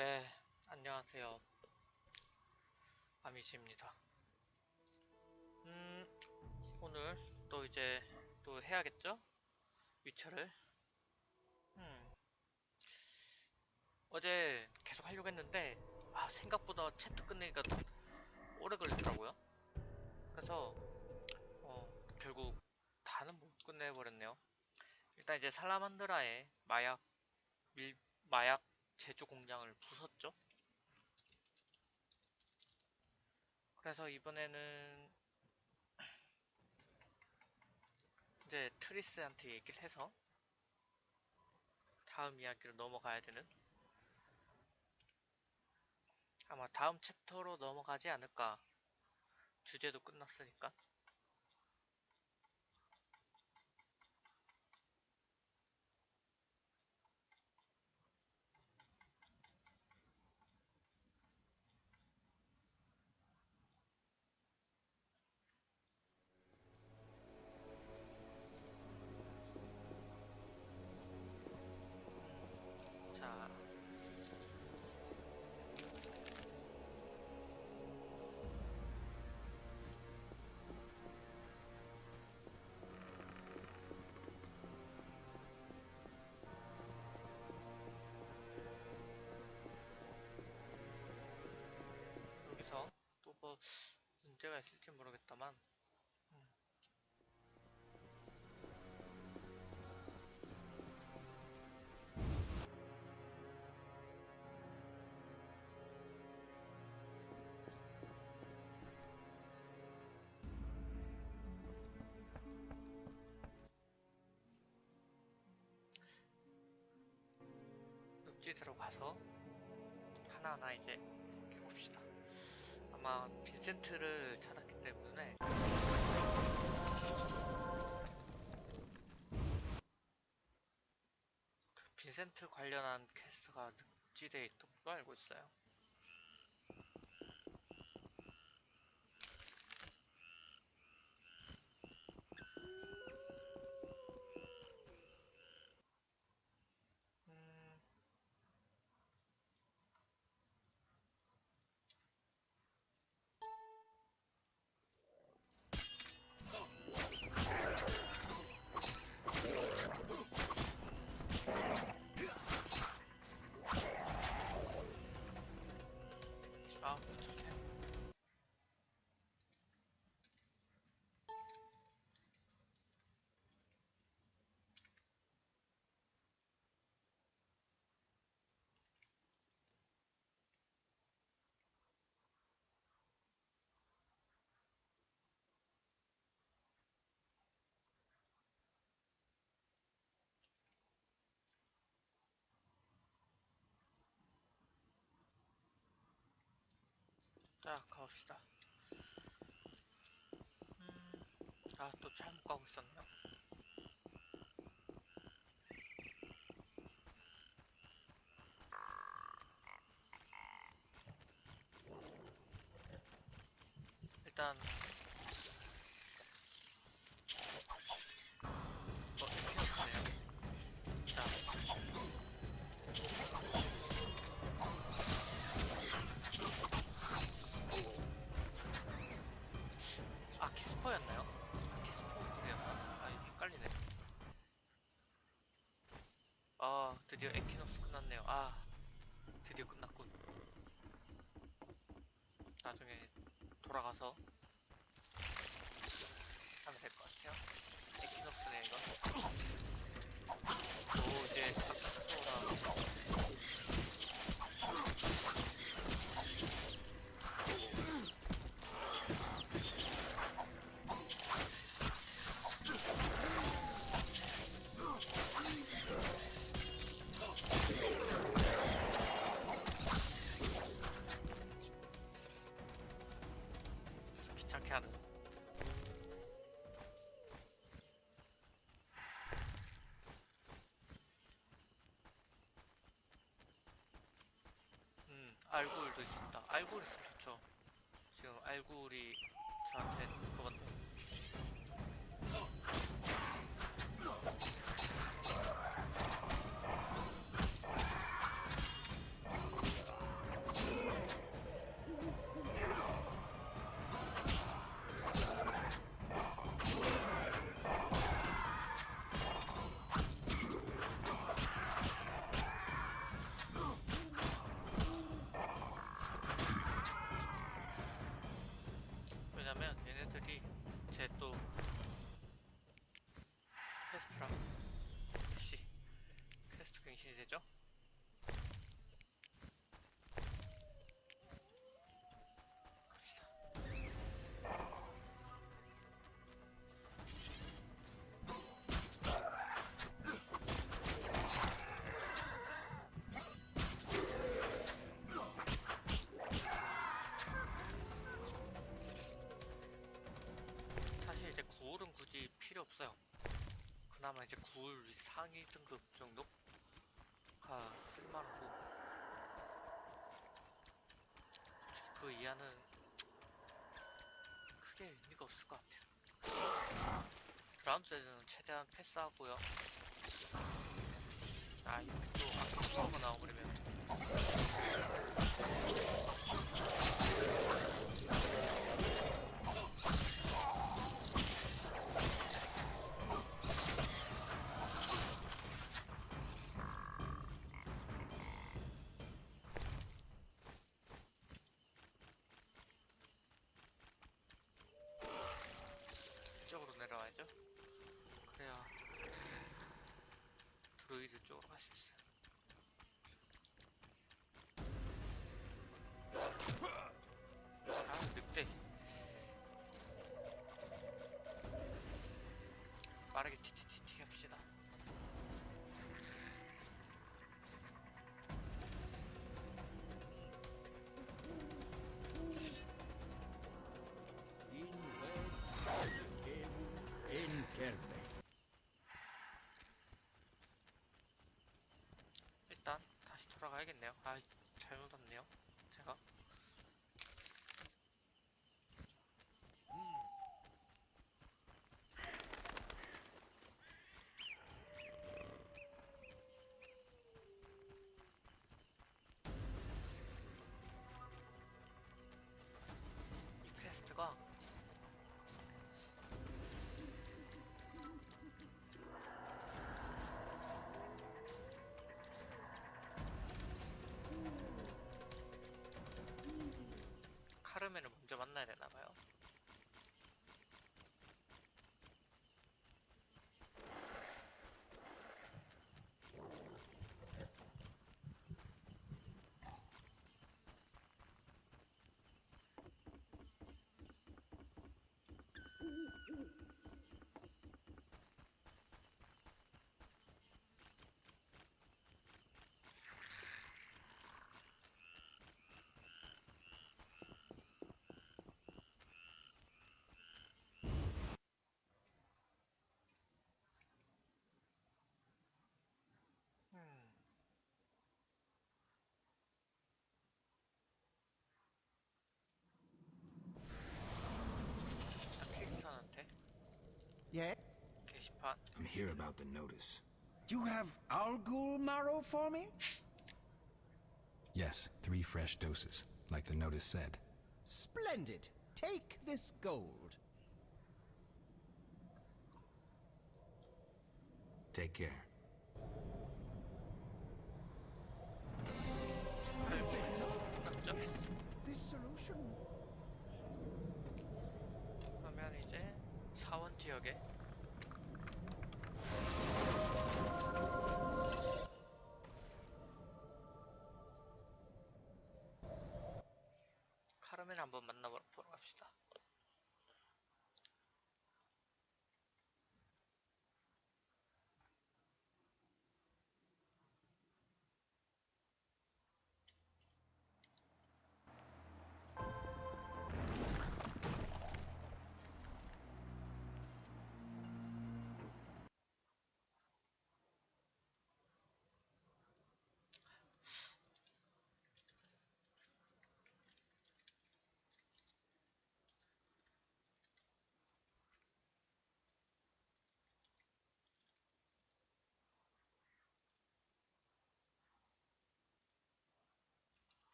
네, 안녕하세요. 아미지입니다. 오늘 또 이제 또 해야겠죠? 위쳐를. 음, 어제 계속 하려고 했는데, 생각보다 챕터 끝내기가 오래 걸리더라고요. 그래서, 결국 다는 못 끝내버렸네요. 일단 이제 살라만드라의 마약 제조 공장을 부쉈죠? 그래서 이번에는 이제 트리스한테 얘기를 해서 다음 이야기로 넘어가야 되는 아마 다음 챕터로 넘어가지 않을까. 주제도 끝났으니까. 자, 여기서 또 뭐 문제가 있을지 모르겠다만, 음, 늪지대로 가서 하나하나 이제 해봅시다. 아마 빈센트를 찾았기 때문에 그 빈센트 관련한 퀘스트가 늪지대에 있던 걸로 알고 있어요. 음, 부족해. 자, 가봅시다. 또 잘못 가고 있었네요. 일단, 키웠네요. 자, 아키스퍼였나요? 아키스퍼였나? 헷갈리네. 드디어 에키노스 끝났네요. 드디어 끝났군. 나중에 돌아가서 하면 될 것 같아요. 에키노스네, 이거. 오, 이제 아키스퍼랑 귀찮게 하는. 알굴도 있습니다. 알굴 있으면 좋죠. 지금 알굴이 저한테 그건데. 상위 등급 정도가 쓸만하고 그 이하는 크게 의미가 없을 것 같아요. 다음 세즈는 최대한 패스하고요. 아 이렇게 또 아까 나와버리면 이쪽으로 내려와야죠. 그래야 드루이드 쪽으로 갈 수 있어요. 아 늑대 빠르게 티티티티 합시다. 일단 다시 돌아가야겠네요. 아 잘못 왔네요 제가. 이 퀘스트가 카르멘을 먼저 만나야 되나봐요. 퀘스트한테 Yeah? 게시판 I'm here about the notice. You have Algul marrow for me? Yes, 3 fresh doses, like the notice said. Splendid. Take this gold. Take care. 끝났죠? This solution. 그러면 이제 사원 지역에 카르멘 한번 만나보러 갑시다.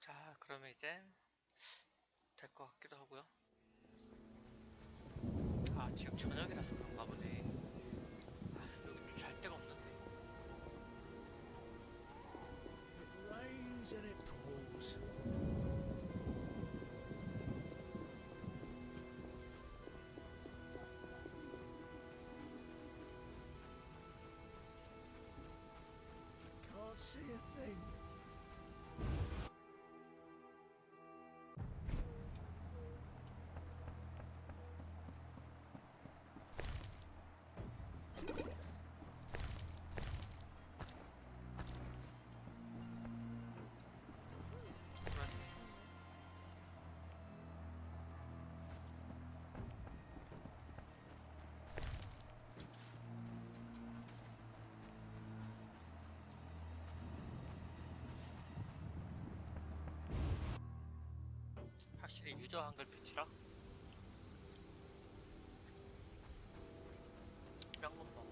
자 그러면 이제 될 것 같기도 하고요. 아 지금 저녁이라서 그런가 보네. 아 여기 좀 잘 데가 없는데. It rains and it pours. Can't see a thing. 유저 한글 패치라? 명문법.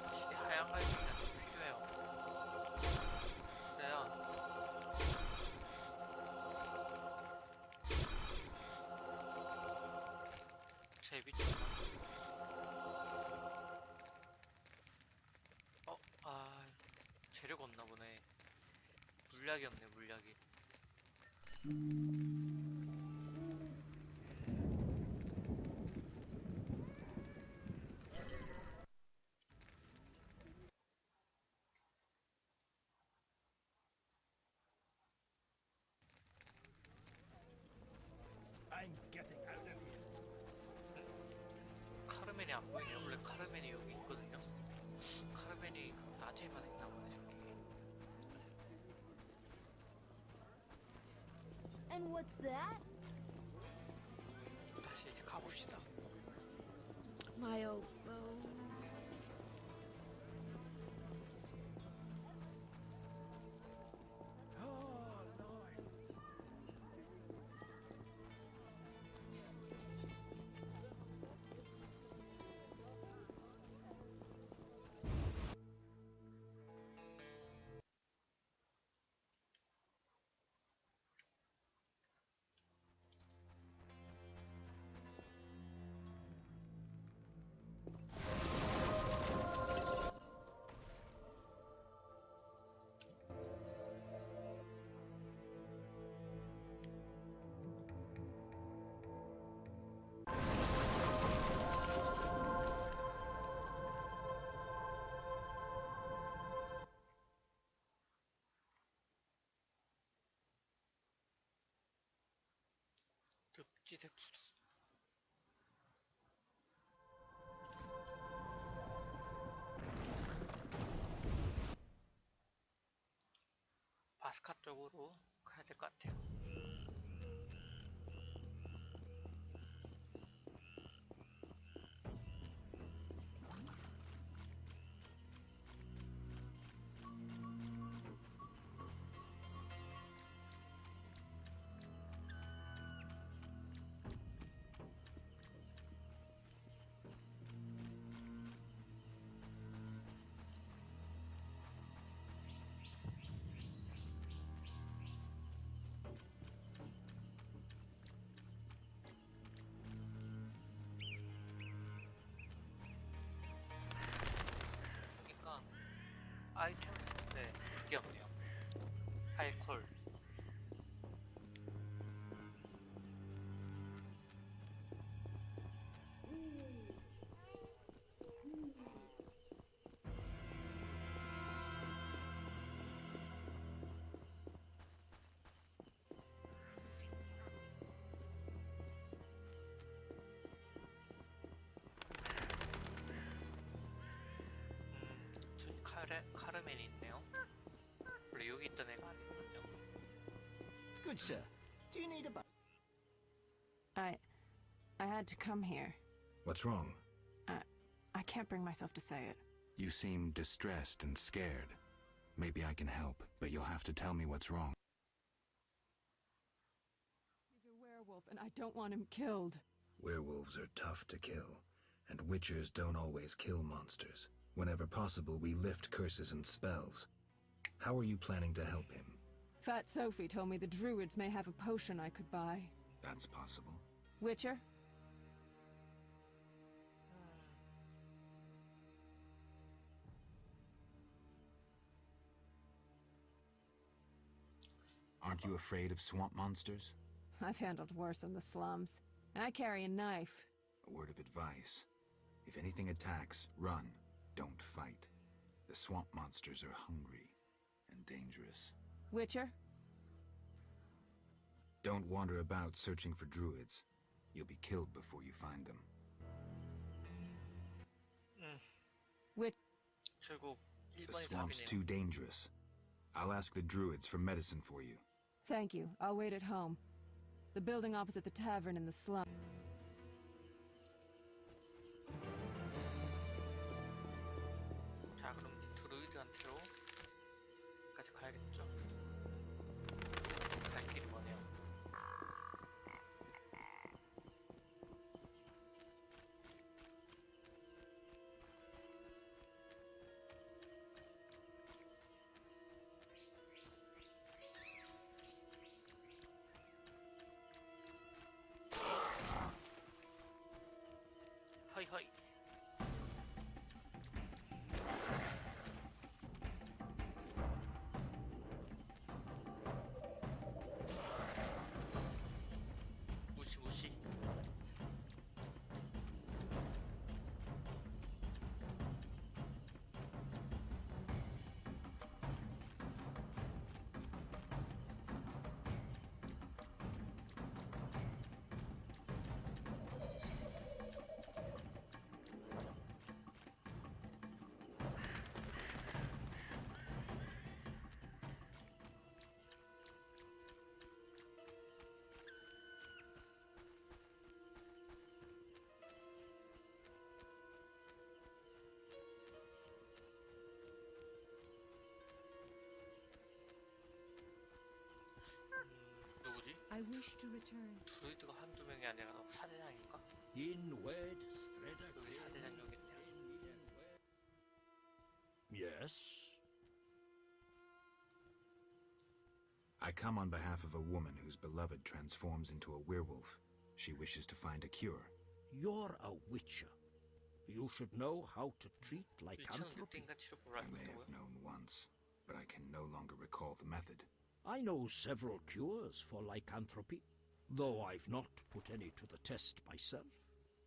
확실히 하얀 갈색이 좀 필요해요. 그래야 재밌죠. 재료가 없나 보네. 물약이 없네, 물약이. I'm getting out of here. 카르멘이 안 보이네요. 원래 카르멘이 여기 있거든요. 카르멘이 낮에만 있나 보네, 저기. And what's that? 다시 이제 가봅시다. My old bones. Oh, Lord. 늪지대 부두. 바스카 쪽으로 가야 될 것 같아요. 그러니까 아이템인데 그게 없네요. 알콜. 저기 카르멘이 있네요. 원래 여기 있던 애가 아니거든요. Good sir. Do you need a bus? I had to come here. What's wrong? I can't bring myself to say it. You seem distressed and scared. Maybe I can help, but you'll have to tell me what's wrong. He's a werewolf, and I don't want him killed. Werewolves are tough to kill, and witchers don't always kill monsters. Whenever possible, we lift curses and spells. How are you planning to help him? Fat Sophie told me the druids may have a potion I could buy. That's possible. Witcher? Aren't you afraid of swamp monsters? I've handled worse in the slums. I carry a knife. A word of advice. If anything attacks, run. Don't fight. The swamp monsters are hungry and dangerous. Witcher? Don't wander about searching for druids. You'll be killed before you find them. 결국 The 1번이 swamp's 답이네요. too dangerous. I'll ask the druids for medicine for you. Thank you. I'll wait at home. The building opposite the tavern in the slum. 자, 그럼 이제 드루이드한테로 까지 가야겠죠? 갈 길이 뭐네요. 허이 허이. 무시 무시. 누구지? I wish to return. 드루이드가 한두 명이 아니라 사대장인가? Inward, straight 여기 사대장 여기 있네요. Yes. I come on behalf of a woman whose beloved transforms into a werewolf. She wishes to find a cure. You're a witcher. You should know how to treat 위쳐는 lycanthropy. 그때인가 치료법을 I 알고 may 있다고요? have known once, but I can no longer recall the method. I know several cures for lycanthropy, though I've not put any to the test myself.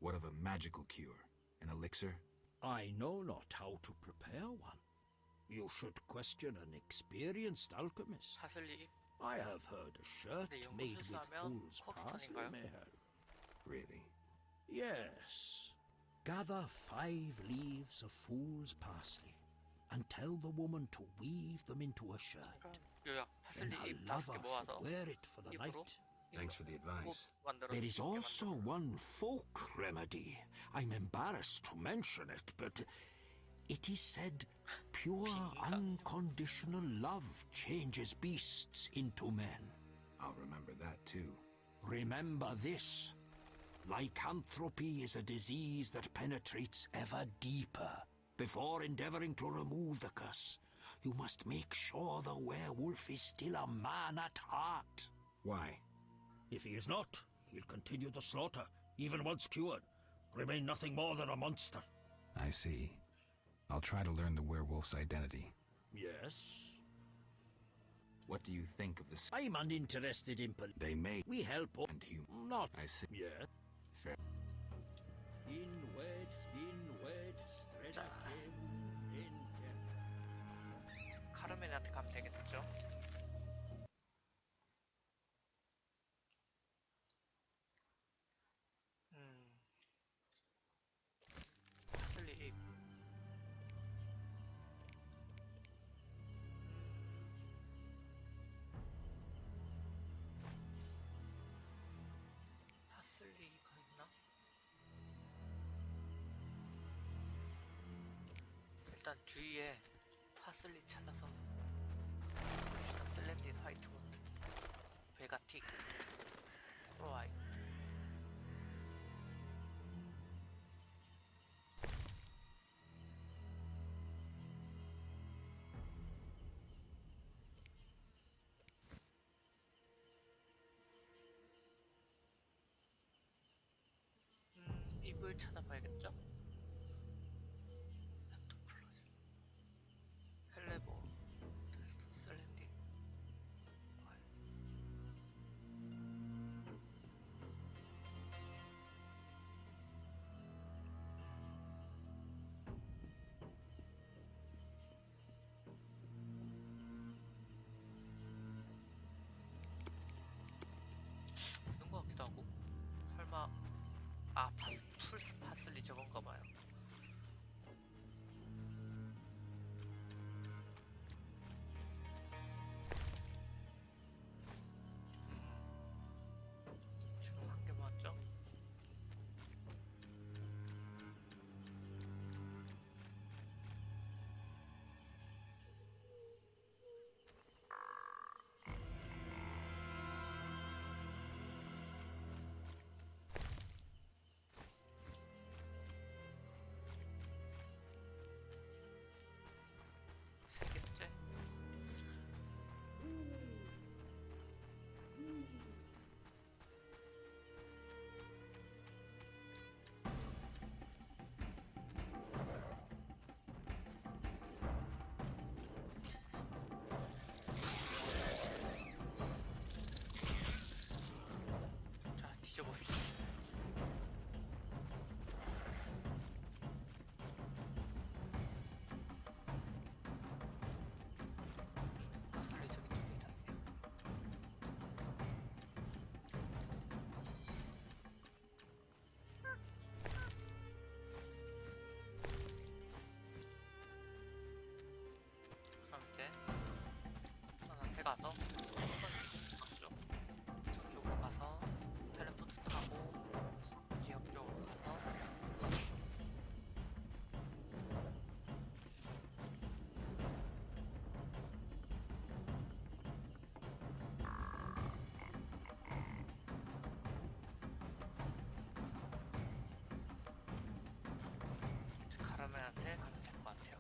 What of a magical cure? An elixir? I know not how to prepare one. You should question an experienced alchemist. 사슬리 I have heard a shirt 근데 made with 연금술사하면 fool's parsley 헉스턴인가요? may help. Really? Yes. Gather 5 leaves of fool's parsley and tell the woman to weave them into a shirt. 그럼 요약 Then 파슬리 her 잎 5개 lover 모아서 should wear it for the 입으로 night. Thanks for the advice. 만들어서 There is 입게 also 만들어. one folk remedy. I'm embarrassed to mention it, but it is said pure unconditional love changes beasts into men. I'll remember that too. Remember this. Lycanthropy is a disease that penetrates ever deeper. Before endeavoring to remove the curse, you must make sure the werewolf is still a man at heart. Why? If he is not, he'll continue the slaughter, even once cured. Remain nothing more than a monster. I see. I'll try to learn the werewolf's identity. Yes? What do you think of the I'm uninterested in They may We help all and human. not I see. yet. Fair. Inward, straight 카르멘한테 가면 되겠죠? 파슬리 잎 파슬리가 있나? 일단 주위에 파슬리 찾아서 봅시다. 슬렌딘 화이트보트 베가틱 코로아이 입을 찾아봐야겠죠? laptop 플러스 헬레보 테스트 슬렌딘 와이. 있는 것 같기도 하고 설마 풀스 파슬리 저건가 봐요. 걔한테 가면 될 것 같아요.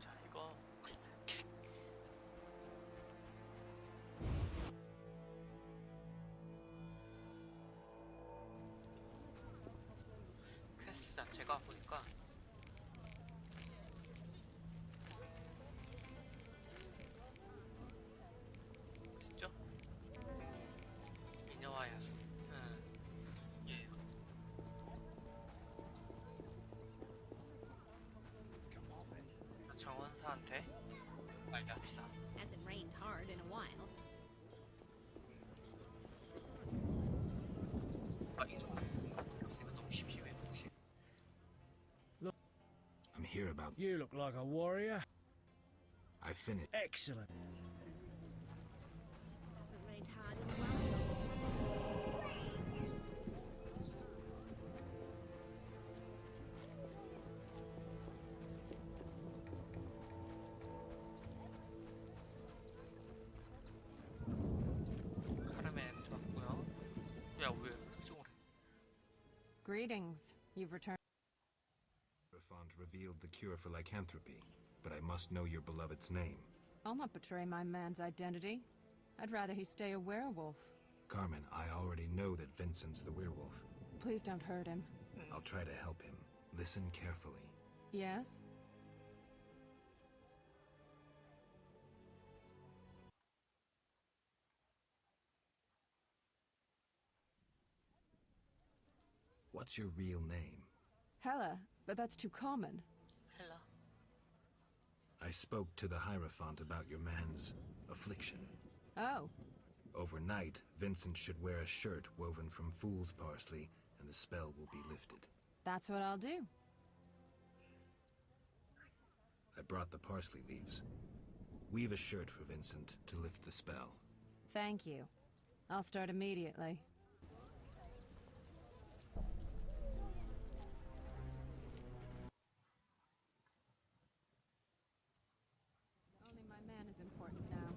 자, 이거 퀘스트 자체가 보니까 어딨죠? 미녀와 야수. 예. 정원사한테 알려합시다. Hasn't rained hard in a while. 아, 이거 너무 심심해 혹시. I'm here about. You look like a warrior. I finished. Excellent. Hasn't rained hard in a while. 카르멘 좋았고요. 야, 왜 이쪽으로 해? Greetings. You've returned. Hierophant revealed the cure for lycanthropy, but I must know your beloved's name. I'll not betray my man's identity. I'd rather he stay a werewolf. Carmen, I already know that Vincent's the werewolf. Please don't hurt him. I'll try to help him. Listen carefully. Yes? What's your real name? Hella, but that's too common. 헬라. I spoke to the Hierophant about your man's affliction. Oh, Overnight, Vincent should wear a shirt woven from fool's parsley, and the spell will be lifted. that's what I'll do. I brought the parsley leaves. Weave a shirt for Vincent to lift the spell. Thank you. I'll start immediately. Only my man is important now.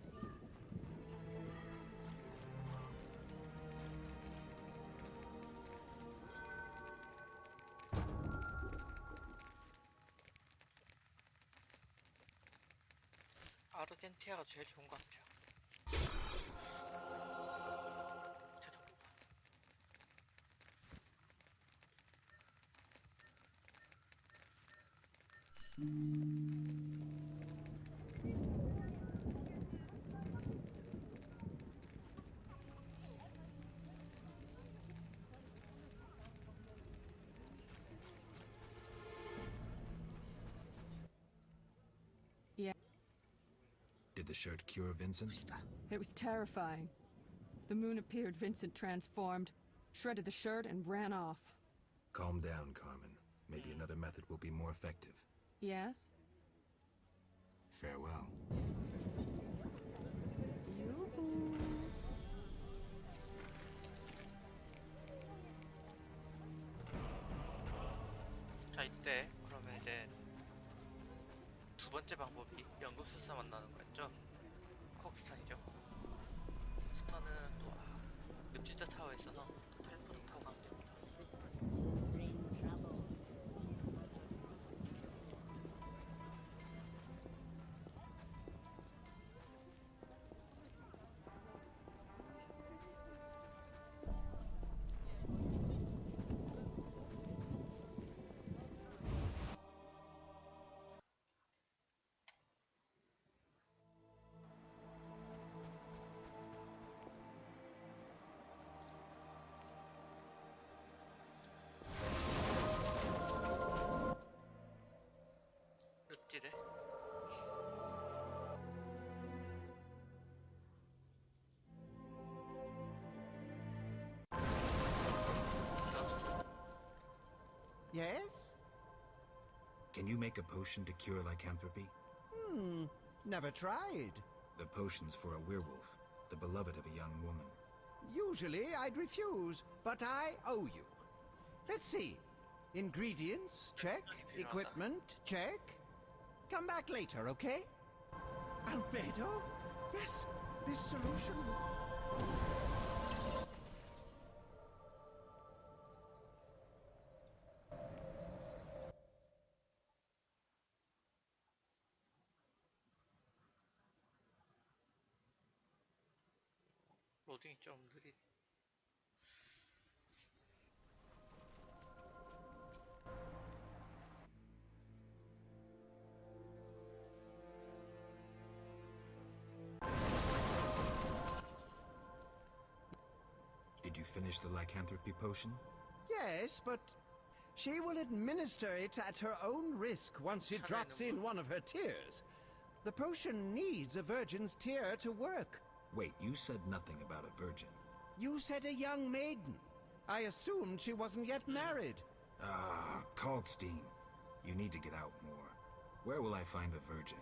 아르젠티아가 제일 좋은 것 같아요. 자전거가. Did the shirt cure Vincent? 봅시다. It was terrifying. The moon appeared, Vincent transformed, shredded the shirt, and ran off. Calm down, Carmen. Maybe another method will be more effective. Yes? Farewell. 자, 이때 그러면 이제 두 번째 방법이 연금술사 만나는 거였죠. 콕스턴이죠. 콕스턴은 또 늪지대 타워에 있어서 또 텔포를 타고 가면 됩니다. We're in trouble. Yes? Can you make a potion to cure lycanthropy? Never tried. The potion's for a werewolf, the beloved of a young woman. Usually I'd refuse, but I owe you. Let's see. Ingredients, check. Equipment, check. Come back later, okay? Albedo? Yes, this solution... 로딩이 좀 느리. Did you finish the lycanthropy potion? Yes, but she will administer it at her own risk once she drops in one of her tears. The potion needs a virgin's tear to work. Wait, you said nothing about a virgin. You said a young maiden. I assumed she wasn't yet married. Ah, Kalkstein. You need to get out more. Where will I find a virgin?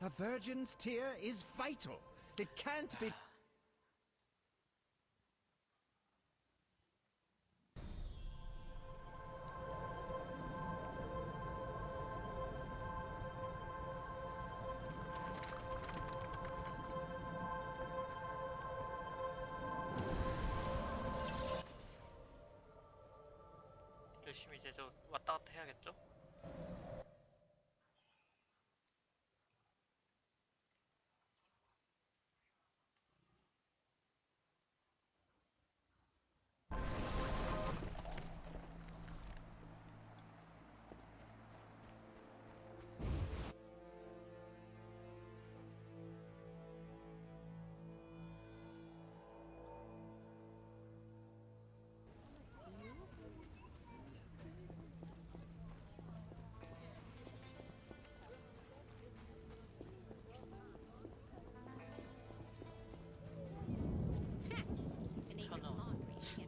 A virgin's tear is vital. It can't be... 열심히 이제 저 왔다 갔다 해야겠죠?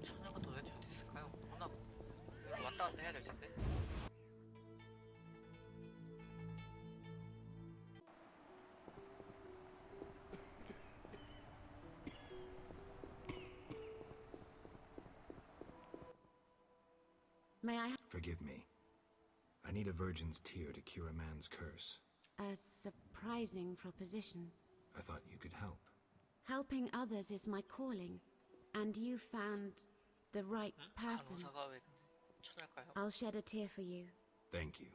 천여가 도대체 어디 있을까요? 워낙 왔다 갔다 해야 될 텐데. May I? Forgive me. I need a virgin's tear to cure a man's curse. A surprising proposition. I thought you could help. Helping others is my calling, and you found the right person. 간호사가 왜 천할까요? I'll shed a tear for you. Thank you.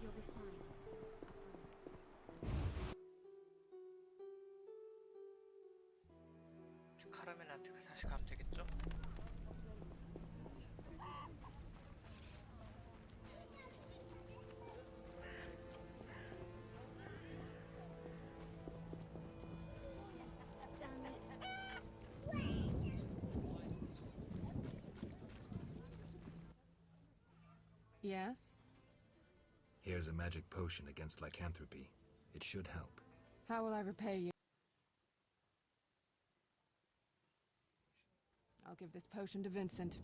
You'll be fine. 카르멘한테 다시 가면 되겠죠? Yes? Here's a magic potion against lycanthropy. It should help. How will I repay you? I'll give this potion to Vincent.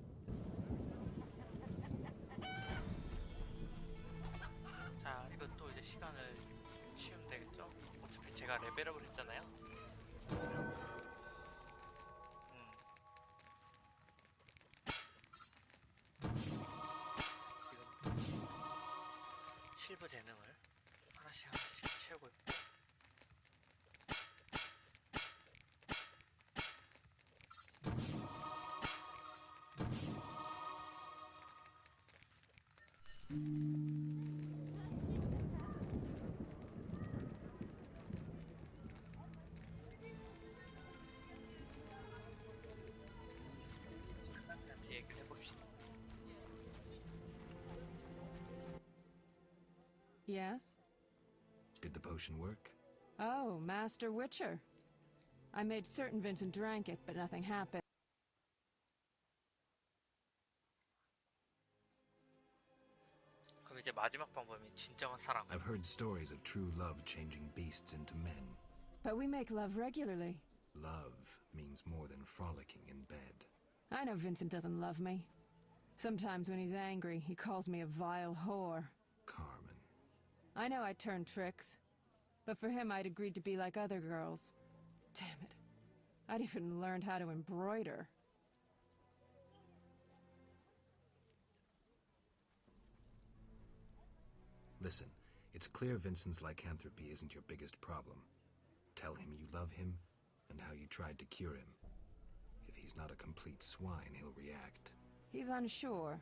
자, 이것도 이제 시간을 치우면 되겠죠? 어차피 제가 레벨업을 했잖아요. 지금 실버 재능을 하나씩 채우고 있고. 한테 얘기를 해봅시다. Yes? Did the potion work? Oh, Master Witcher. I made certain Vincent drank it, but nothing happened. 그럼 이제 마지막 방법이 진정한 사랑. I've heard stories of true love changing beasts into men. But we make love regularly. Love means more than frolicking in bed. I know Vincent doesn't love me. Sometimes when he's angry, he calls me a vile whore. Carmen. I know I turned tricks, but for him I'd agreed to be like other girls. Damn it. I'd even learned how to embroider. Listen, it's clear Vincent's lycanthropy isn't your biggest problem. Tell him you love him, and how you tried to cure him. If he's not a complete swine, he'll react. He's unsure,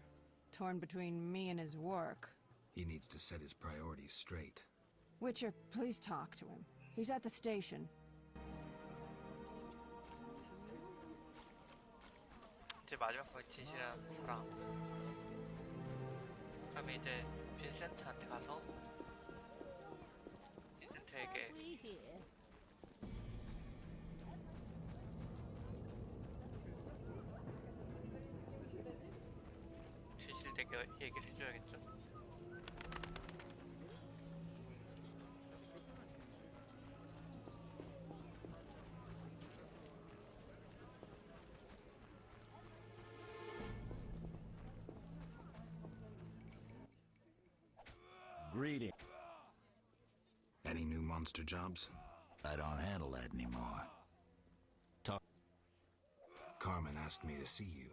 torn between me and his work. He needs to set his priorities straight. Witcher, please talk to him. He's at the station. 제 마지막 거의 진실한 사랑. 그다음에 이제 빈센트한테 가서 빈센트에게 We here. 진실되게 얘기를 해줘야겠죠. Greeting. Any new monster jobs? I don't handle that anymore. Carmen asked me to see you.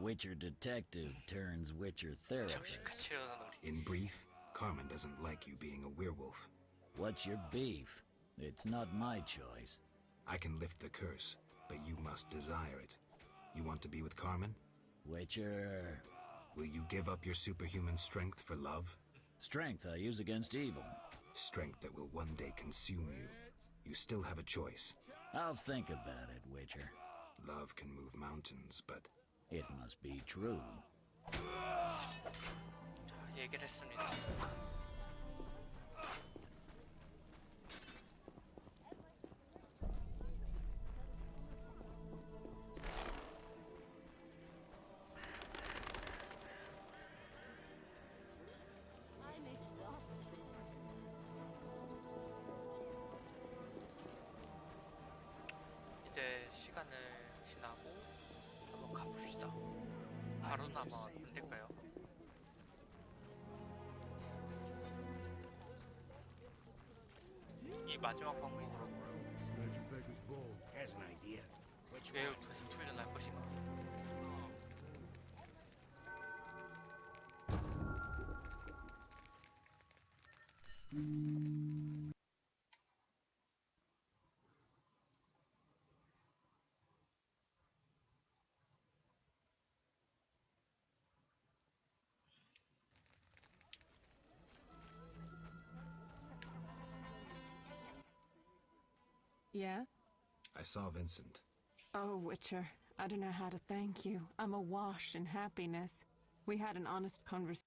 Witcher detective turns Witcher therapist. 정신같이 이러는 우리. In brief, Carmen doesn't like you being a werewolf. What's your beef? It's not my choice. I can lift the curse, but you must desire it. You want to be with Carmen? Witcher... Will you give up your superhuman strength for love? Strength I use against evil. Strength that will one day consume you. You still have a choice. I'll think about it, Witcher. Love can move mountains, but It must be true. 자, 얘기를 했습니다. I'm exhausted. 이제 시간을 지나고 한번 가봅시다. 바로는 아마 안 될까요? 이 마지막 방법으로 웨어부에서 풀려날 것인가? Yeah? I saw Vincent. Oh, Witcher, I don't know how to thank you. I'm awash in happiness. We had an honest conversation.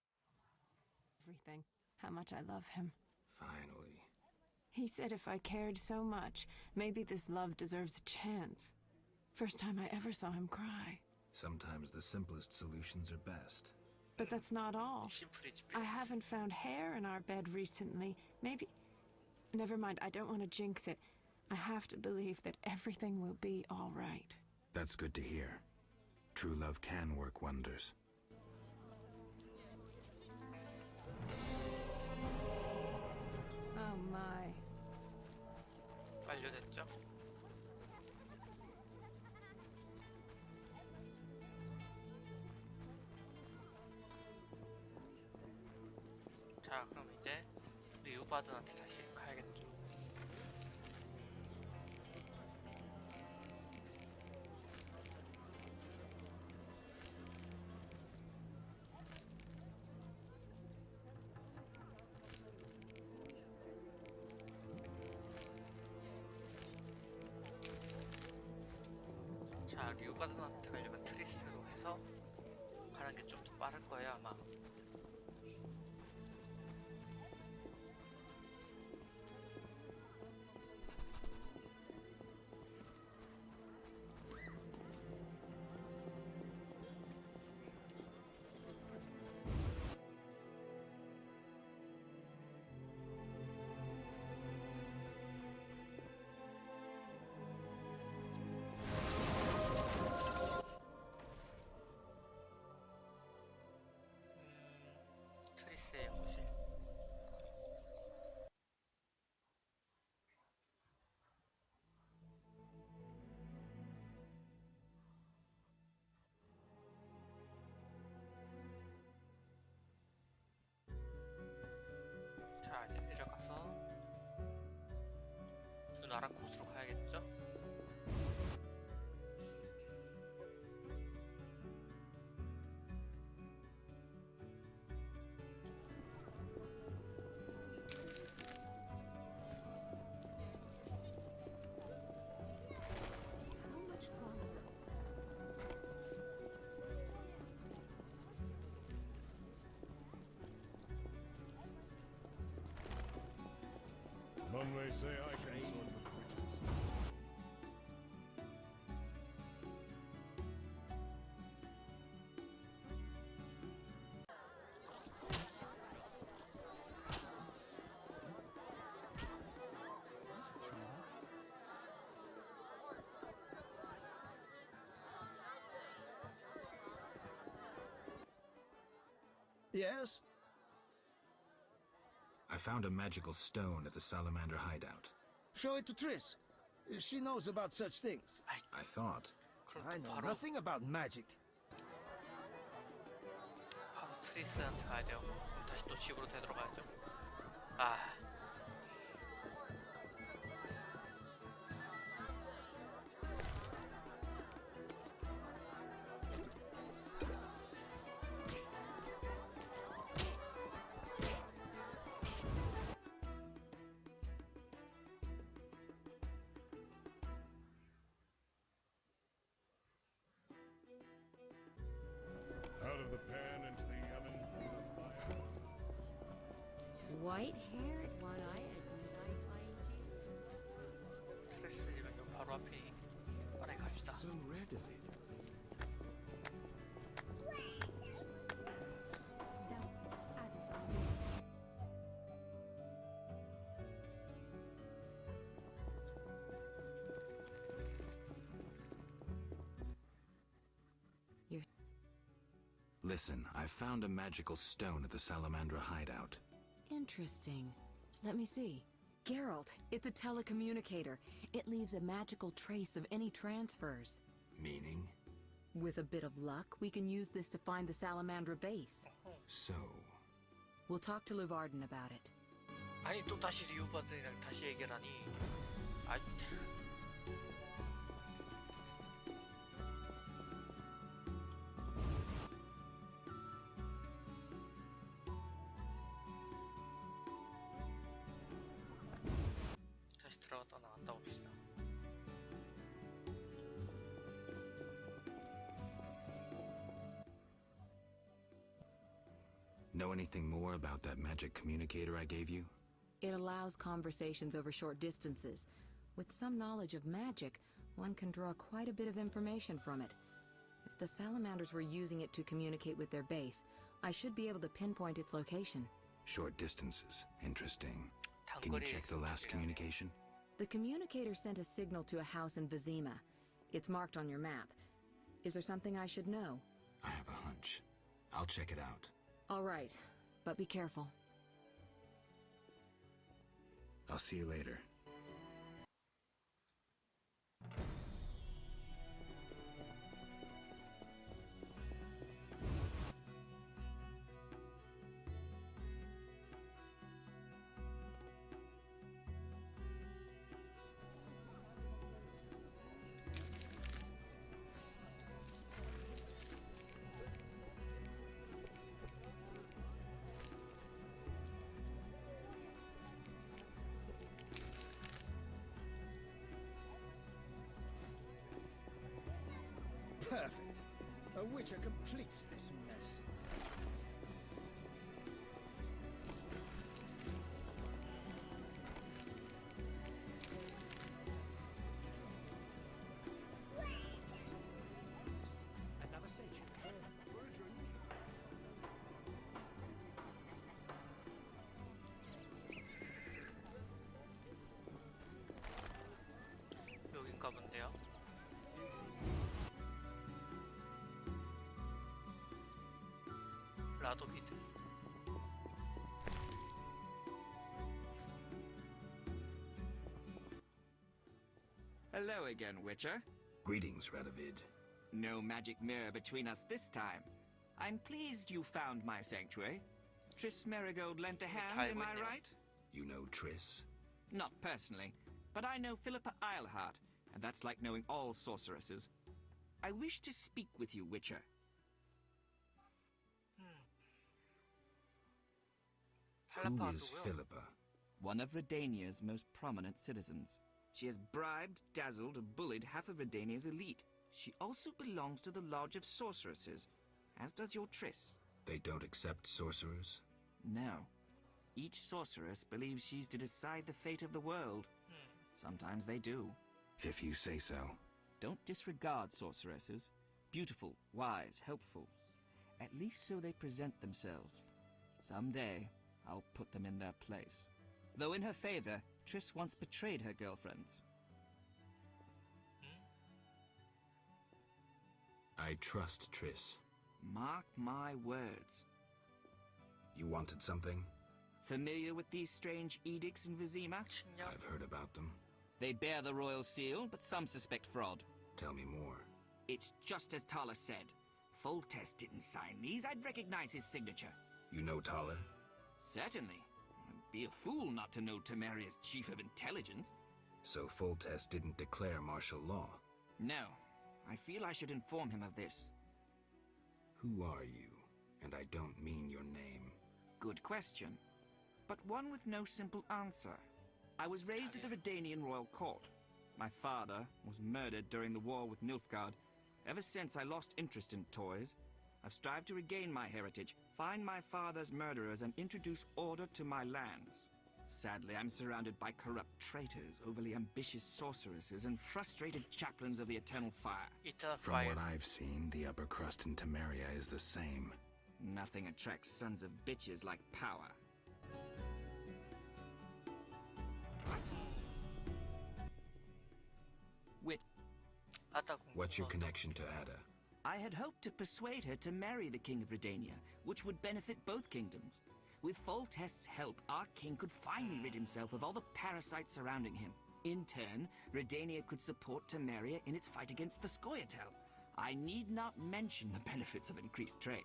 Everything. How much I love him. Finally. He said if I cared so much, maybe this love deserves a chance. First time I ever saw him cry. Sometimes the simplest solutions are best. But that's not all. 심플이지. I haven't found hair in our bed recently. Maybe... Never mind, I don't want to jinx it. I have to believe that everything will be all right. That's good to hear. True love can work wonders. Oh my. 완료됐죠? 자, 그럼 이제 리우바드한테 다시 가야겠죠. 자, 리우바드한테 가려면 트리스로 해서 가는 게 좀 더 빠를 거예요, 아마. 트리스의 연구실. 자, 이제 내려가서 누나랑 곳으로 가야겠죠? How much longer? None may say I can sort with witches. Yes? I found a magical stone at the salamander hideout. Show it to Triss. She knows about such things. I thought. 그럼 I 또 know 바로 nothing about magic. 트리스한테 가야 돼요. 다시 또 집으로 되돌아가야죠. 아, Out of the pan into the oven. Fire. White hair, one-eyed, and I find you. 트리스 집은 요 바로 앞이니 빨리 갑시다. So red of it. Doubtless others are here. Listen, I found a magical stone at the Salamandra hideout. Interesting. Let me see. Geralt, it's a telecommunicator. It leaves a magical trace of any transfers. Meaning? With a bit of luck, we can use this to find the Salamandra base. So, We'll talk to Luvarden about it. 아니 또 다시 리우바드랑 다시 얘기하라니. 아, 다시 들어갔다 나갔다 봅시다. know anything more about that magic communicator I gave you? It allows conversations over short distances. With some knowledge of magic, one can draw quite a bit of information from it. If the salamanders were using it to communicate with their base, I should be able to pinpoint its location. Short distances. Interesting. Can you 단거리 check the last 소리라니. communication? The communicator sent a signal to a house in Vizima. It's marked on your map. Is there something I should know? I have a hunch. I'll check it out. All right, but be careful. I'll see you later. Perfect. A witcher completes this mess. Another sage. For a drink. 여긴가 본데요. 라도비드. Hello again, Witcher. Greetings, Radovid. No magic mirror between us this time. I'm pleased you found my sanctuary. Triss Merigold lent a hand, am I right? You know Triss? Not personally, but I know Philippa Eilhart, and that's like knowing all sorceresses. I wish to speak with you, Witcher. Who is Philippa? One of Redania's most prominent citizens. She has bribed, dazzled, and bullied half of Redania's elite. She also belongs to the Lodge of Sorceresses, as does your Triss. They don't accept sorcerers? No. Each sorceress believes she's to decide the fate of the world. Sometimes they do. If you say so. Don't disregard sorceresses. Beautiful, wise, helpful. At least so they present themselves. Someday, I'll put them in their place. Though in her favor, Triss once betrayed her girlfriends. I trust Triss. Mark my words. You wanted something? Familiar with these strange edicts in Vizima? I've heard about them. They bear the royal seal, but some suspect fraud. Tell me more. It's just as Tala said. Foltest didn't sign these. I'd recognize his signature. You know Tala? Certainly. I'd be a fool not to know Temeria's chief of intelligence. So Foltest didn't declare martial law? No. I feel I should inform him of this. Who are you? And I don't mean your name. Good question. But one with no simple answer. I was raised at the Redanian royal court. My father was murdered during the war with Nilfgaard. Ever since I lost interest in toys, I've strived to regain my heritage, find my father's murderers, and introduce order to my lands. Sadly, I'm surrounded by corrupt traitors, overly ambitious sorceresses, and frustrated chaplains of the Eternal Fire. From what I've seen, the upper crust in Temeria is the same. Nothing attracts sons of bitches like power. What's your connection to Ada? I had hoped to persuade her to marry the King of Redania, which would benefit both kingdoms. With Foltest's help, our king could finally rid himself of all the parasites surrounding him. In turn, Redania could support Temeria in its fight against the Scoia'tael. I need not mention the benefits of increased trade.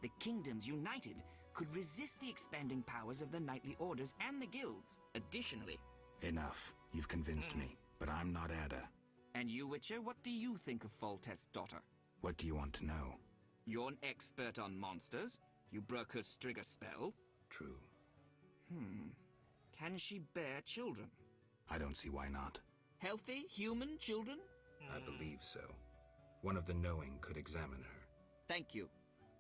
The kingdoms united could resist the expanding powers of the knightly orders and the guilds. Additionally... Enough. You've convinced me. But I'm not Ada. And you, Witcher, what do you think of Foltest's daughter? What do you want to know? You're an expert on monsters. You broke her Strigger spell. True. Can she bear children? I don't see why not. Healthy, human children? I believe so. One of the knowing could examine her. Thank you.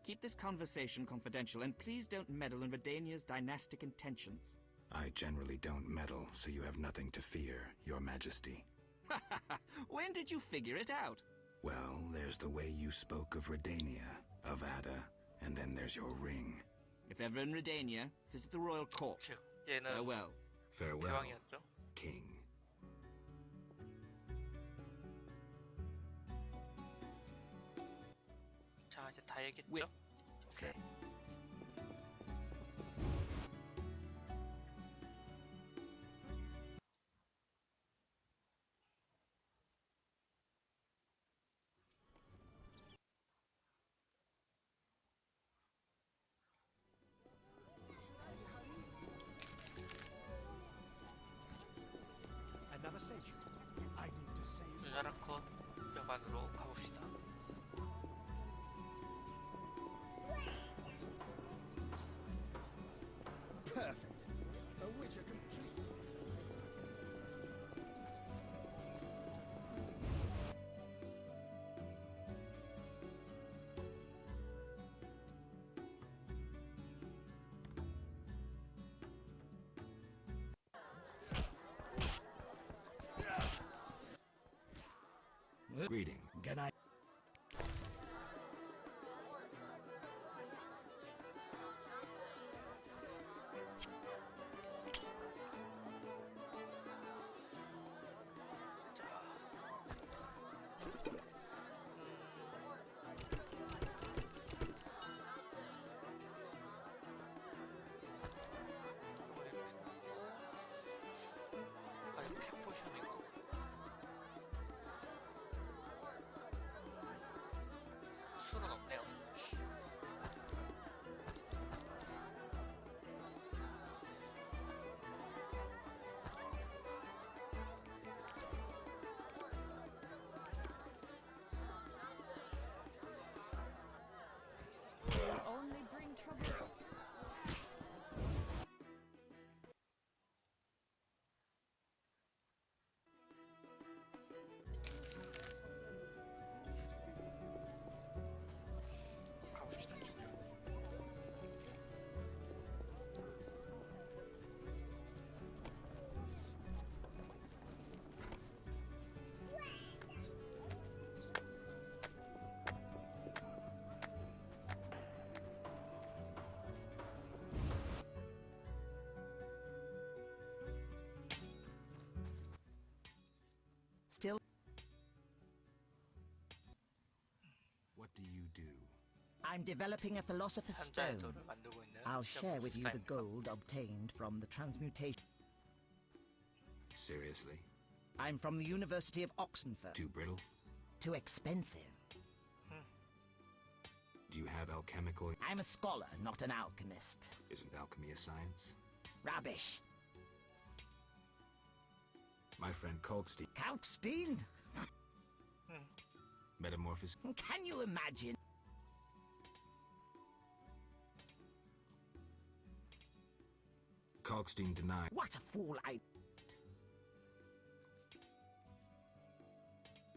Keep this conversation confidential, and please don't meddle in Redania's dynastic intentions. I generally don't meddle, so you have nothing to fear, Your Majesty. When did you figure it out? Well, there's the way you spoke of Redania, of Ada, and then there's your ring. If ever in Redania, visit the royal court. Farewell. Farewell, King. 자, 이제 다 얘기했죠? Okay. Another century. I need to save. 누나라커 여관으로 가봅시다. Perfect. A Witcher completes this. Greeting. Good night. 아, 이거 캡 포션이고. I'm developing a philosopher's 산자의 stone. 돌을 만들고 있는 I'll share with you the 연금술사입니다. gold obtained from the transmutation. Seriously? I'm from the University of Oxenford. Too brittle? Too expensive. Do you have alchemical... I'm a scholar, not an alchemist. Isn't alchemy a science? Rubbish. My friend Kalkstein... Kalkstein? Metamorphosis... Can you imagine? Kalkstein denied... What a fool I...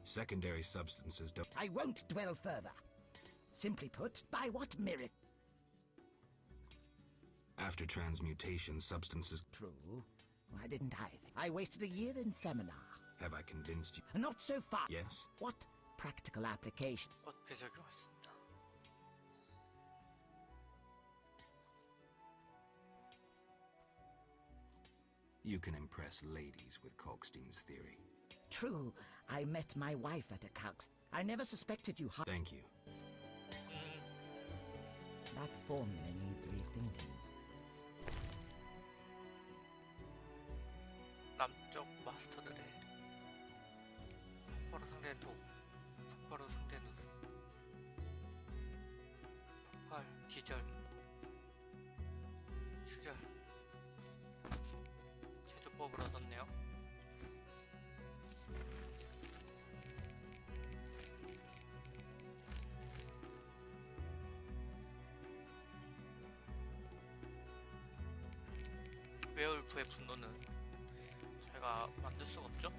Secondary substances don't... I won't dwell further. Simply put, by what miracle? After transmutation, substances... True. Why didn't I think? I wasted a year in seminar. Have I convinced you? Not so far. Yes? What practical application? 어떻게 적용했습니다. You can impress ladies with Kalkstein's theory. True. I met my wife at a Kalkstein. I never suspected you... Thank you. That formula needs rethinking. 남쪽 마스터들의 폭발로 상대의 독, 폭발로 상대 눈, 폭발, 기절, 출혈, 제조법을 얻었네요. 웨어울프의 분노는 제가 만들 수가 없죠?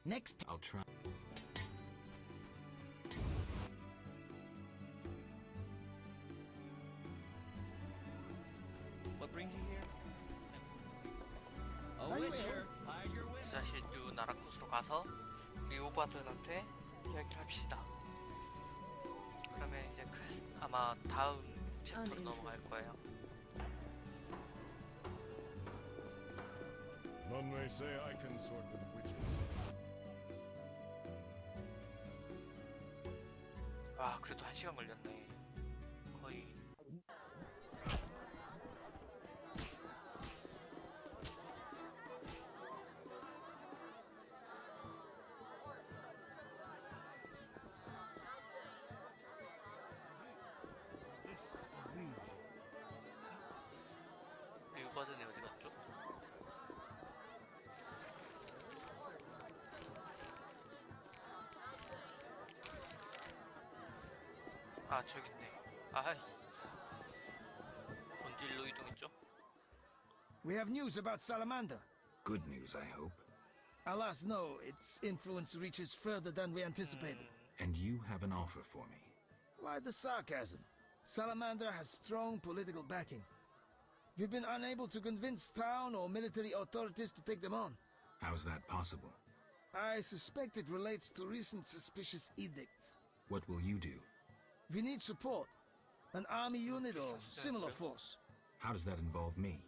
Next, I'll try. What brings you here? A Witcher. 다시 뉴 나라쿠스로 가서 리오바든한테 이야기를 합시다. 그러면 이제 아마 다음 챕터로 넘어갈 거예요. None may say I consort with witches. 아, 그래도 1시간 걸렸네. 거의. 리오바든이 어디 갔죠? 아, 저기 있네. 아이. 본질로 이동했죠? We have news about Salamander. Good news, I hope. Alas, no. Its influence reaches further than we anticipated. And you have an offer for me. Why the sarcasm? Salamander has strong political backing. We've been unable to convince town or military authorities to take them on. How's that possible? I suspect it relates to recent suspicious edicts. What will you do? We need support. An army unit or similar force. How does that involve me?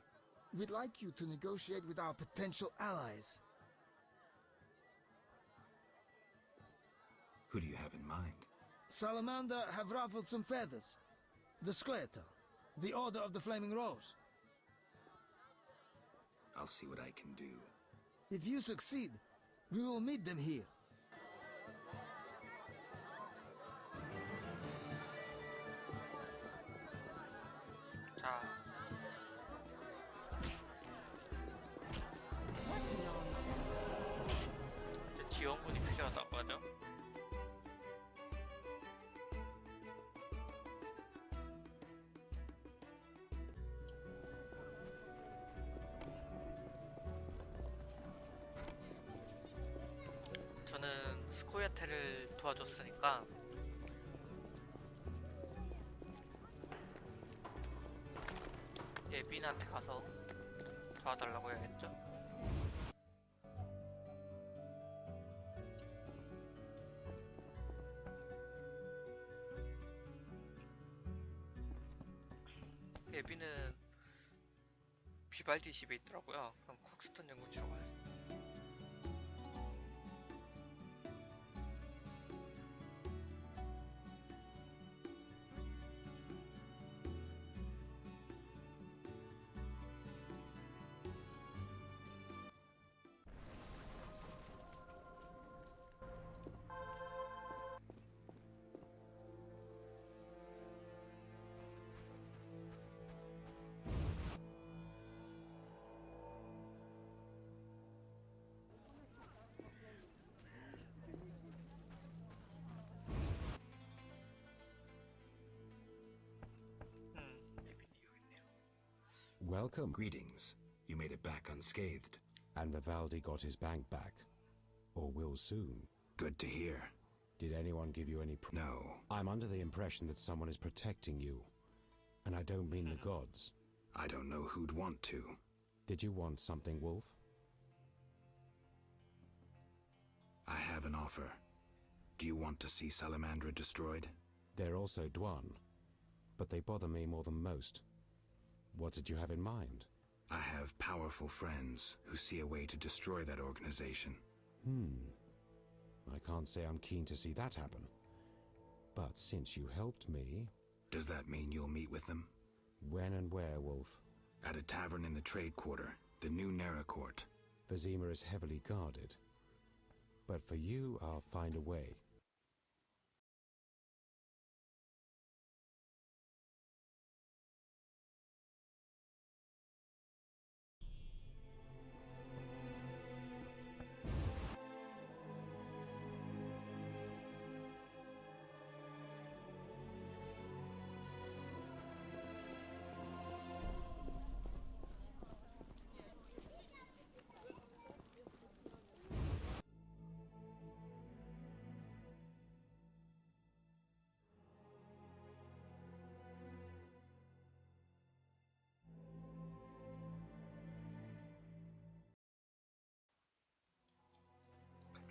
We'd like you to negotiate with our potential allies. Who do you have in mind? Salamander have ruffled some feathers. The Skeletor, the Order of the Flaming Rose. I'll see what I can do. If you succeed, we will meet them here. 자. 이제 지원군이 필요하다고 하죠. 저는 스코야테를 도와줬으니까 예빈한테 가서 도와달라고 해야겠죠? 예비는 비발디 집에 있더라고요. 그럼 콕스턴 연구소로 가요. Welcome. Greetings. You made it back unscathed. And Vivaldi got his bank back. Or will soon. Good to hear. Did anyone give you any No. I'm under the impression that someone is protecting you. And I don't mean the gods. I don't know who'd want to. Did you want something, Wolf? I have an offer. Do you want to see Salamandra destroyed? They're also Dwan. But they bother me more than most. What did you have in mind? I have powerful friends who see a way to destroy that organization. I can't say I'm keen to see that happen. But since you helped me... Does that mean you'll meet with them? When and where, Wolf? At a tavern in the trade quarter, the new Nera Court. Vizima is heavily guarded. But for you, I'll find a way.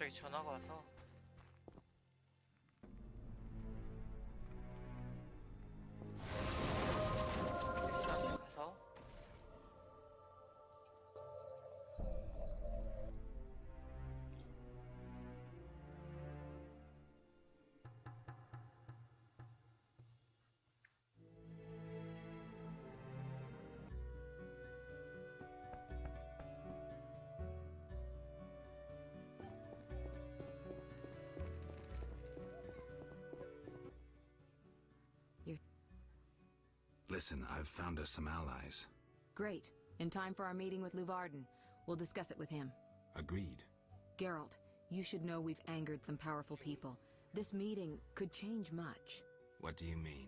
갑자기 전화가 와서 엑스한테 가서 Listen, I've found us some allies. Great. In time for our meeting with Luvarden. We'll discuss it with him. Agreed. Geralt, you should know we've angered some powerful people. This meeting could change much. What do you mean?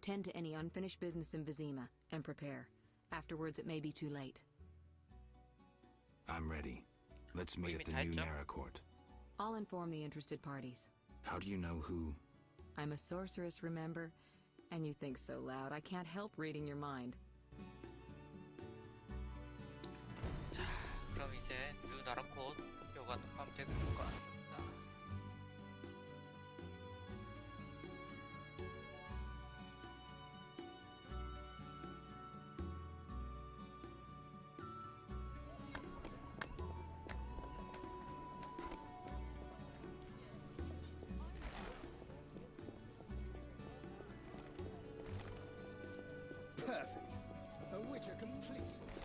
Tend to any unfinished business in Vizima, and prepare. Afterwards, it may be too late. I'm ready. Let's meet at the new Nera Court. I'll inform the interested parties. How do you know who? I'm a sorceress, remember? And you think so loud, I can't help reading your mind. 자, 그럼 이제 뉴 나라 곧 여관 밤되고 있을 것 같습니다. Perfect. A Witcher completes this.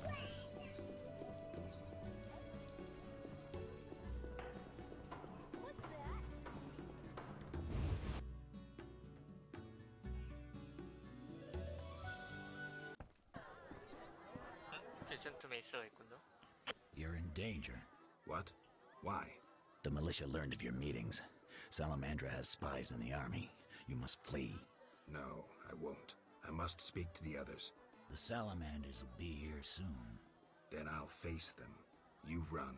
What's that? 빌센트 메이스가 있군요. You're in danger. What? Why? The militia learned of your meetings. Salamandra has spies in the army. You must flee. No, I won't. I must speak to the others. The Salamanders will be here soon. Then I'll face them. You run.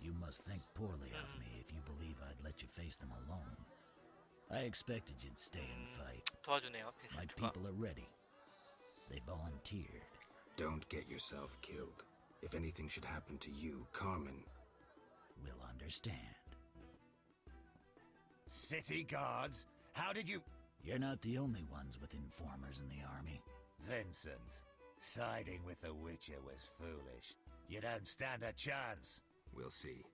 You must think poorly of me if you believe I'd let you face them alone. I expected you'd stay and fight. 도와주네요, My 빌센트가. people are ready. They volunteered. Don't get yourself killed. If anything should happen to you, Carmen... Will understand. City guards? How did you... You're not the only ones with informers in the army. Vincent, siding with the Witcher was foolish. You don't stand a chance. We'll see.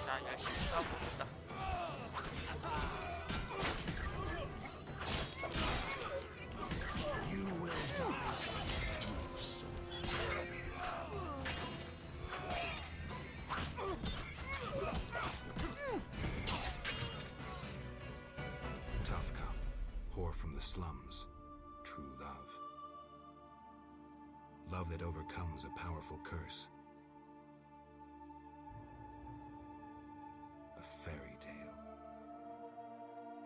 자, 열심히 싸워봅시다. You will die. Tough cop, whore from the slums, true love. Love that overcomes a powerful curse. A fairy tale.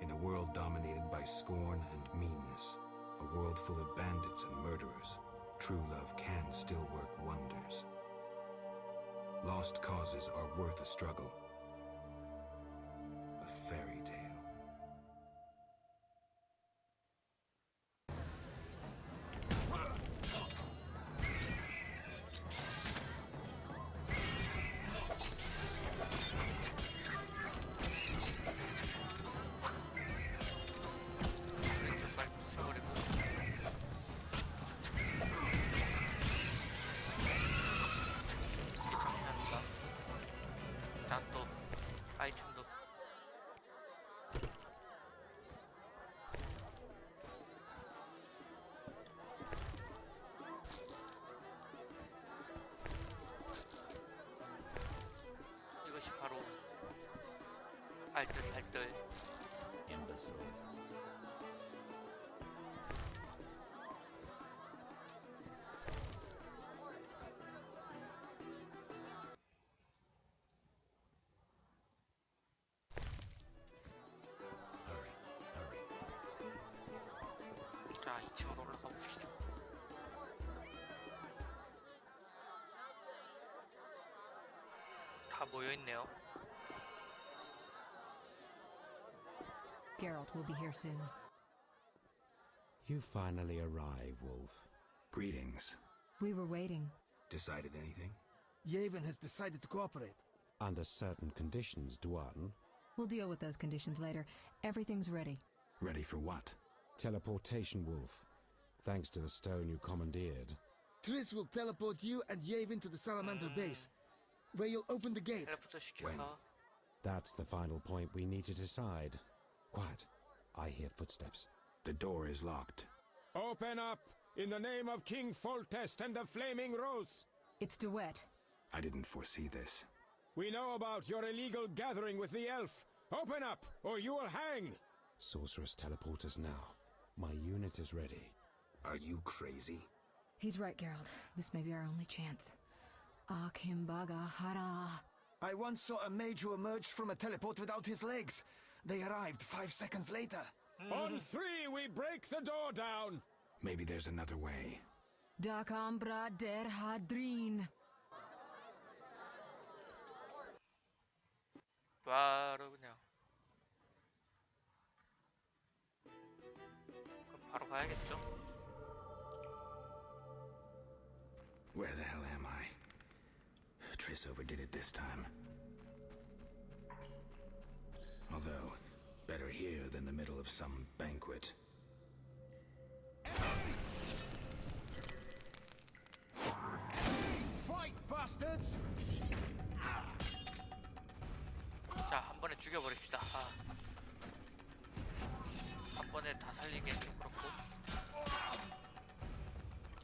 In a world dominated by scorn and meanness, a world full of bandits and murderers, true love can still work wonders. Lost causes are worth a struggle. A fairy tale. 일단 또 아이템도 이것이 바로 알뜰살뜰 Imbeciles. 자, 2층으로 올라가 봅시다. 다 모여있네요. Geralt will be here soon. You finally arrive, Wolf. Greetings. We were waiting. Decided anything? Yavin has decided to cooperate. Under certain conditions, Dwan. We'll deal with those conditions later. Everything's ready. Ready for what? Teleportation, Wolf. Thanks to the stone you commandeered. Triss will teleport you and Yavin to the Salamander base, where you'll open the gate. 텔레포트 시켜서 That's the final point we need to decide. Quiet. I hear footsteps. The door is locked. Open up! In the name of King Foltest and the Flaming Rose! It's DeWitt. I didn't foresee this. We know about your illegal gathering with the elf. Open up, or you will hang! Sorceress, teleport us now. My unit is ready. Are you crazy? He's right, Geralt. This may be our only chance. Akimbaga Hara. I once saw a mage who emerged from a teleport without his legs. They arrived 5 seconds later. On 3, we break the door down! Maybe there's another way. Dakambra der Hadrin. 바로 그냥 그럼 바로 가야겠죠? Where the hell am I? Triss overdid it this time. Although, better here than the middle of some banquet. Fight, bastards! 자, 한 번에 죽여버립시다. 한 번에 다 살리기엔 좀 그렇고.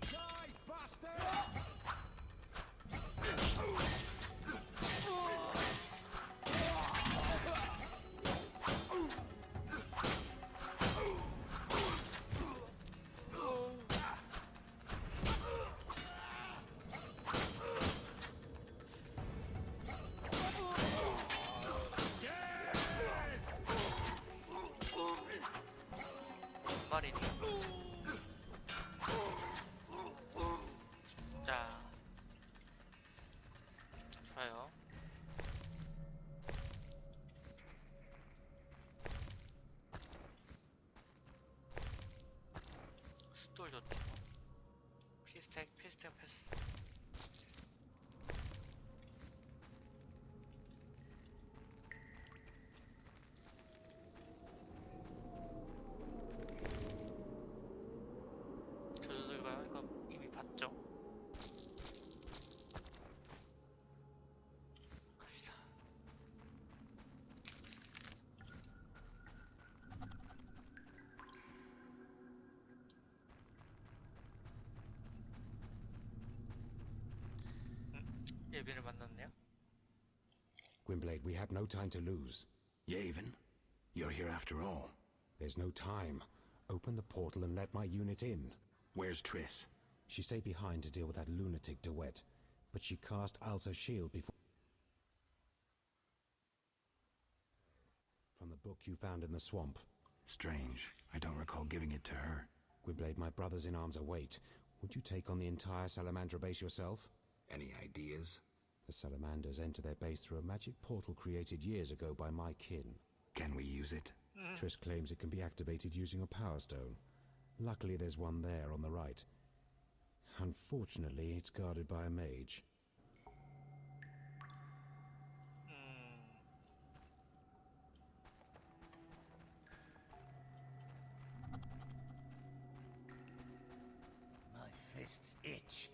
Die, bastards! 말이니. 자, 좋아요. 스톨 좋죠. 피스텍 패스. 예빈을 만났네요. Gwynblade, we have no time to lose. Yavin, you're here after all. There's no time. Open the portal and let my unit in. Where's Triss? She stayed behind to deal with that lunatic DeWitt, but she cast Alza's shield before... From the book you found in the swamp. Strange. I don't recall giving it to her. Gwynblade, my brothers in arms await. Would you take on the entire Salamandra base yourself? Any ideas? The Salamanders enter their base through a magic portal created years ago by my kin. Can we use it? Triss claims it can be activated using a power stone. Luckily there's one there on the right. Unfortunately, it's guarded by a mage. My fists itch.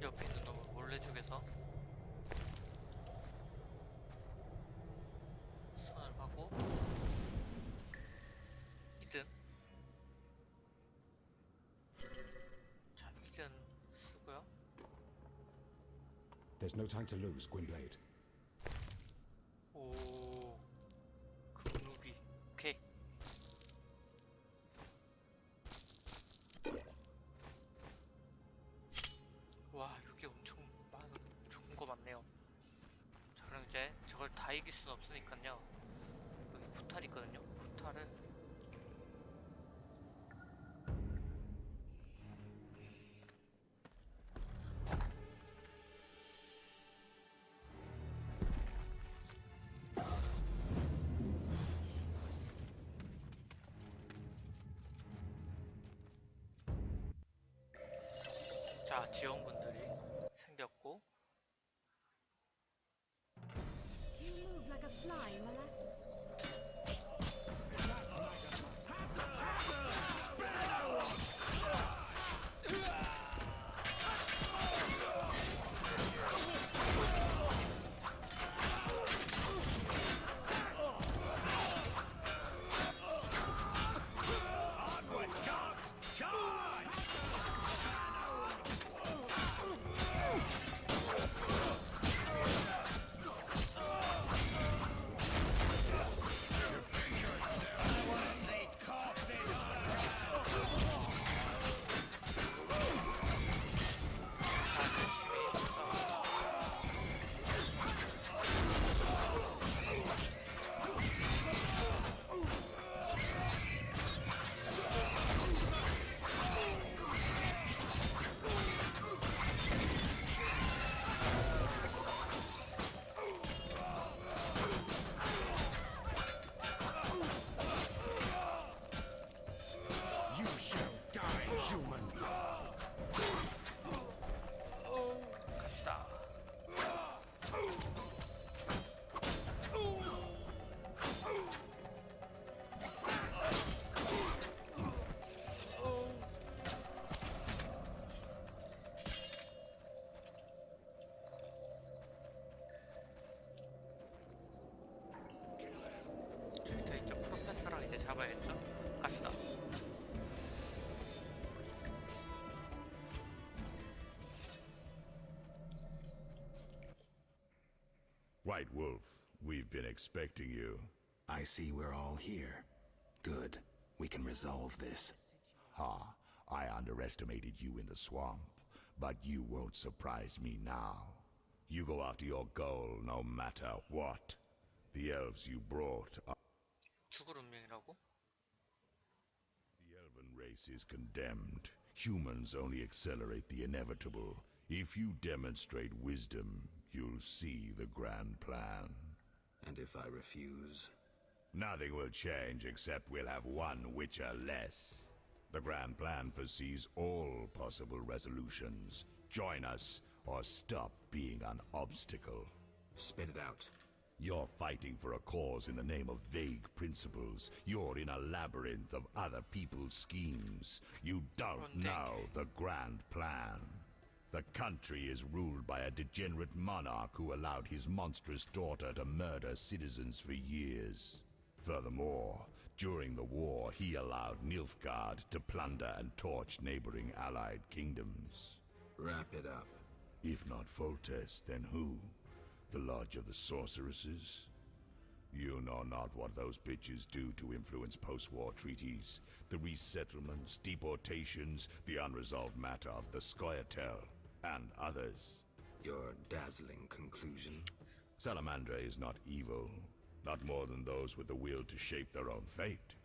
옆에 있는 놈을 몰래 죽여서 손을 하고 2등. 자, 2등 쓰고요. There's no time to lose, Gwynblade. 오, 금루비. 오케이. 와, 여기 엄청 많은 좋은 거 많네요. 자, 그럼 이제 저걸 다 이길 순 없으니까요. 여기 포탈 있거든요. 포탈을 자, 지원군들이 생겼고 You move like a fly in molasses. You shall die, human! 갑시다. 저기 있죠. 프로페서랑 이제 잡아야겠죠? 갑시다. White Wolf, we've been expecting you. I see we're all here. Good. We can resolve this. Ha, I underestimated you in the swamp, but you won't surprise me now. You go after your goal no matter what. The elves you brought are... 죽을 운명이라고? The elven race is condemned. Humans only accelerate the inevitable. If you demonstrate wisdom, you'll see the grand plan. And if I refuse? Nothing will change except we'll have one Witcher less. The grand plan foresees all possible resolutions. Join us, or stop being an obstacle. Spit it out. You're fighting for a cause in the name of vague principles. You're in a labyrinth of other people's schemes. You don't know the grand plan. The country is ruled by a degenerate monarch who allowed his monstrous daughter to murder citizens for years. Furthermore, during the war, he allowed Nilfgaard to plunder and torch neighboring allied kingdoms. Wrap it up. If not Foltest, then who? The Lodge of the Sorceresses? You know not what those bitches do to influence post-war treaties. The resettlements, deportations, the unresolved matter of the Scoia'tael, and others. Your dazzling conclusion? Salamandra is not evil. Not more than those with the will to shape their own fate.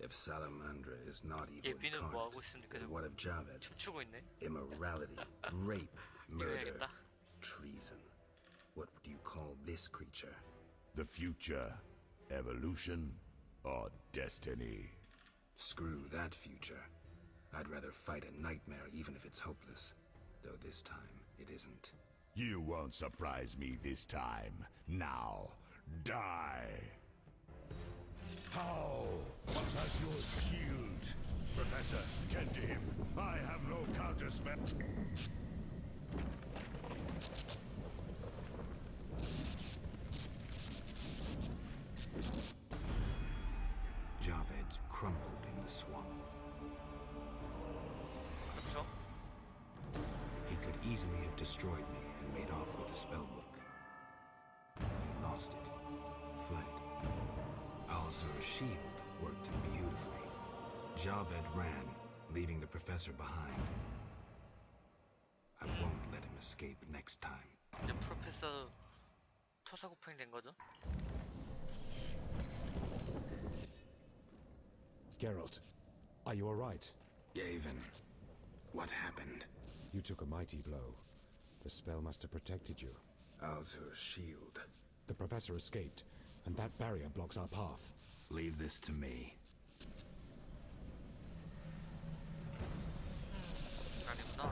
If Salamandra is not evil 예비는 뭐 하고 incarnate, 있습니까? then what of Javed? 춤추고 있네. Immorality, rape, murder, 이거야겠다. treason. What would you call this creature? The future, evolution, or destiny? Screw that future. I'd rather fight a nightmare even if it's hopeless. Though this time, it isn't. You won't surprise me this time. Now, die! How? That's your shield. Professor, tend to him. I have no counterspell. Javed crumbled in the swamp. 그렇죠? He could easily have destroyed me and made off with the spellbook. He lost it, fled. Alzur's shield worked beautifully. Javed ran, leaving the professor behind. I won't let him escape next time. 이제 프로페서 토사구팽이 된 거죠? Geralt, are you alright? Yavin, what happened? You took a mighty blow. The spell must have protected you. Alzur's shield. The professor escaped, and that barrier blocks our path. Leave this to me. 아니구나.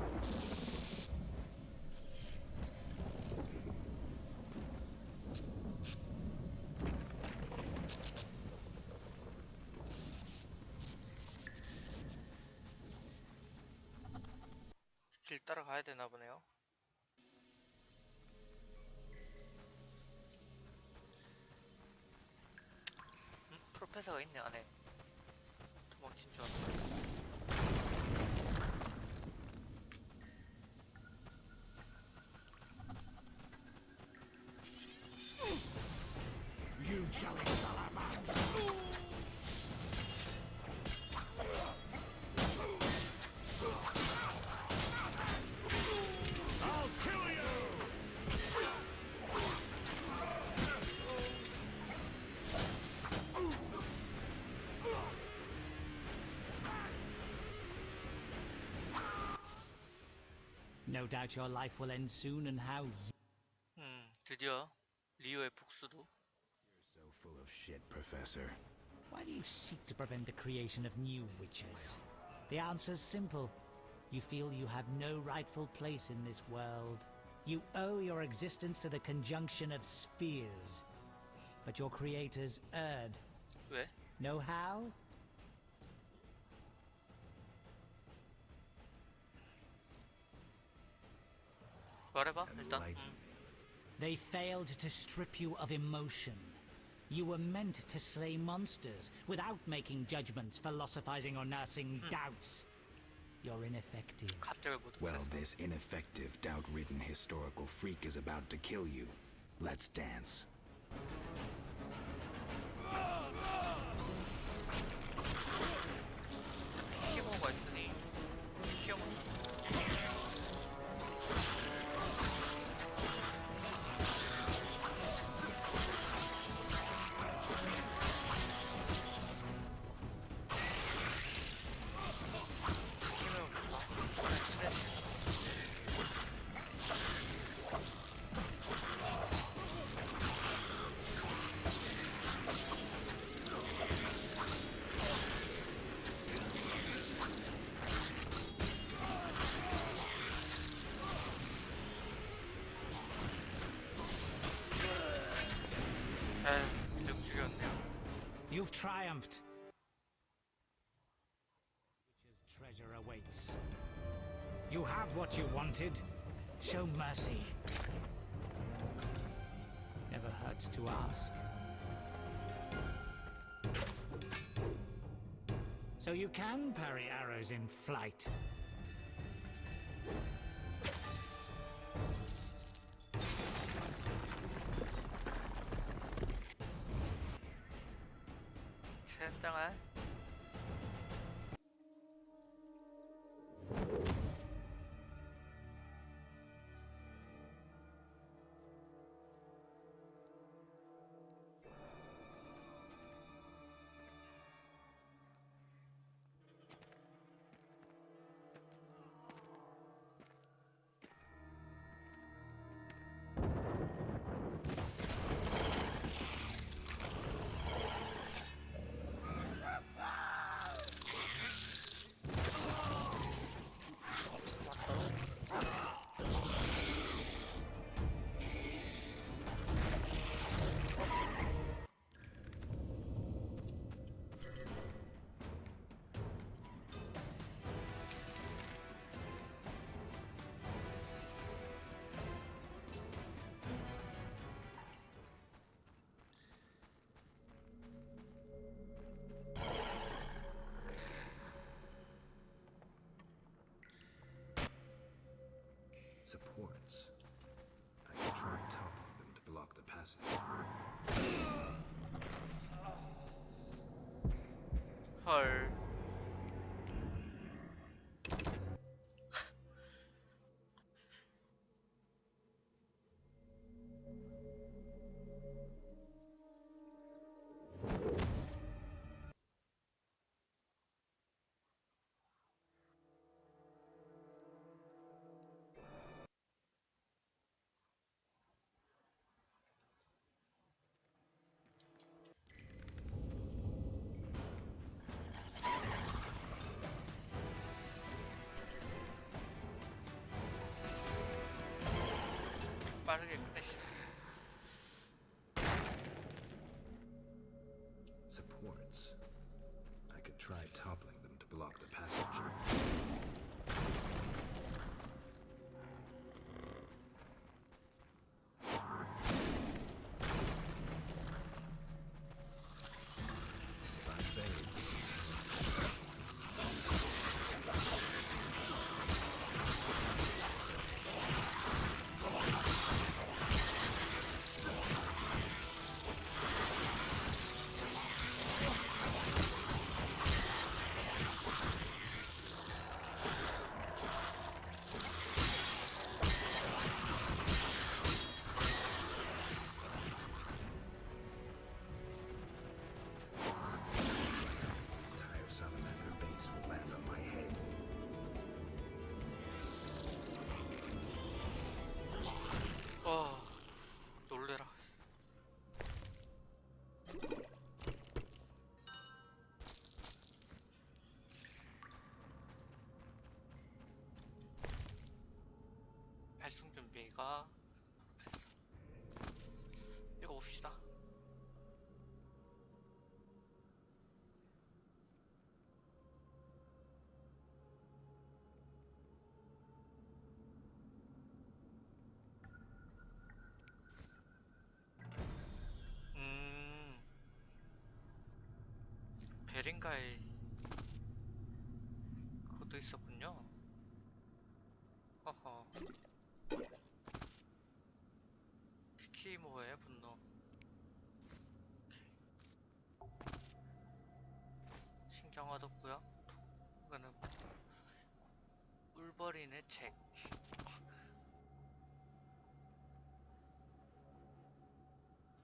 길 따라가야 되나 보네요. 프로페서가 있네 안에. 도망친 줄 알았네. You jelly salamander! I'll kill you! No doubt your life will end soon, and how 드디어 리오의 복수도. You're so full of shit, Professor. Why do you seek to prevent the creation of new witches? The answer's simple. You feel you have no rightful place in this world. You owe your existence to the conjunction of spheres. But your creators erred. 왜? Know how? 말해봐 일단. They failed to strip you of emotion. You were meant to slay monsters without making judgments, philosophizing or nursing doubts. You're ineffective. Well, this ineffective, doubt-ridden historical freak is about to kill you. Let's dance. 키모가 있으니 키모는 triumphed. Witch's treasure awaits. You have what you wanted. Show mercy. Never hurts to ask. So you can parry arrows in flight. 젠장할. Supports. I could try toppling them to block the passage. 헐. 빠르게 끝내시다. Supports. I could try toppling them to block the passage. 놀래라. 발송 준비가 읽어봅시다. 베린가에 그것도 있었군요. 허허. 키키모의 분노. 신경 얻었고요. 이거는 꿀벌인의 책.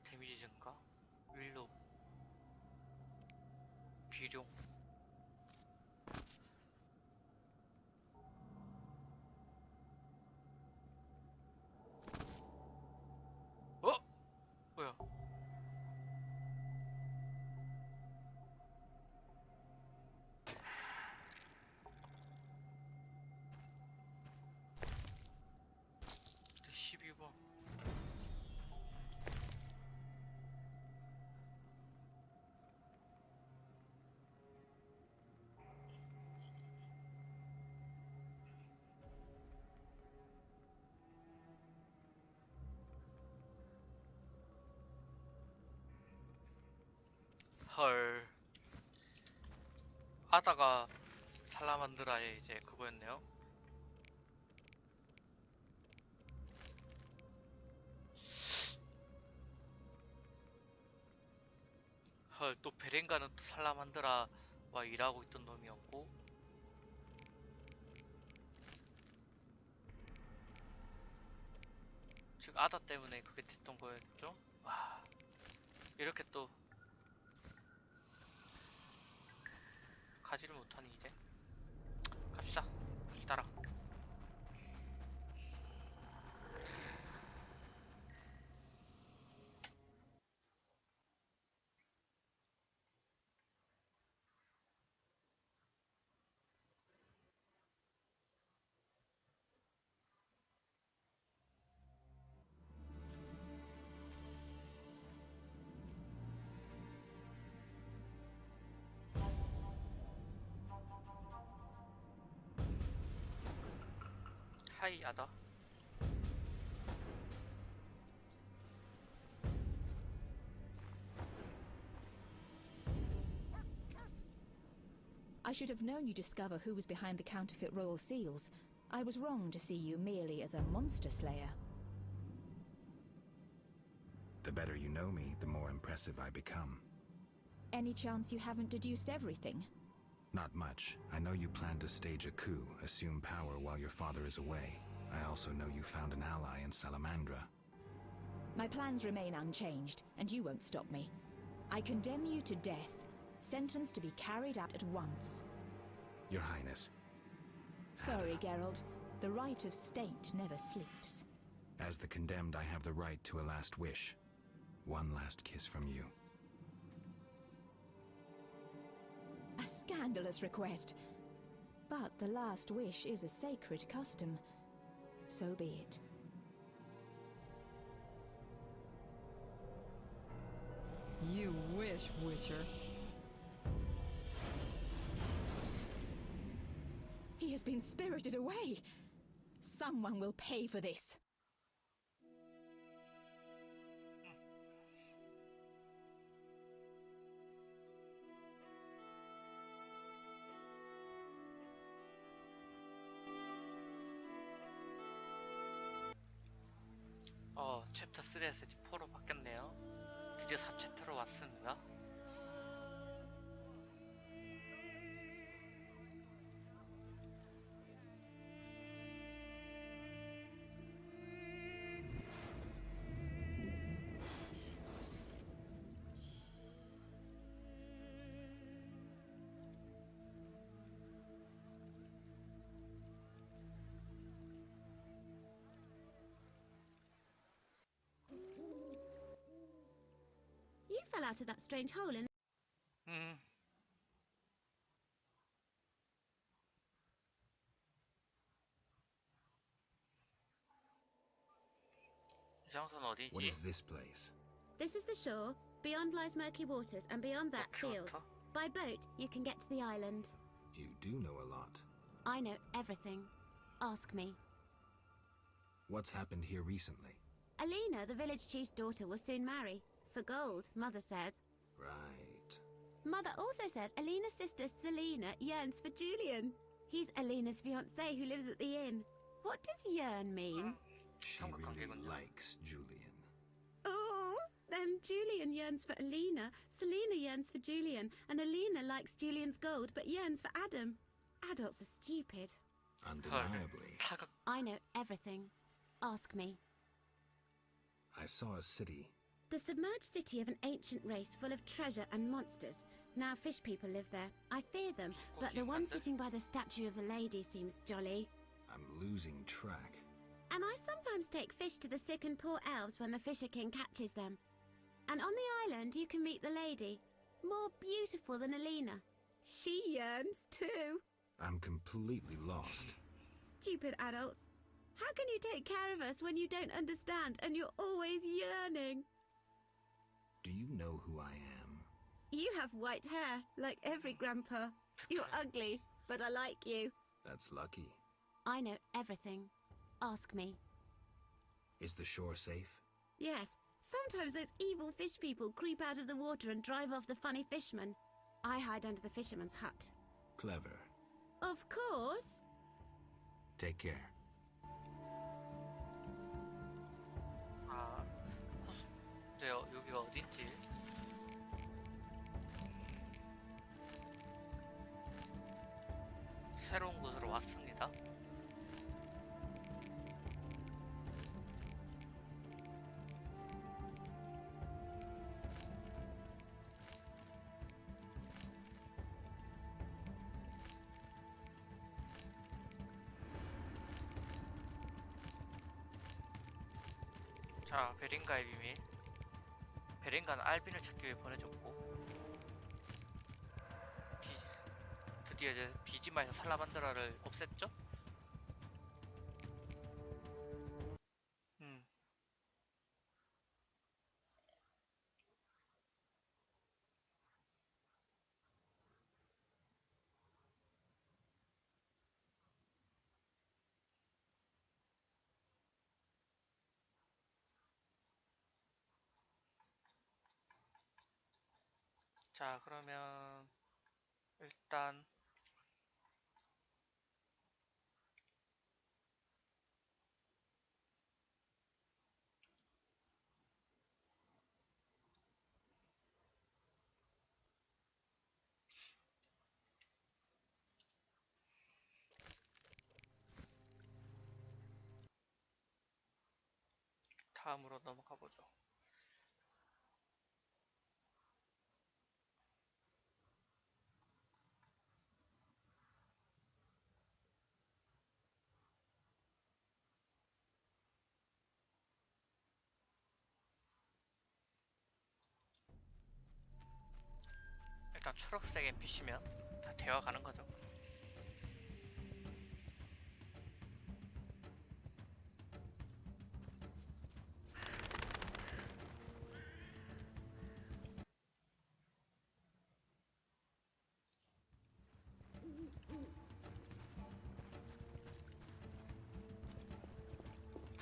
데미지 증가. 윌로. 비룡. 어? 뭐야? 아다가 살라만드라의 이제 그거였네요. 헐, 또 베렌가는 또 살라만드라와 일하고 있던 놈이었고, 즉 아다 때문에 그게 됐던 거였죠. 와, 이렇게 또 가지를 못하니 이제 갑시다. 길 따라. 하이 아다. I should have known you'd discover who was behind the counterfeit royal seals. I was wrong to see you merely as a monster slayer. The better you know me, the more impressive I become. Any chance you haven't deduced everything? Not much. I know you plan to stage a coup, assume power while your father is away. I also know you found an ally in Salamandra. My plans remain unchanged, and you won't stop me. I condemn you to death, sentenced to be carried out at once. Your Highness. Sorry, Geralt. The right of state never sleeps. As the condemned, I have the right to a last wish. One last kiss from you. A scandalous request. But the last wish is a sacred custom. So be it. You wish, Witcher. He has been spirited away. Someone will pay for this. 챕터 3에서 이제 4로 바뀌었네요. 드디어 3챕터로 왔습니다. You fell out of that strange hole in... 이 장소는 어디지? What is this place? This is the shore. Beyond lies murky waters, and beyond that, fields. By boat, you can get to the island. You do know a lot. I know everything. Ask me. What's happened here recently? Alina, the village chief's daughter, will soon marry. For gold, Mother says. Right. Mother also says Alina's sister, Selena, yearns for Julian. He's Alina's fiancé who lives at the inn. What does yearn mean? She really likes Julian. Oh, then Julian yearns for Alina, Selena yearns for Julian, and Alina likes Julian's gold but yearns for Adam. Adults are stupid. Undeniably. I know everything. Ask me. I saw a city. The submerged city of an ancient race full of treasure and monsters. Now fish people live there. I fear them, but the one sitting by the statue of the lady seems jolly. I'm losing track. And I sometimes take fish to the sick and poor elves when the Fisher King catches them. And on the island you can meet the lady. More beautiful than Alina. She yearns too. I'm completely lost. Stupid adults. How can you take care of us when you don't understand and you're always yearning? Do you know who I am? You have white hair, like every grandpa. You're ugly, but I like you. That's lucky. I know everything. Ask me. Is the shore safe? Yes. Sometimes those evil fish people creep out of the water and drive off the funny fishermen. I hide under the fisherman's hut. Clever. Of course. Take care. 아, 이제 여기가 어딘지. 새로운 곳으로 왔습니다. 자, 베린가의 비밀. 베린가는 알빈을 찾기 위해 보내줬고, 드디어 이제 비지마에서 살라만드라를 없앴죠? 자, 그러면 일단 다음으로 넘어가 보죠. 일단 초록색 NPC면 다 되어 가는 거죠.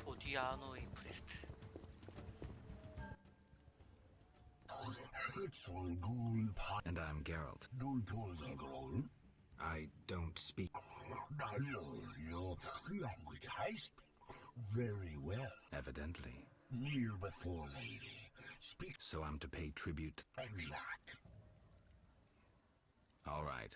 보디아노의 프레스트. And I'm Geralt. I don't speak. Your language I speak very well. Evidently. Kneel before lady. Speak. So I'm to pay tribute. Exact. All right.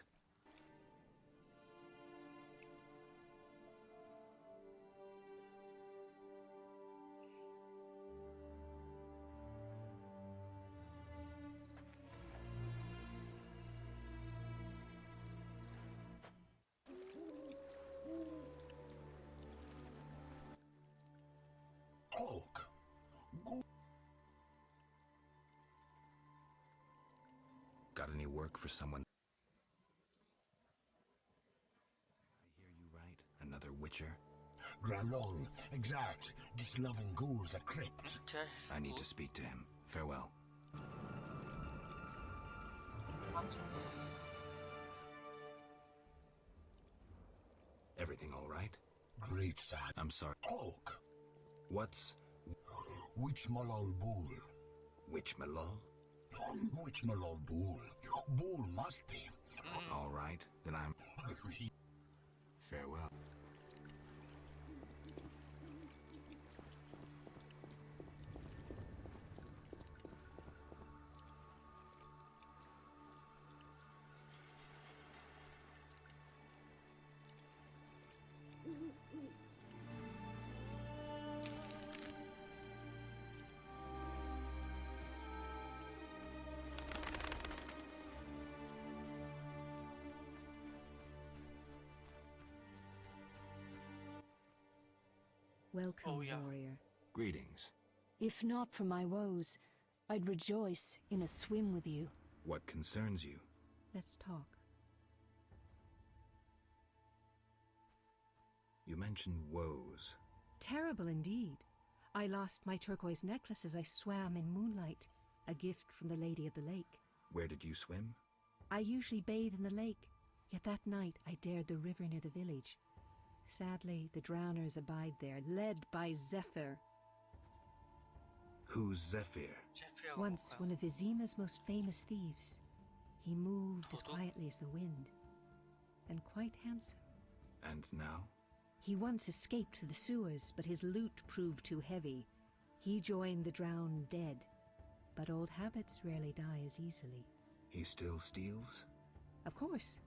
Talk. Go. Got any work for someone? I hear you right. Another witcher? Gralol. Exact. This loving ghouls a crypt. I need to speak to him. Farewell. Everything all right? Great sad. I'm sorry. Talk. What's... Which Malol Bull? Which Malol? Which Malol Bull? Bull must be. All right, then I'm... Farewell. Welcome, Oh, yeah. warrior. Greetings. If not for my woes, I'd rejoice in a swim with you. What concerns you? Let's talk. You mentioned woes. Terrible indeed. I lost my turquoise necklace as I swam in moonlight, a gift from the Lady of the Lake. Where did you swim? I usually bathe in the lake, yet that night I dared the river near the village. Sadly, the drowners abide there, led by Zephyr. Who's Zephyr? Once one of Vizima's most famous thieves. He moved as quietly as the wind. and quite handsome. And now? He once escaped through the sewers, but his loot proved too heavy. He joined the drowned dead, but old habits rarely die as easily. He still steals? Of course.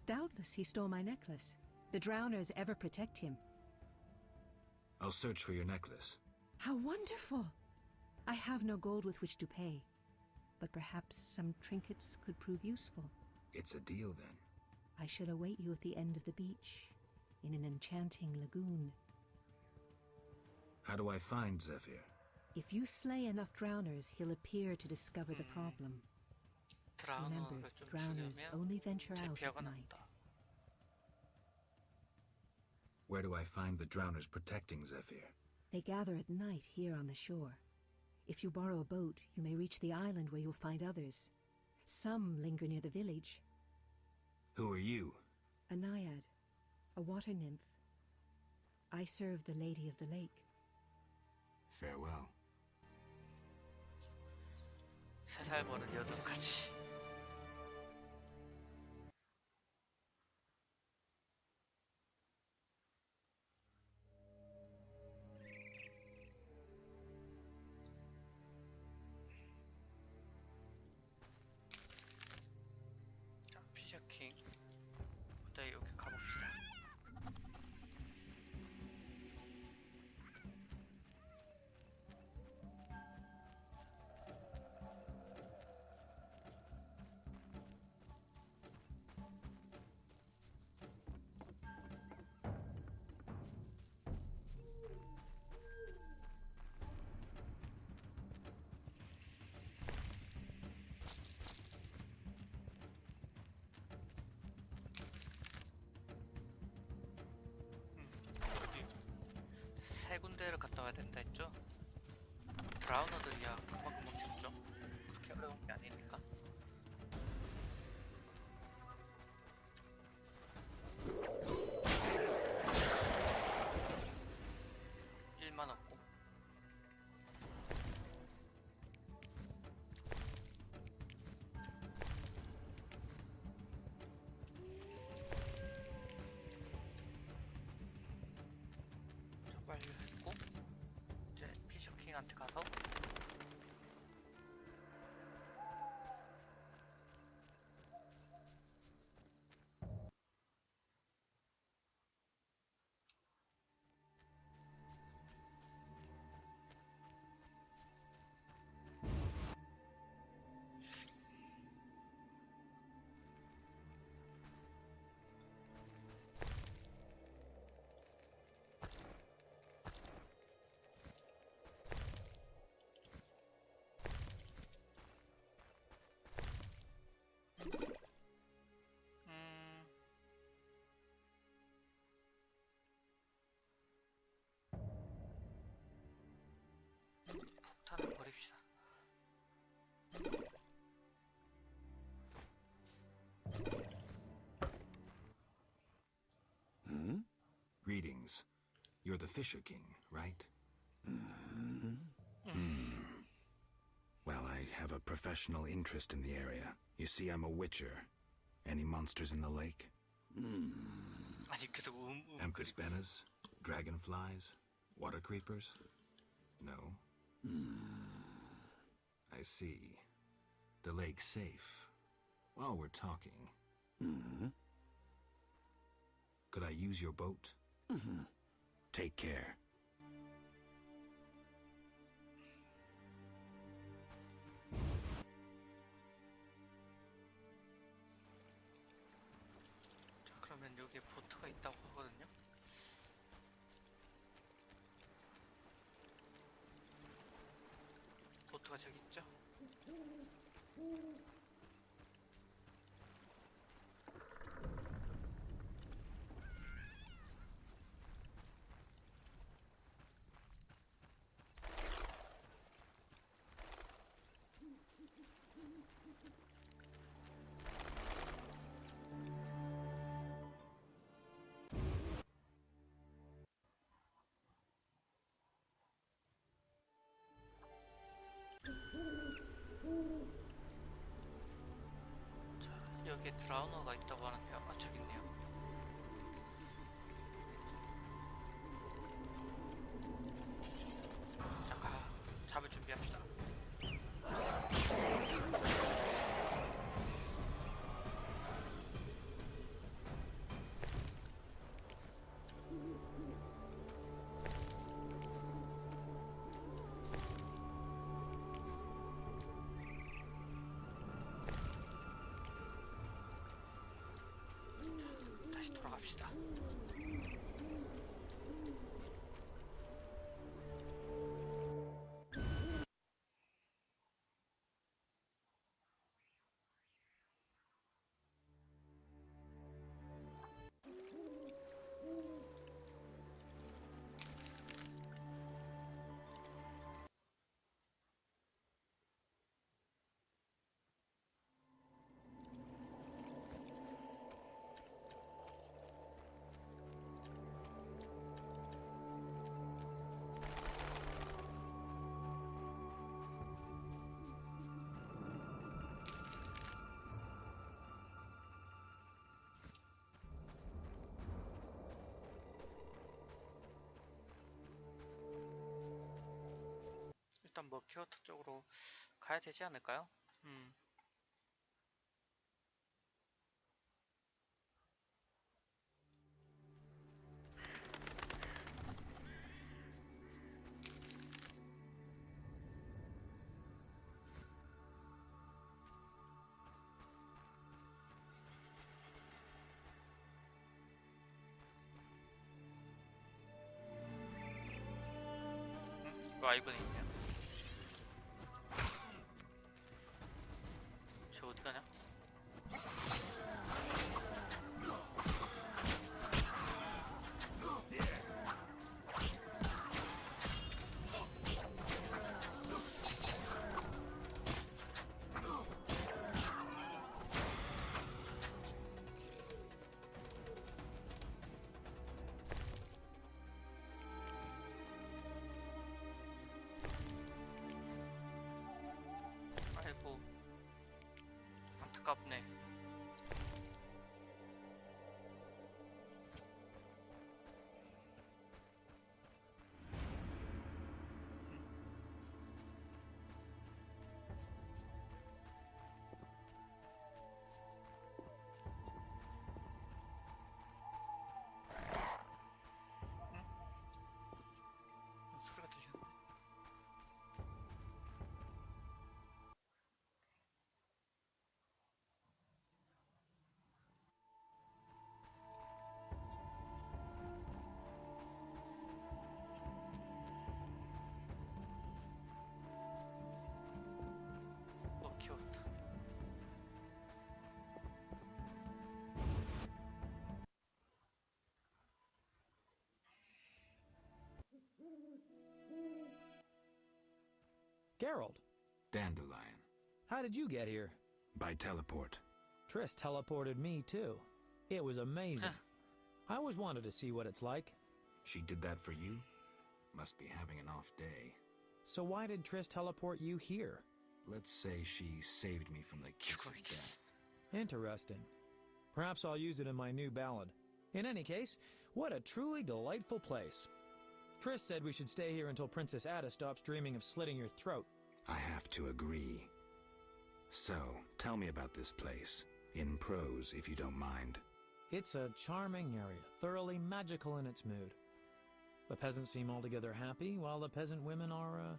Doubtless he stole my necklace. The drowners ever protect him. I'll search for your necklace. How wonderful! I have no gold with which to pay, but perhaps some trinkets could prove useful. It's a deal, then. I shall await you at the end of the beach, in an enchanting lagoon. How do I find Zephyr? If you slay enough drowners, he'll appear to discover the problem. Remember, 드라우너를 좀 drowners 죽이려면 only venture 제 out 피아가 at night. 남다. Where do I find the drowners protecting Zephyr? They gather at night here on the shore. If you borrow a boat, you may reach the island where you'll find others. Some linger near the village. Who are you? A naiad, a water nymph. I serve the Lady of the Lake. Farewell. 3살 버릇 여덟까지. 자, 피셔킹. 일단 여기 가봅시다. 세 군데를 갔다 와야 된다 했죠? 드라우너들이야 금방금방 찾죠? 그렇게 어려운 게 아니니까. 일만 없고. 완료했고 이제 피셔킹한테 가서 폭탄을 버립시다. Greetings. You're the Fisher King, right? Well, I have a professional interest in the area. You see, I'm a witcher. Any monsters in the lake? 아니 계속 Amphisbaenas? Dragonflies? Water creepers? No? I see. The lake's safe. While we're talking. Could I use your boat? Take care. 자, 그러면 여기에 보트가 있다고 하거든요. 보트가 저기 있죠? 자, 여기에 드라우너가 있다고 하는데요. 아, 저기 있네요. 봅시다. 일단 뭐 키워터 쪽으로 가야 되지 않을까요? 이거 아이콘이 있네요. 저 어디 가냐? 아이고, 안타깝네. 소리가 들리는데. 키웠다. Geralt, Dandelion. how did you get here? By teleport. Triss teleported me too. It was amazing. I always wanted to see what it's like. She did that for you? Must be having an off day. So why did Triss teleport you here? Let's say she saved me from the kiss of death. Interesting. Perhaps I'll use it in my new ballad. In any case, what a truly delightful place. Triss said we should stay here until Princess Ada stops dreaming of slitting your throat. I have to agree. So, tell me about this place. In prose, if you don't mind. It's a charming area, thoroughly magical in its mood. The peasants seem altogether happy, while the peasant women are,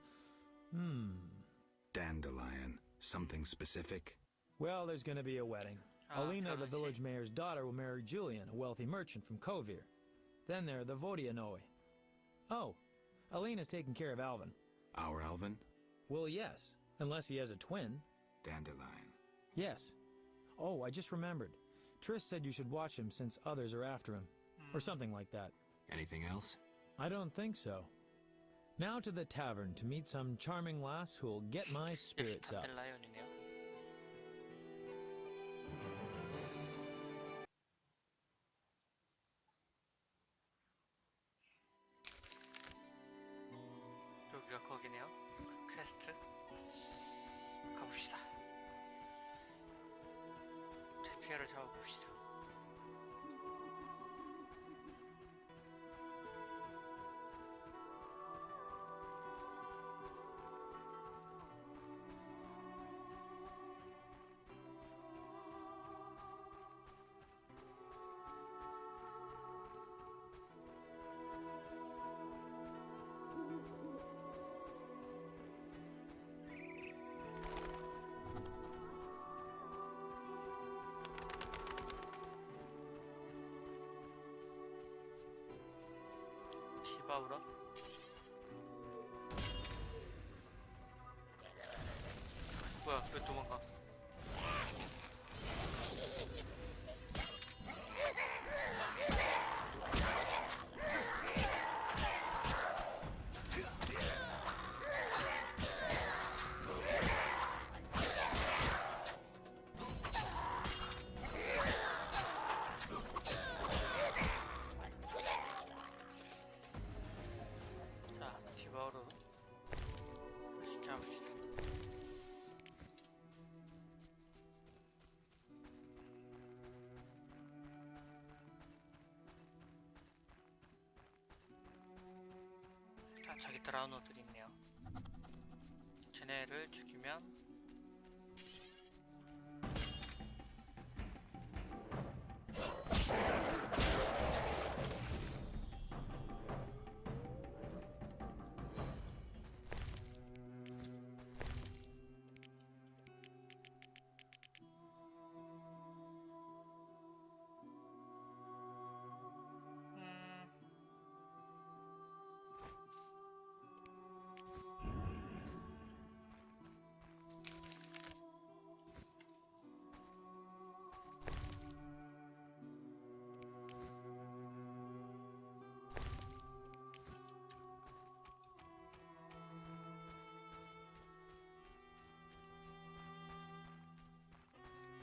Dandelion. Something specific? Well, there's gonna be a wedding. Alina, the village mayor's daughter, will marry Julian, a wealthy merchant from Kovir. Then there are the Vodianoi. Oh, Alina's taking care of Alvin. Our Alvin? Well, yes, unless he has a twin. Dandelion. Yes. Oh, I just remembered. Triss said you should watch him since others are after him. Or something like that. Anything else? I don't think so. Now to the tavern to meet some charming lass who'll get my spirits up. 여기가 거기네요. 퀘스트 가봅시다. 제피아를 잡아봅시다. 디바우러? 뭐야, 왜 도망가? 자, 디바우러 다시 잡읍시다. 자, 자기 드라우너들이 있네요. 쟤네를 죽이면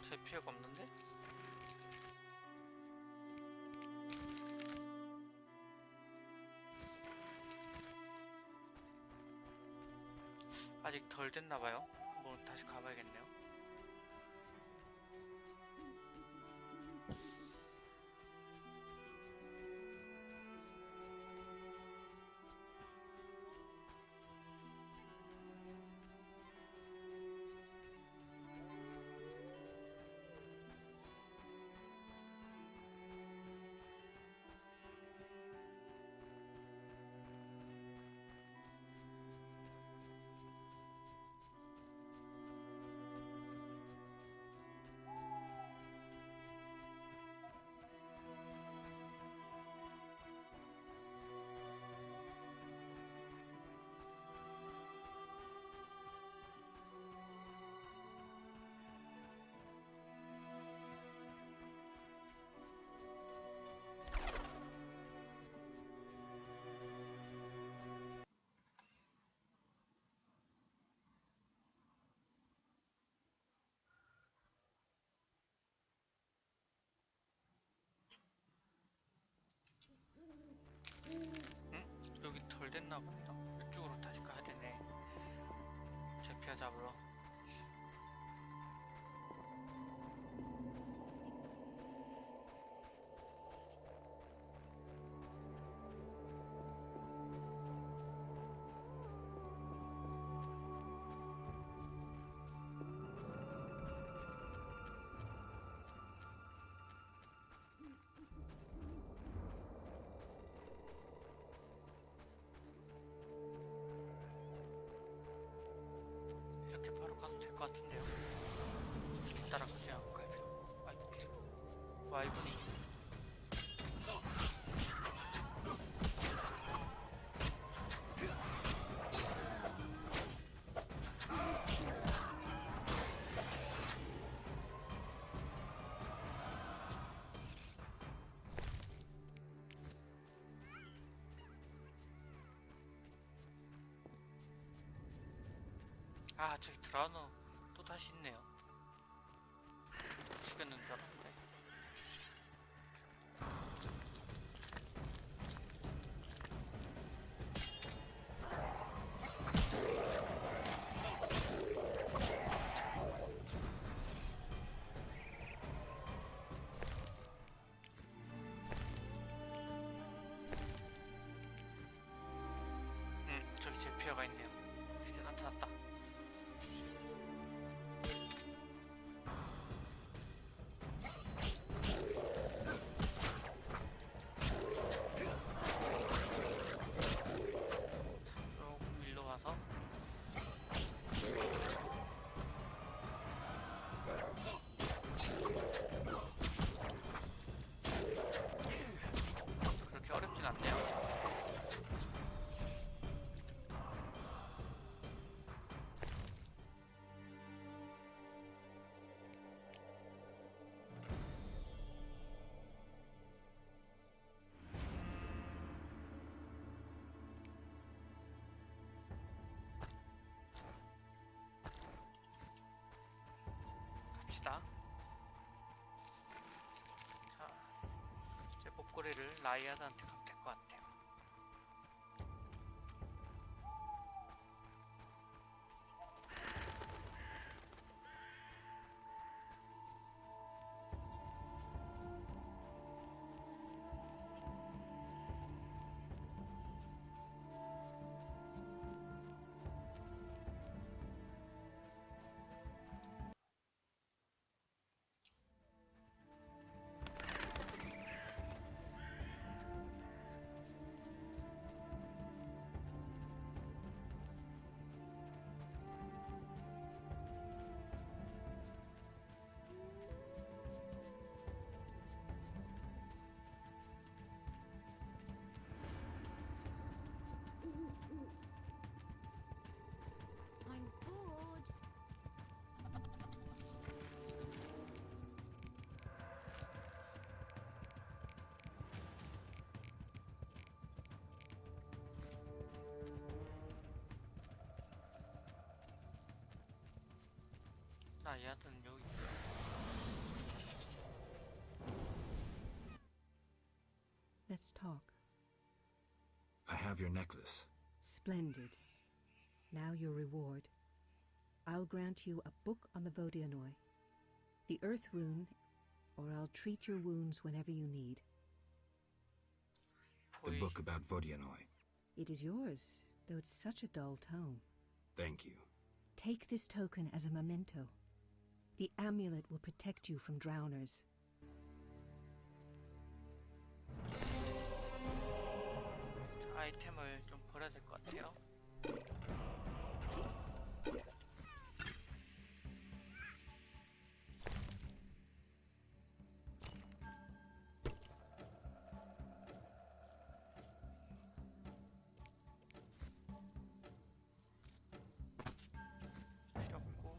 제 피해가 없는데? 아직 덜 됐나봐요. 뭐 다시 가봐야겠네요. 여기 덜 됐나 보다. 이쪽으로 다시 가야 되네. 제피아 잡으러. 이렇게 바로 가도 될 것 같은데요. 이렇게 따라가지 않을까요? 아이고, 와이분이. 아, 저기 드라우너 또 다시 있네요. 죽였는 줄 알았는데. 저기 제피아가 있네요. 드디어 나타났다. 갑시다. 자, 이제 목걸이를 라이아드한테 가면 될 것 같아요. I'm bored. 라이아드는 여기 있고요. Let's talk. I have your necklace. Splendid. Now your reward. I'll grant you a book on the Vodianoi, the Earth Rune, or I'll treat your wounds whenever you need. The book about Vodianoi. It is yours, though it's such a dull tome. Thank you. Take this token as a memento. The amulet will protect you from drowners. 아이템을 좀 버려야 될 것 같아요. 필요 없고.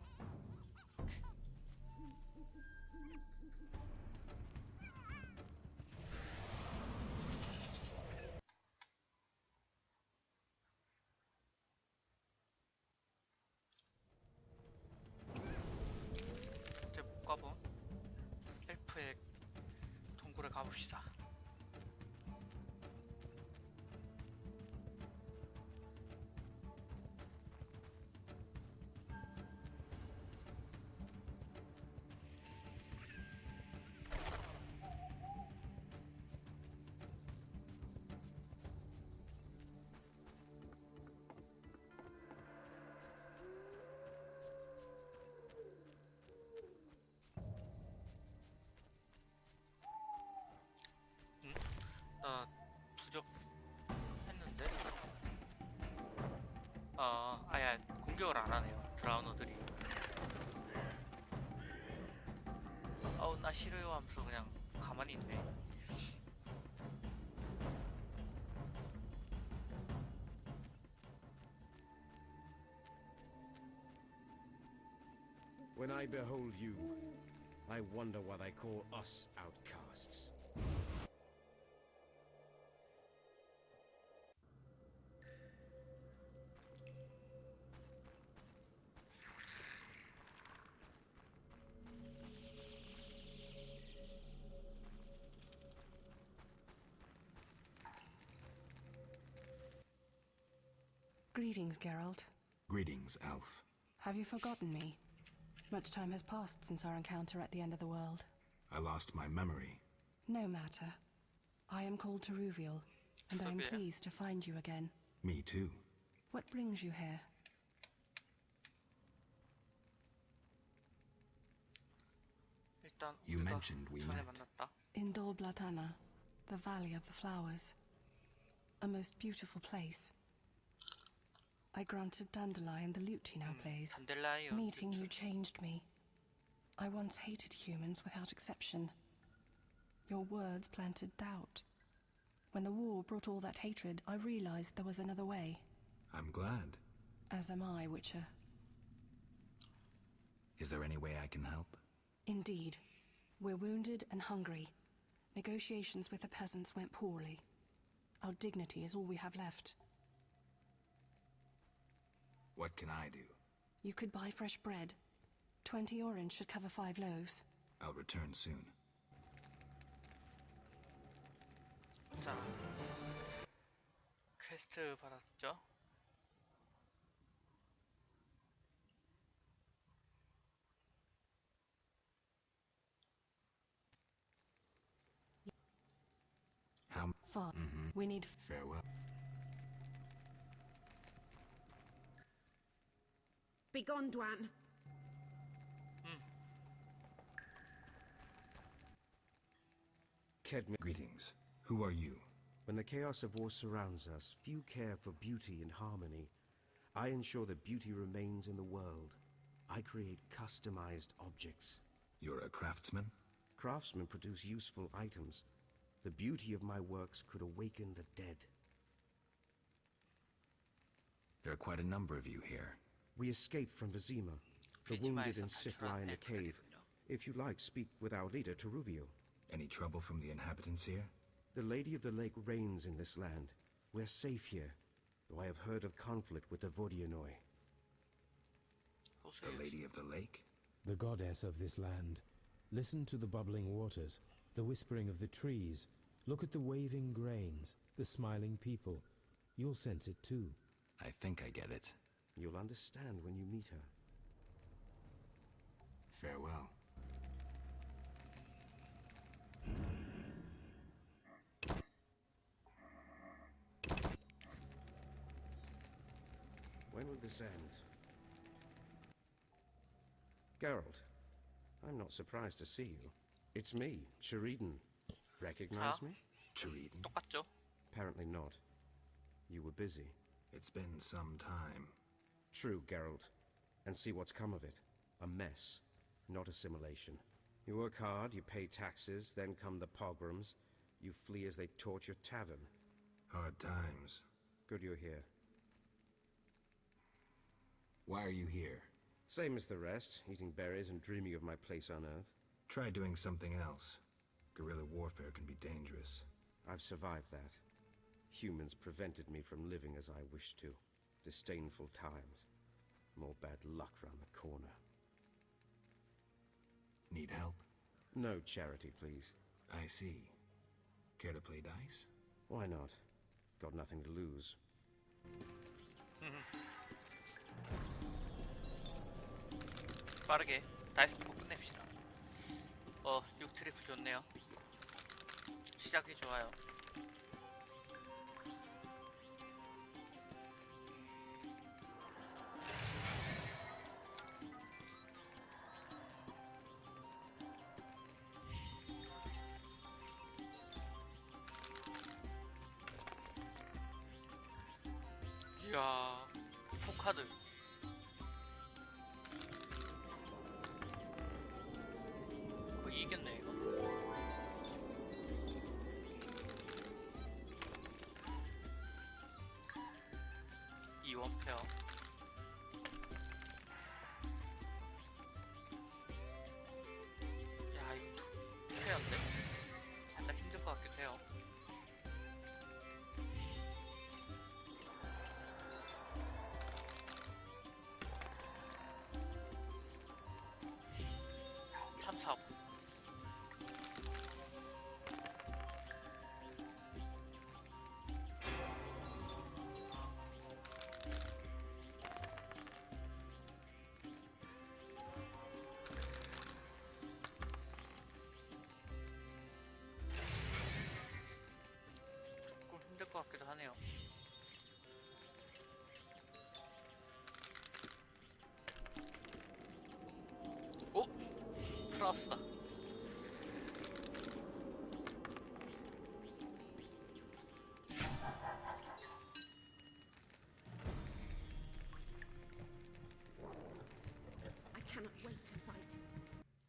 이제 못 가본 엘프의 동굴에 가봅시다. 나 부족했는데? 아야 공격을 안 하네요. 드라우너들이. 아우 나 싫어요 하면서 그냥 가만히 있네. When I behold you, I wonder why they call us outcasts. Greetings, Geralt. Greetings, Elf. Have you forgotten me? Much time has passed since our encounter at the end of the world. I lost my memory. No matter. I am called Teruviel, and I am pleased to find you again. Me too. What brings you here? 일단 You 우리가 mentioned we 전에 met. 만났다. In Dol Blatana, the Valley of the Flowers. A most beautiful place. I granted Dandelion the lute he now plays. Dandelion Meeting you changed me. I once hated humans without exception. Your words planted doubt. When the war brought all that hatred, I realized there was another way. I'm glad. As am I, Witcher. Is there any way I can help? Indeed. We're wounded and hungry. Negotiations with the peasants went poorly. Our dignity is all we have left. What can I do? You could buy fresh bread. 20 orange should cover 5 loaves. I'll return soon. 자, 퀘스트 받았죠? How far? We need farewell. Begone, Dwan. Kedmi, greetings. Who are you? When the chaos of war surrounds us, few care for beauty and harmony. I ensure that beauty remains in the world. I create customized objects. You're a craftsman? Craftsmen produce useful items. The beauty of my works could awaken the dead. There are quite a number of you here. We escaped from Vizima. The wounded and sick lie in the cave. If you like, speak with our leader, Teruvio. Any trouble from the inhabitants here? The Lady of the Lake reigns in this land. We're safe here, though I have heard of conflict with the Vodianoi. The Lady of the Lake? The goddess of this land. Listen to the bubbling waters, the whispering of the trees. Look at the waving grains, the smiling people. You'll sense it too. I think I get it. You'll understand when you meet her. Farewell. When will this end? Geralt, I'm not surprised to see you. It's me, Sheridan. Recognize me? Sheridan? 똑같죠? Apparently not. You were busy. It's been some time. True, Geralt. And see what's come of it. A mess, not assimilation. You work hard, you pay taxes, then come the pogroms. You flee as they torch your tavern. Hard times. Good you're here. Why are you here? Same as the rest, eating berries and dreaming of my place on Earth. Try doing something else. Guerrilla warfare can be dangerous. I've survived that. Humans prevented me from living as I wished to. Disdainful times. More bad luck round the corner. Need help? No charity, please. I see. Care to play dice? Why not? Got nothing to lose. 빠르게 다이스 보고 끝냅시다. 6트리플 좋네요. 시작이 좋아요. 이야, 포카드. 거의 이겼네 이거. 이원페어. 야, 이거 투 페어인데? 살짝 힘들 것 같기도 해요. 탐사업. 조금 힘들 것 같기도 하네요. 오! 플러스다. I cannot wait to fight.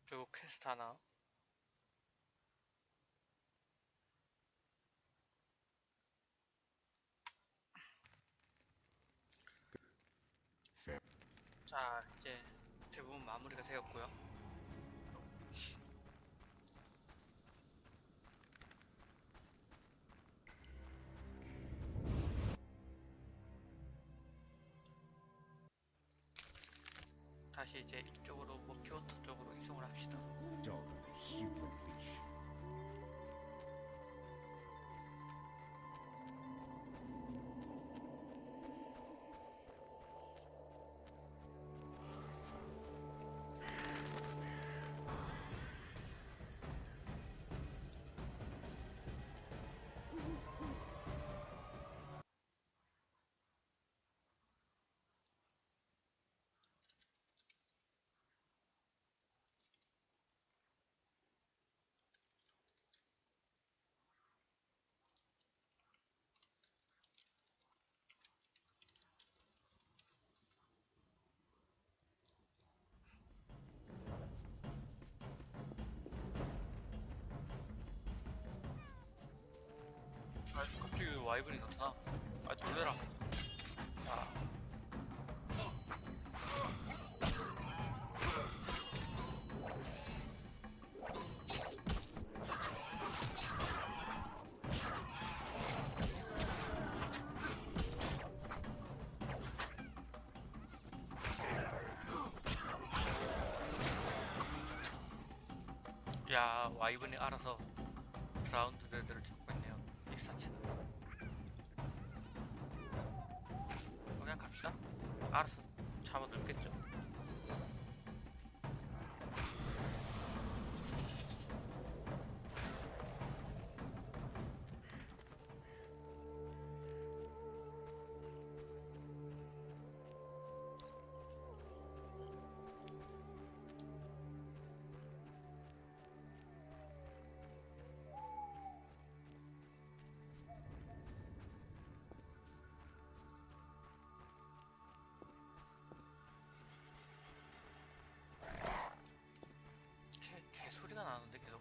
그리고 퀘스트 하나. Fair. 자, 이제 대부분 마무리가 되었고요. 다시 다시 이제 이쪽으로 뭐 키오토 쪽으로 이동을 합시다. Dog, human bitch. 아, 갑자기 와이번이 나타나. 아, 놀래라. 아. 야, 와이번이 알아서 브라운드 레드를 잡고 있네요. 익사체는. 그냥 갑시다. 알아서 잡아둘겠죠. 개 소리가 나는데 계속.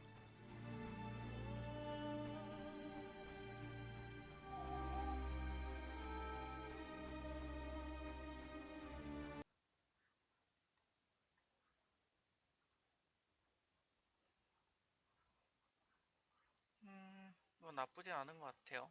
뭐 나쁘지 않은 것 같아요.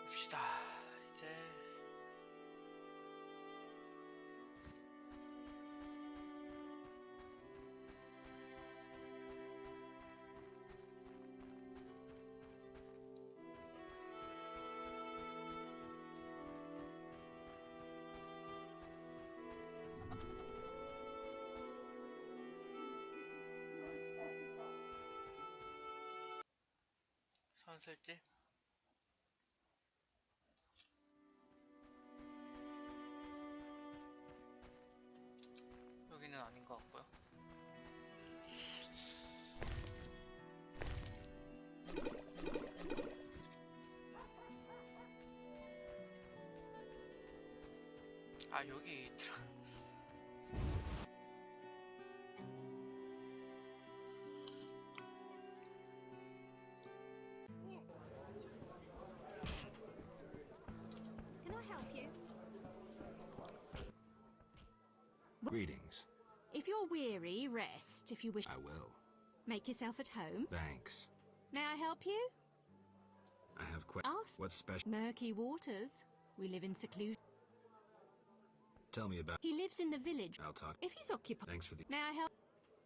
봅시다. 이제 선술집. 여기는 아닌 것 같고요. 아, 여기 있더라. Can I help you? Greetings. If you're weary, rest. If you wish, I will. make yourself at home. Thanks. May I help you? I have Ask. What's special? Murky waters. We live in seclusion. Tell me about. He lives in the village. I'll talk. If he's occupied. Thanks for the. May I help?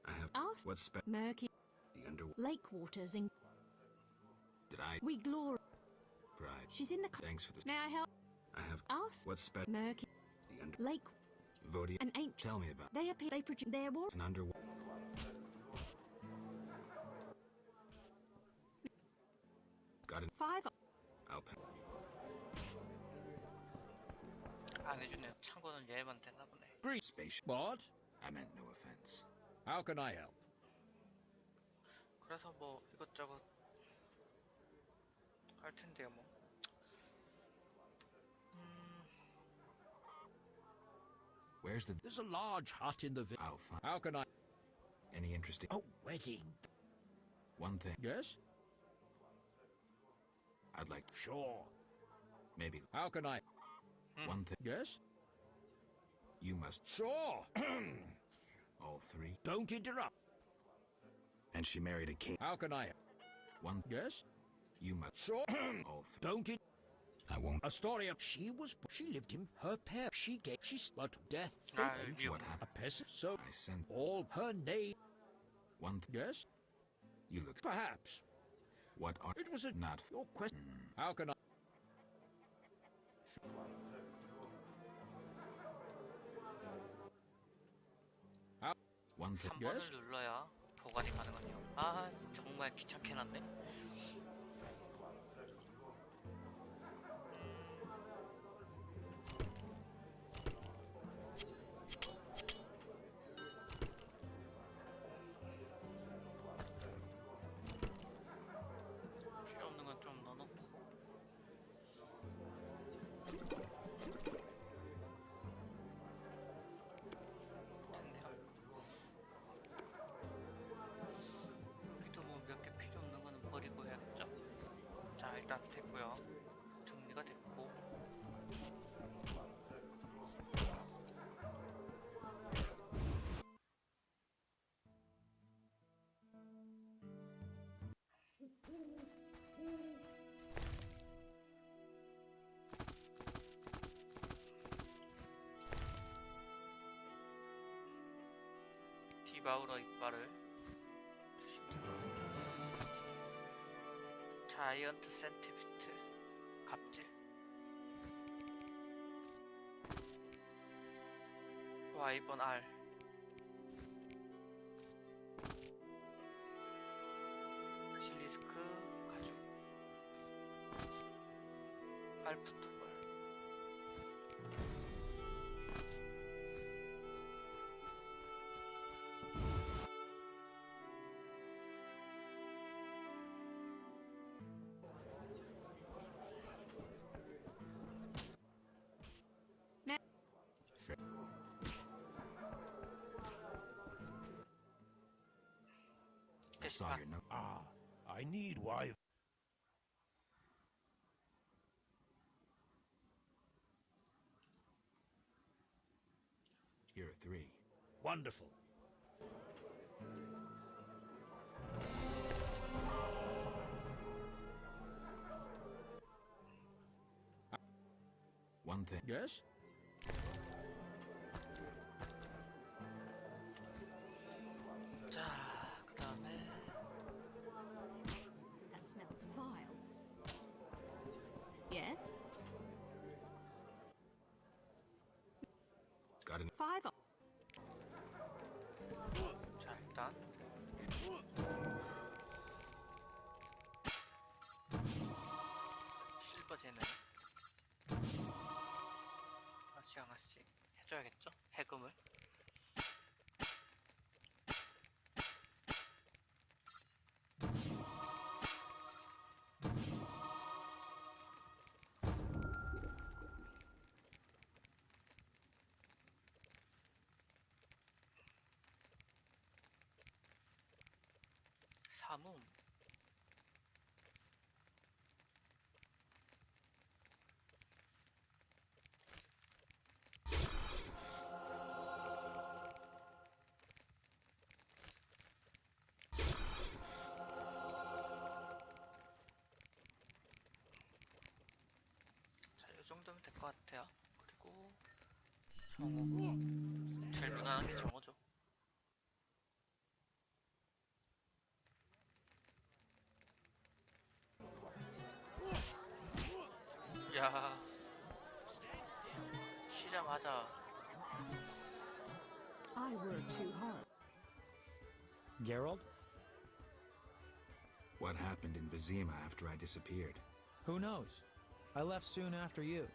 I have. Ask. What's special? Murky. The underwater. Lake waters in. Did I? We glory. Pride. She's in the. Thanks for this. May I help? I have. Ask. What's special? Murky. The under. Lake. Vodia. An ancient. Tell me about. They appear. They produce. Their war. An underwater. Got it. 5. I'll pay. 안 해주네요. 참고는 얘만 됐나 보네. Spaceship. What? I meant no offense. How can I help? 그래서 뭐 이것저것 할 텐데요, 뭐. Where's the? There's a large hut in the village. I'll find. How can I? Any interesting? Oh, wedding. One thing. Yes? I'd like. Sure. Maybe. How can I? One thing. Yes? You must... Sure. all three? Don't interrupt. And she married a king. How can I... One... Yes? You must... Sure. all three. Don't it... I won't... A story of... She lived in her pair. She but death threatened. What happened? A peasant. So I sent... all her name. One... Yes? You look... Perhaps. What are... It was a... Not... Your question. How can I... One thing... 3번을 눌러야 보관이 가능하네요. 아, 정말 귀찮게 해놨네. 필요 없는 건 좀 넣어놓고. 여기도 뭐 몇 개 필요 없는 거는 버리고 해야겠죠. 자, 일단 됐고요. 정리가 됐고. 디바우러 이빨을 자이언트 센티비트 갑질 와이번 알 실리스크 가죽 알프토벌 I saw your note. Ah, I need wife. Here are three. Wonderful. One thing. Yes? 자, 그 다음에 That smells vile. Yes? Got an... 5. 자, 일단 실버제는 하나씩 하나씩 해줘야겠죠? 해금을. 사문 자, 이 정도면 될 것 같아요. 그리고 정오 제일 무난한 게 정오죠. 야, 쉬자마자 I worked too hard. Geralt? What happened in Vizima after I disappeared? Who knows? I left soon after you.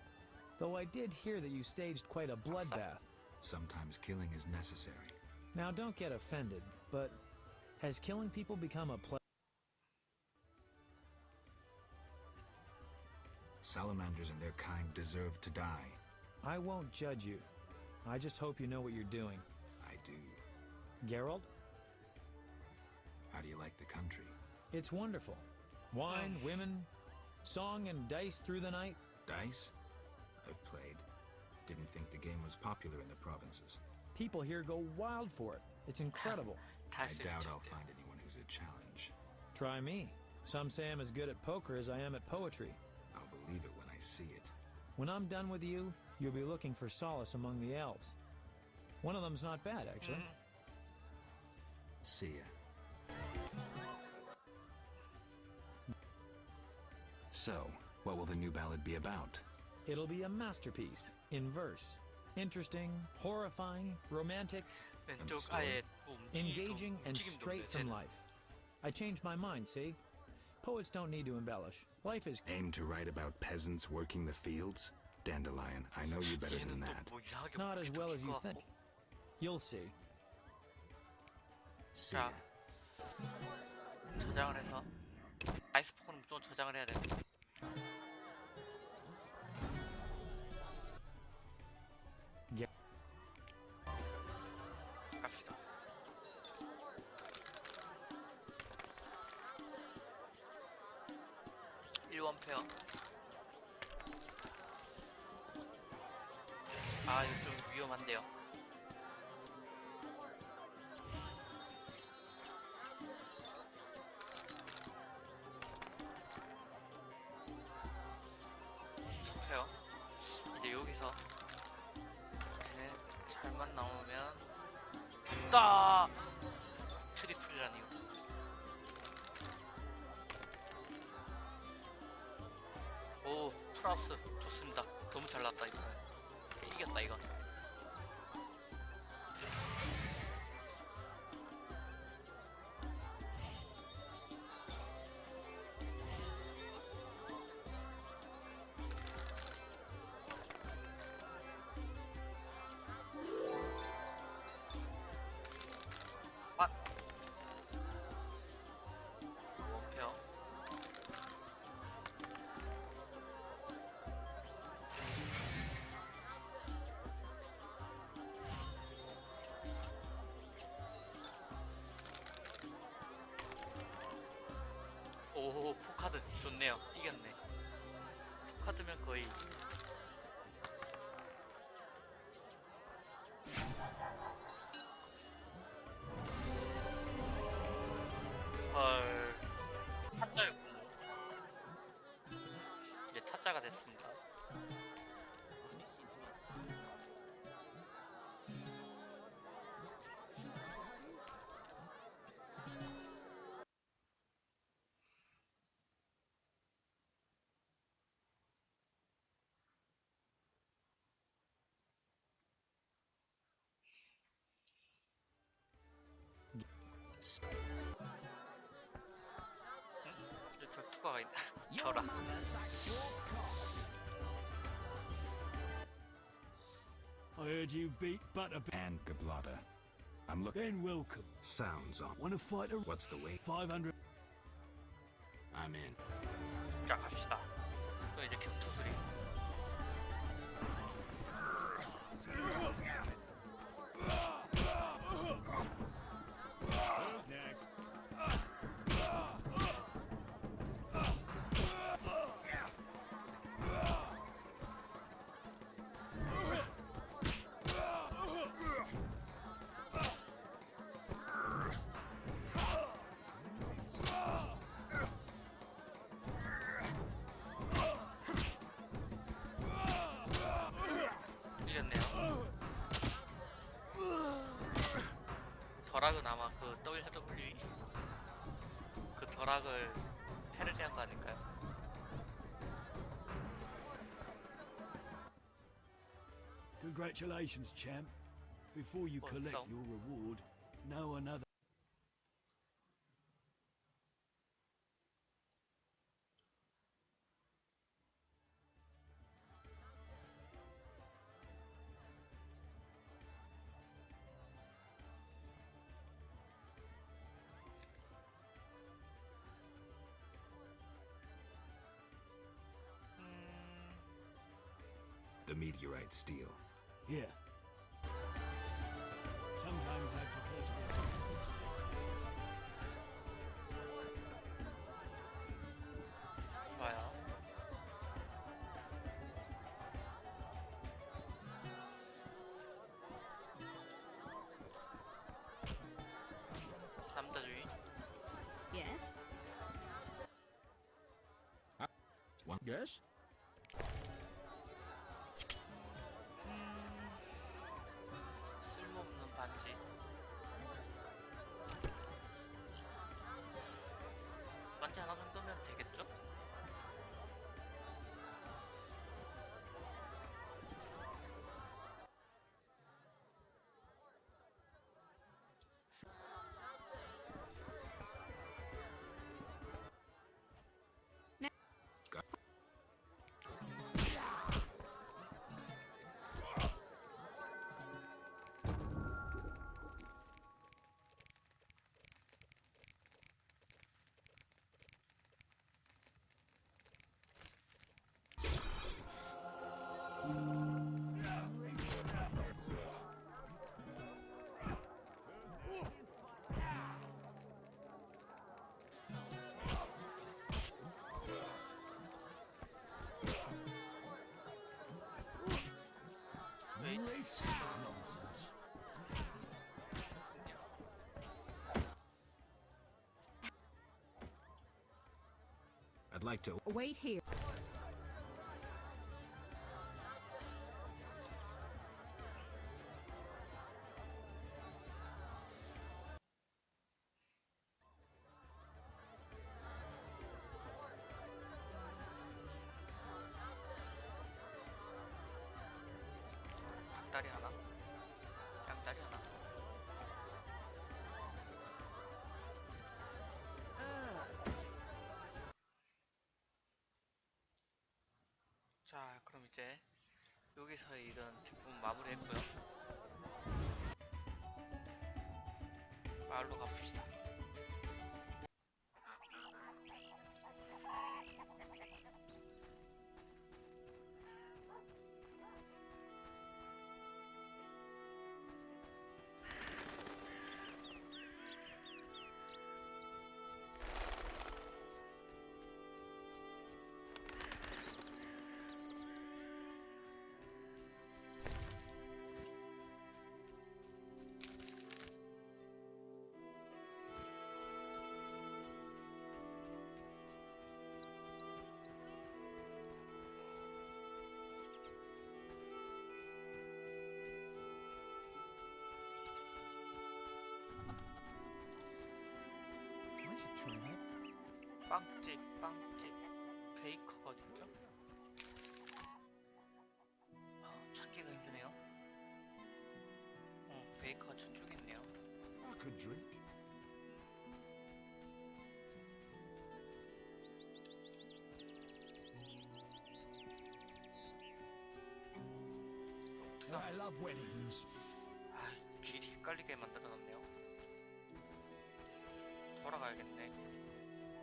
Though I did hear that you staged quite a bloodbath. Sometimes killing is necessary. Now don't get offended, but has killing people become a Salamanders and their kind deserve to die. I won't judge you. I just hope you know what you're doing. I do. Geralt? How do you like the country? It's wonderful. Wine, women, song and dice through the night. Dice? I've played. Didn't think the game was popular in the provinces. People here go wild for it. It's incredible. I doubt I'll find anyone who's a challenge. Try me. Some say I'm as good at poker as I am at poetry. I'll believe it when I see it. When I'm done with you, you'll be looking for solace among the elves. One of them's not bad, actually. See ya. So, what will the new ballad be about? It'll be a masterpiece, in verse. Interesting, horrifying, romantic, 왼쪽 아예 engaging, and straight from life. I changed my mind, see? Poets don't need to embellish. Life is... Aim to write about peasants working the fields? Dandelion, I know you better than that. Not as well as you think. You'll see. See ya. 저장을 해서 아이스포크는 무조건 저장을 해야 돼. 갑시다. 일원페어. 아, 이거 좀 위험한데요. 페어. 이제 여기서 이렇게 잘만 나오면 따! 트리플이라니요. 오, 풀하우스 좋습니다. 너무 잘 났다 이거는. 이겼다 이건. 원페어. 오, 포카드 좋네요. 이겼네. 포카드면 거의 헐. 타짜였군요. 이제 타짜가 됐습니다. 저 투가가 있네. 저라. I heard you beat Butterbean. And Gablada. I'm looking. Then welcome. Sounds on. Wanna fight a... What's the weight? 500. I'm in. 자, 갑시다. 또 이제 격투술이. Who's next? 이겼네요. 덜악은 아마 그 WW 그 덜악을 패러디한 거 아닐까요? Congratulations, champ. Before you collect your reward, know another. The meteorite steel. Yeah. Sometimes I prefer to get... 좋아요. Yes? 쓸모없는 반지. 반지 하나 정도면 되겠죠? Nonsense. I'd like to... Wait here. 닭다리 하나, 양다리 하나. 자, 그럼 이제 여기서의 일은 대부분 마무리했고요. 마을로 가봅시다. 빵집 베이커가 어딨죠? 찾기가 힘드네요. 베이커가 저쪽에 있네요. I could drink. I love weddings. 길이 헷갈리게 만들어놨네요. 돌아가야겠네.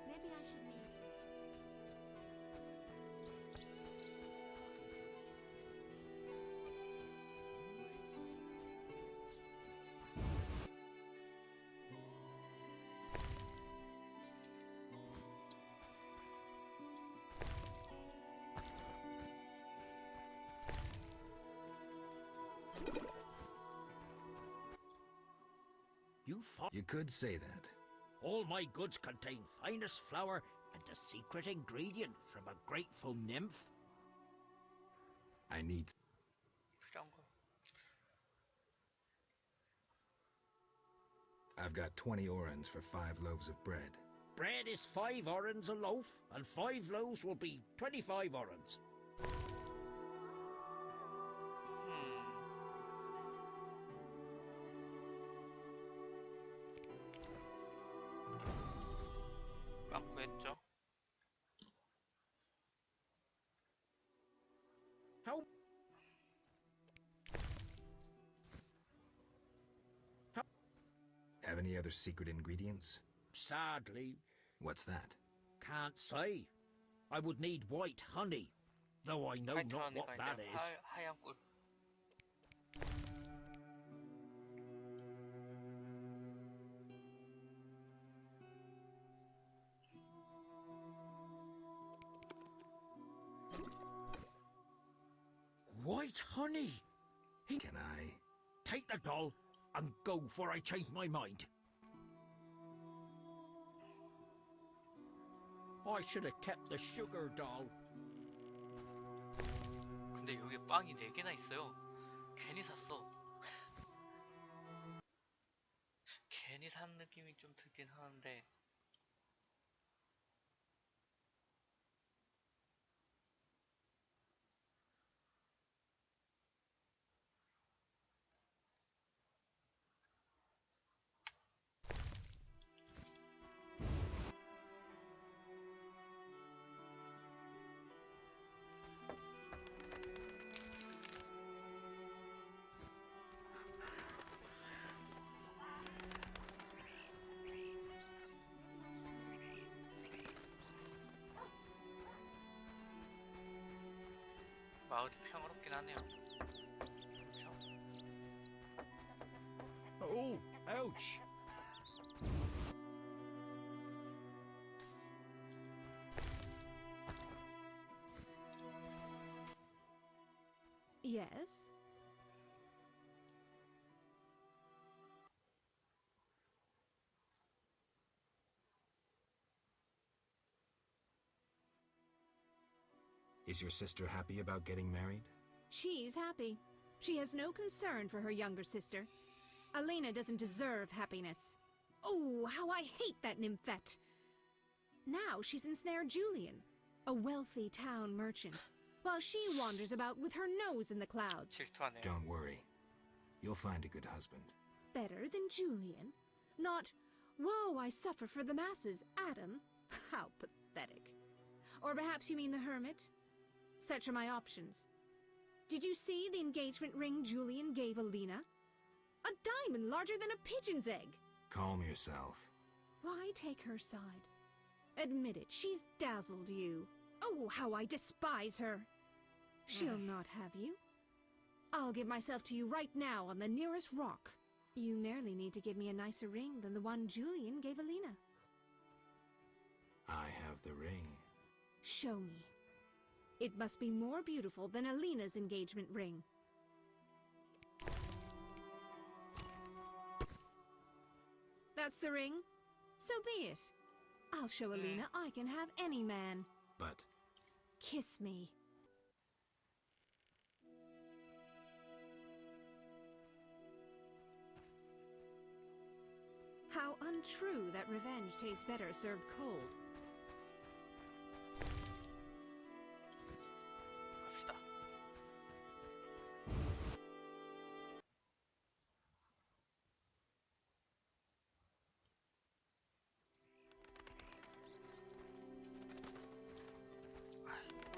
Maybe I should meet. You could say that. All my goods contain finest flour and a secret ingredient from a grateful nymph. I need... 필요한 거. I've got 20 orans for 5 loaves of bread. Bread is 5 orans a loaf, and 5 loaves will be 25 orans. 빵 구했죠? How? Have any other secret ingredients? Sadly, What's that? can't say. I would need white honey, though I know 화이트 not what 하니까 that 이제 is. 하얀 꿀. White honey! Can I? Take the doll and go before I change my mind. I should have kept the sugar doll. 근데 여기 빵이 4개나 있어요. 괜히 샀어. 괜히 산 느낌이 좀 들긴 하는데 마을이 평화롭긴 하네요. 그쵸? Oh, ouch! Yes? Is your sister happy about getting married? She's happy. She has no concern for her younger sister. Elena doesn't deserve happiness. Oh, how I hate that nymphette! Now she's ensnared Julian, a wealthy town merchant, while she wanders about with her nose in the clouds. 질투하네요. Don't worry. You'll find a good husband. Better than Julian? Not, woe, I suffer for the masses, Adam. How pathetic. Or perhaps you mean the hermit? Such are my options. Did you see the engagement ring Julian gave Alina? A diamond larger than a pigeon's egg. Calm yourself. Why take her side? Admit it, she's dazzled you. Oh, how I despise her. She'll not have you. I'll give myself to you right now on the nearest rock. You merely need to give me a nicer ring than the one Julian gave Alina. I have the ring. Show me. It must be more beautiful than Alina's engagement ring. That's the ring? So be it. I'll show Alina I can have any man. But... Kiss me. How untrue that revenge tastes better served cold. 갑시다.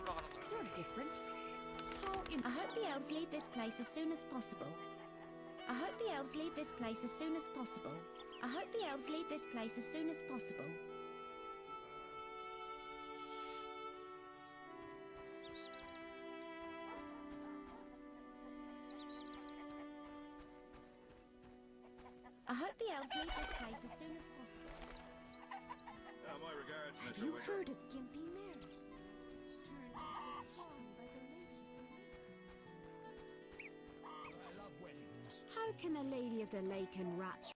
올라가는 거. You're different. I hope the elves leave this place as soon as possible. I hope the elves leave this place as soon as possible. I hope the elves leave this place as soon as possible. I hope the elves leave this place as soon as possible. My regards, Have Mr. you Witcher. heard of Gimpy Mary? Turned into a swan by the lady. I love weddings. How can the Lady of the Lake and Rats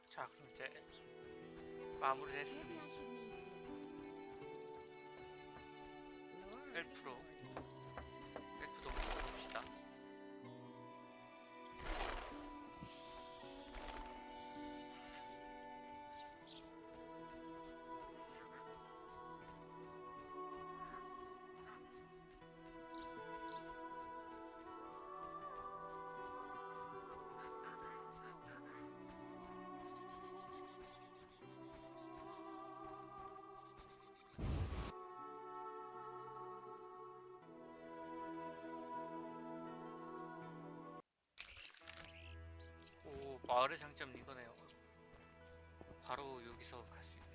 자, 그럼 이제 마무리를 했으니 엘프로 엘프도 봅시다. 오, 마을의 장점 이거네요. 바로 여기서 갈 수 있네.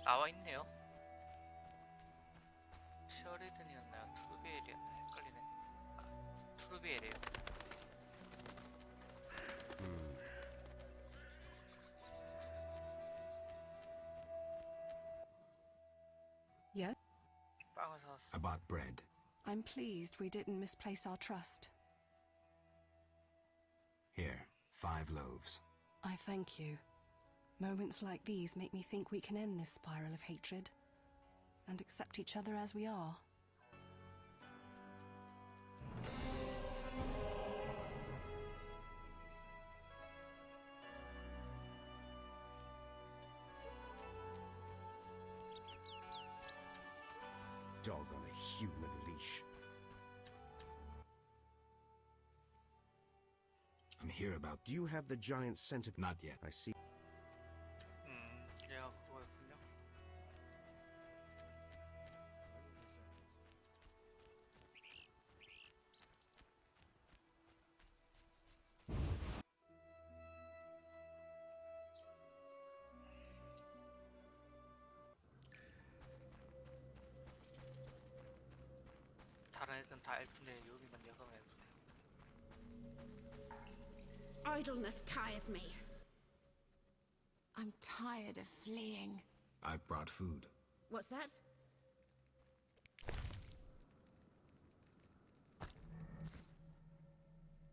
나와 있네요. 셔리든이었나요? 투르비엘이었나요? 헷갈리네. 아, 투르비엘이에요. Yes? 빵을 사왔어. I bought bread. I'm pleased we didn't misplace our trust. Here, 5 loaves. I thank you. Moments like these make me think we can end this spiral of hatred and accept each other as we are. Dog on a human leash. I'm here about... Do you have the giant centipede? Not yet. I see. 얘가 그거였군요. 다른 애들은 다 엘프인데 여기만 여성 엘프네요. Idleness tires me. I'm tired of fleeing. I've brought food. What's that?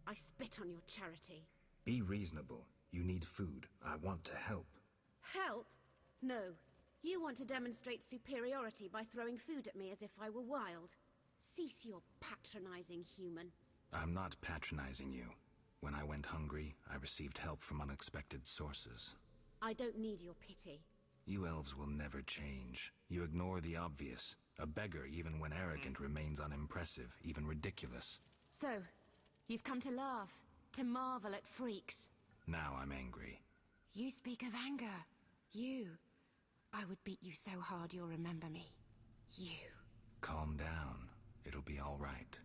I spit on your charity. Be reasonable. You need food. I want to help. Help? No. You want to demonstrate superiority by throwing food at me as if I were wild. Cease your patronizing, human. I'm not patronizing you. When I went hungry, I received help from unexpected sources. I don't need your pity. You elves will never change. You ignore the obvious. A beggar, even when arrogant, remains unimpressive, even ridiculous. So, you've come to laugh, to marvel at freaks. Now I'm angry. You speak of anger. You. I would beat you so hard you'll remember me. You. Calm down. It'll be all right.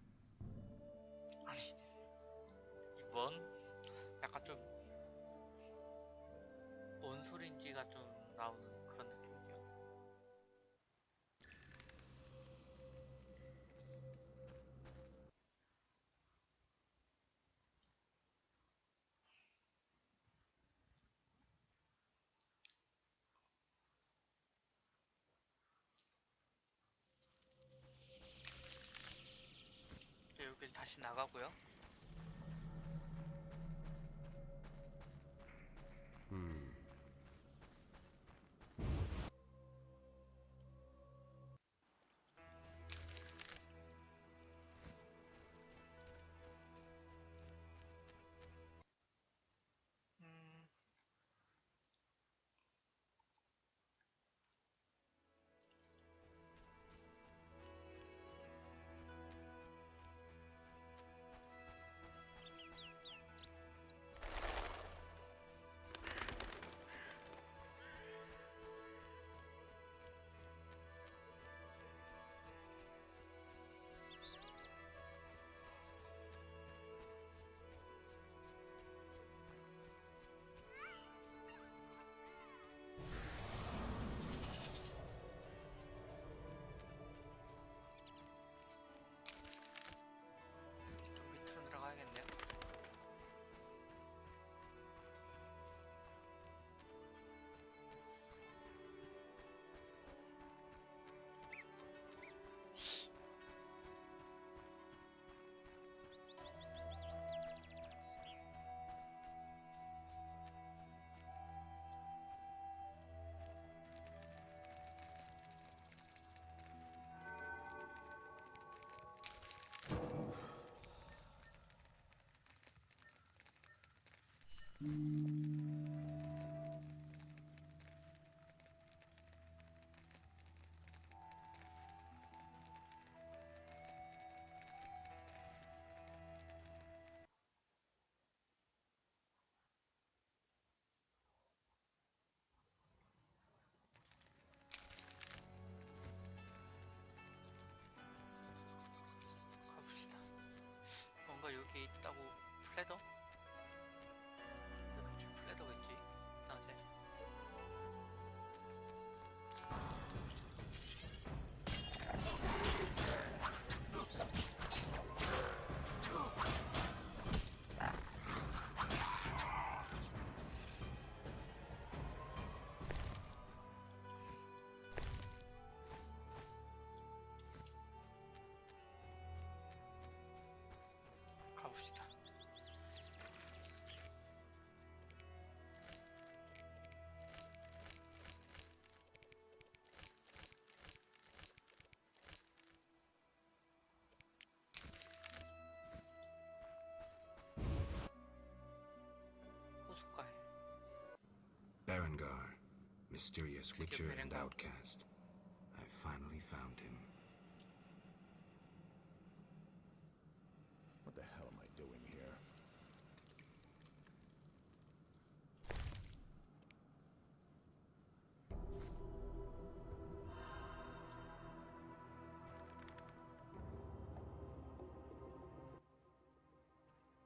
아니, 이번 약간 좀 뭔 소린지가 좀 나오는 그런 느낌이요. 이제 여기 다시 나가고요. mysterious witcher and outcast. I finally found him. What the hell am I doing here?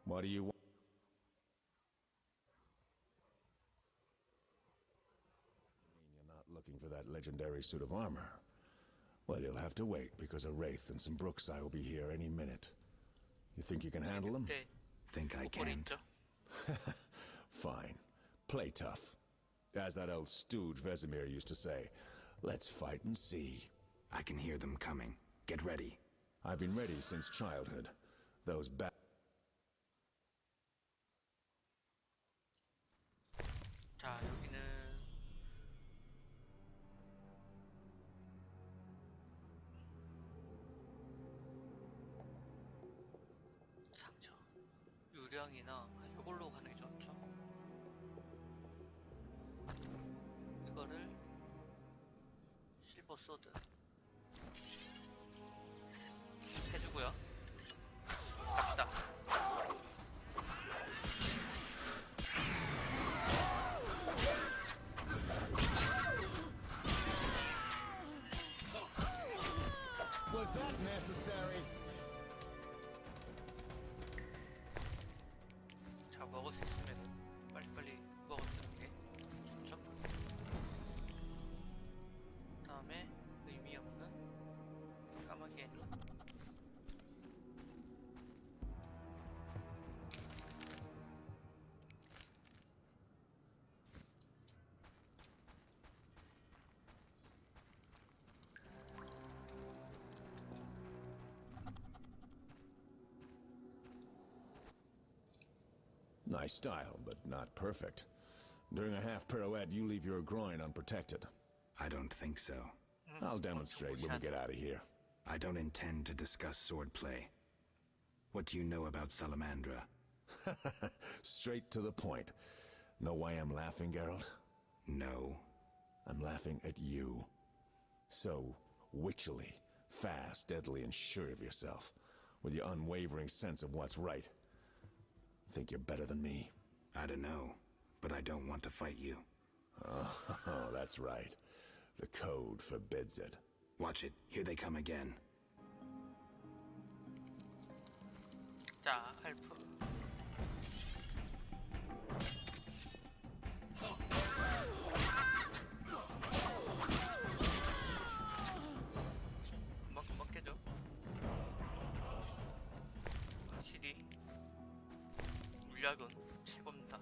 What do you want? You're not looking for that legendary suit of armor. Well, you'll have to wait, because a Wraith and some Brookside will be here any minute. You think you can handle them? Think I can't? Fine. Play tough. As that old stooge Vesemir used to say, let's fight and see. I can hear them coming. Get ready. I've been ready since childhood. Those 자, 여기는 상처, 유령이나 이걸로 가는 게 좋죠. 이거를 실버 소드 해주고요. 갑시다. Was that necessary? 자, 먹을 수 있으면 빨리빨리 먹어주는 게 좋죠. 그 다음에 의미 없는 까마귀 애니. Nice style, but not perfect. During a half pirouette, you leave your groin unprotected. I don't think so. I'll demonstrate when we get out of here. I don't intend to discuss swordplay. What do you know about Salamandra? Straight to the point. Know why I'm laughing, Geralt? No. I'm laughing at you. So witchily, fast, deadly, and sure of yourself, with your unwavering sense of what's right. Think you're better than me? I don't know, but I don't want to fight you. Oh, that's right. The code forbids it. Watch it. Here they come again. 자, 할프. 금방 깨져. 확실히 물약은 최고입니다.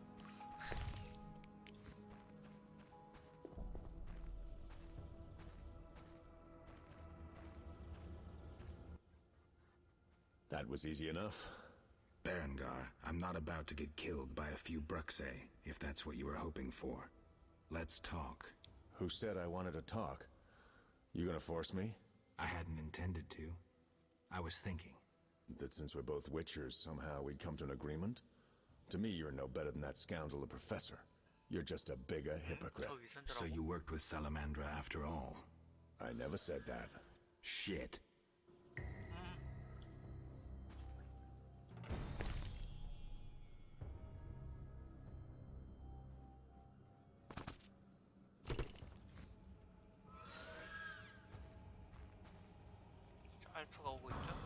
That was easy enough. Berengar, I'm not about to get killed by a few Bruxay, if that's what you were hoping for. Let's talk. Who said I wanted to talk? You gonna force me? I hadn't intended to. I was thinking. That since we're both Witchers, somehow we'd come to an agreement? To me, you're no better than that scoundrel, the Professor. You're just a bigger hypocrite. So you worked with Salamandra after all? I never said that. Shit. 알프가 오고 있죠?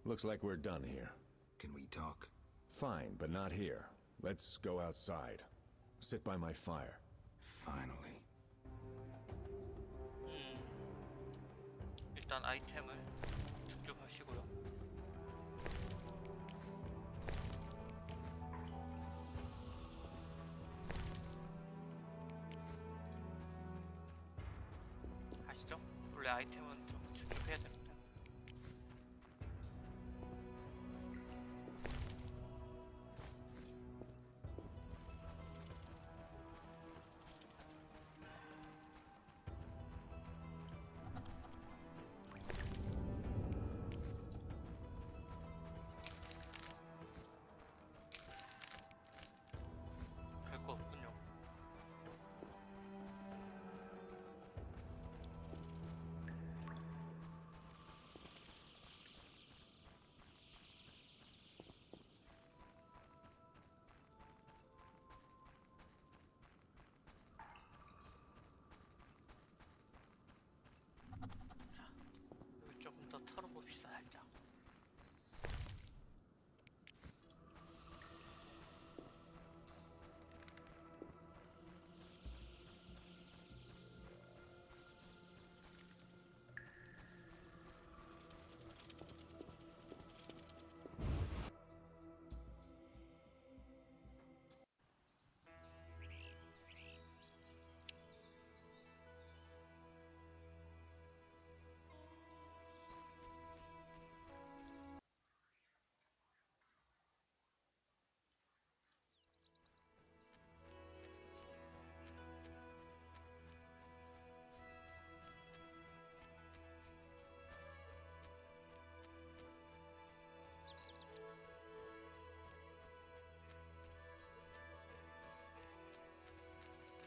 Looks like we're done here. Can we talk? Fine, but not here. Let's go outside. Sit by my fire. Finally. 일단 아이템을 축적하시고요. 아시죠? 원래 아이템은 좀 집중해야 됩니다. 별거 없군요. 자, 여기 조금 더 털어봅시다, 살짝.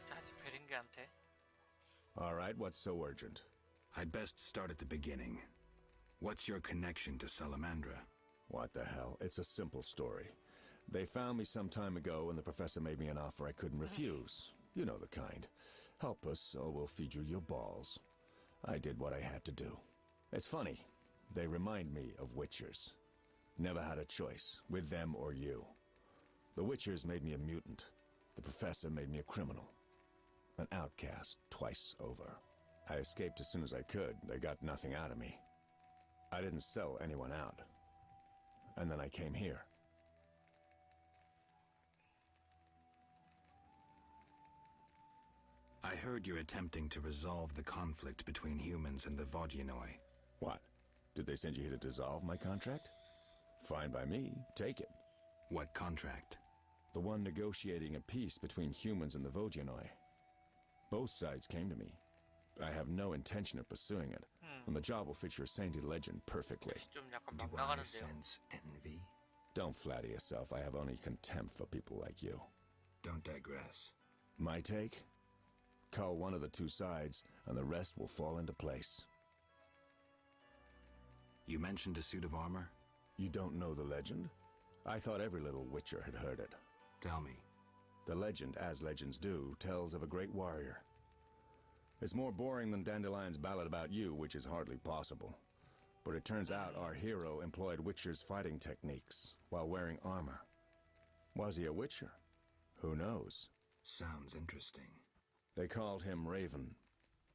자, 아직 베링게한테. All right, what's so urgent? I'd best start at the beginning. What's your connection to Salamandra? What the hell? It's a simple story. They found me some time ago and the professor made me an offer I couldn't refuse. You know the kind. Help us or we'll feed you your balls. I did what I had to do. It's funny. They remind me of Witchers. Never had a choice, with them or you. The Witchers made me a mutant. The professor made me a criminal. An outcast twice over. I escaped as soon as I could. They got nothing out of me. I didn't sell anyone out. And then I came here. I heard you're attempting to resolve the conflict between humans and the Vodyanoi. What? Did they send you here to dissolve my contract? Fine by me. Take it. What contract? The one negotiating a peace between humans and the Vodyanoi. Both sides came to me. I have no intention of pursuing it, and the job will fit your sainted legend perfectly. 좀 약간 Do 막 I 나가는데요. sense envy? Don't flatter yourself. I have only contempt for people like you. Don't digress. My take? Cull one of the two sides, and the rest will fall into place. You mentioned a suit of armor? You don't know the legend? I thought every little Witcher had heard it. Tell me. The legend, as legends do, tells of a great warrior. It's more boring than Dandelion's ballad about you, which is hardly possible. But it turns out our hero employed Witcher's fighting techniques while wearing armor. Was he a Witcher? Who knows? Sounds interesting. They called him Raven.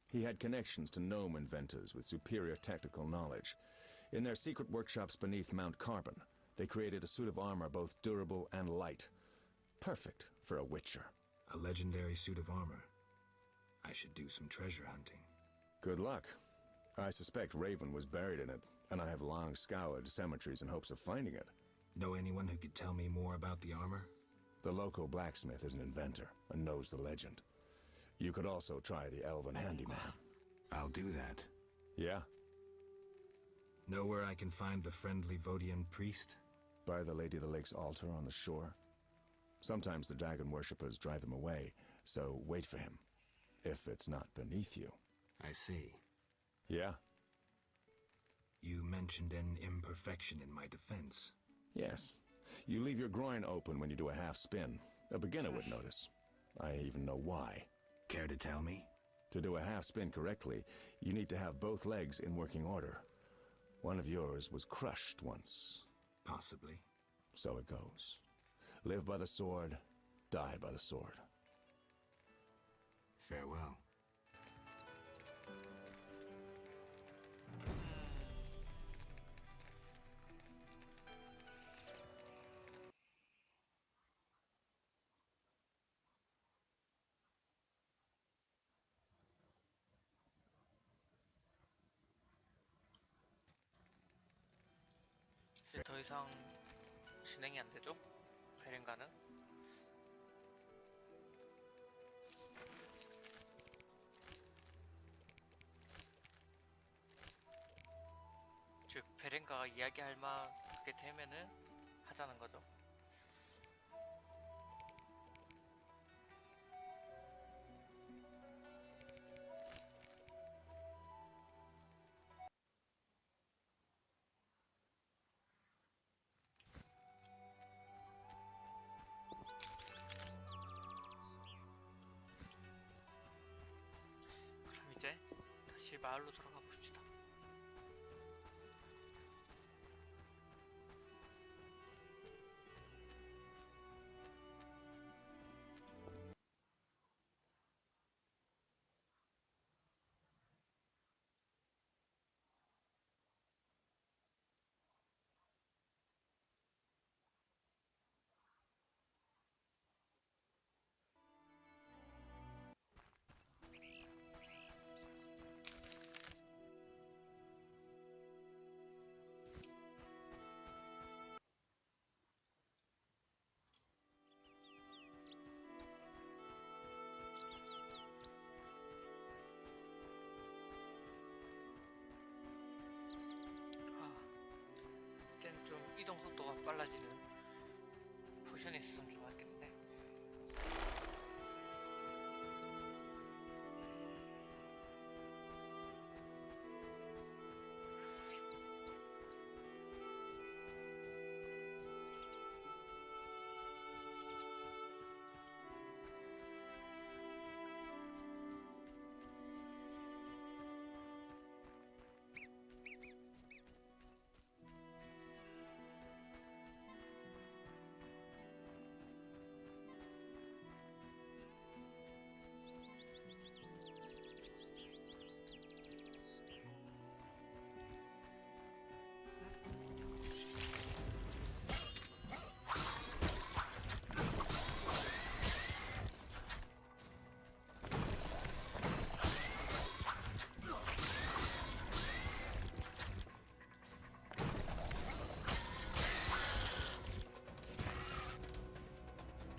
He had connections to gnome inventors with superior technical knowledge. In their secret workshops beneath Mount Carbon, they created a suit of armor both durable and light. Perfect for a Witcher. A legendary suit of armor. I should do some treasure hunting. Good luck. I suspect Raven was buried in it, and I have long scoured cemeteries in hopes of finding it. Know anyone who could tell me more about the armor? The local blacksmith is an inventor and knows the legend. You could also try the elven handyman. I'll do that. Yeah? Know where I can find the friendly Vodian priest? By the Lady of the Lake's altar on the shore. Sometimes the dragon worshippers drive him away, so wait for him. If it's not beneath you. I see. Yeah? You mentioned an imperfection in my defense. Yes. You leave your groin open when you do a half spin. A beginner would notice. I even know why. Care to tell me? To do a half spin correctly, you need to have both legs in working order. One of yours was crushed once. Possibly. So it goes. Live by the sword, die by the sword. Farewell. 더 이상 진행이 안 되죠? 베렌가는? 즉 베렌가가 이야기할 만하게 되면은 하자는 거죠. 그럼 이제 다시 마을로 돌아가 봅시다. 이젠 좀 이동 속도가 빨라지는 포션이 있었으면 좋았겠는데.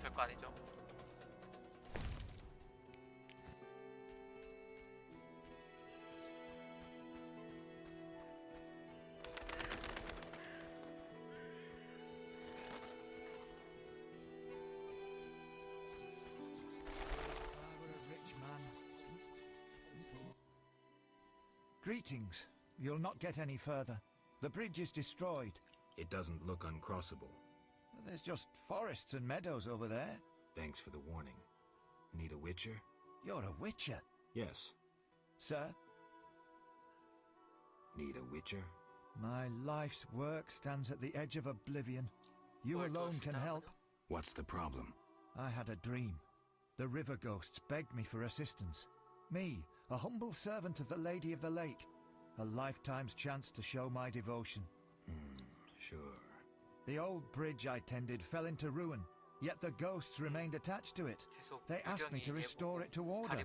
별거 아니죠. Greetings. You'll not get any further. The bridge is destroyed. It doesn't look uncrossable. There's just forests and meadows over there. Thanks for the warning. Need a witcher? You're a witcher? Yes. Sir? Need a witcher? My life's work stands at the edge of oblivion. You alone can help. What's the problem? I had a dream. The river ghosts begged me for assistance. Me, a humble servant of the Lady of the Lake. A lifetime's chance to show my devotion. Sure. The old bridge I tended fell into ruin, yet the ghosts remained attached to it. They asked me to restore it to order.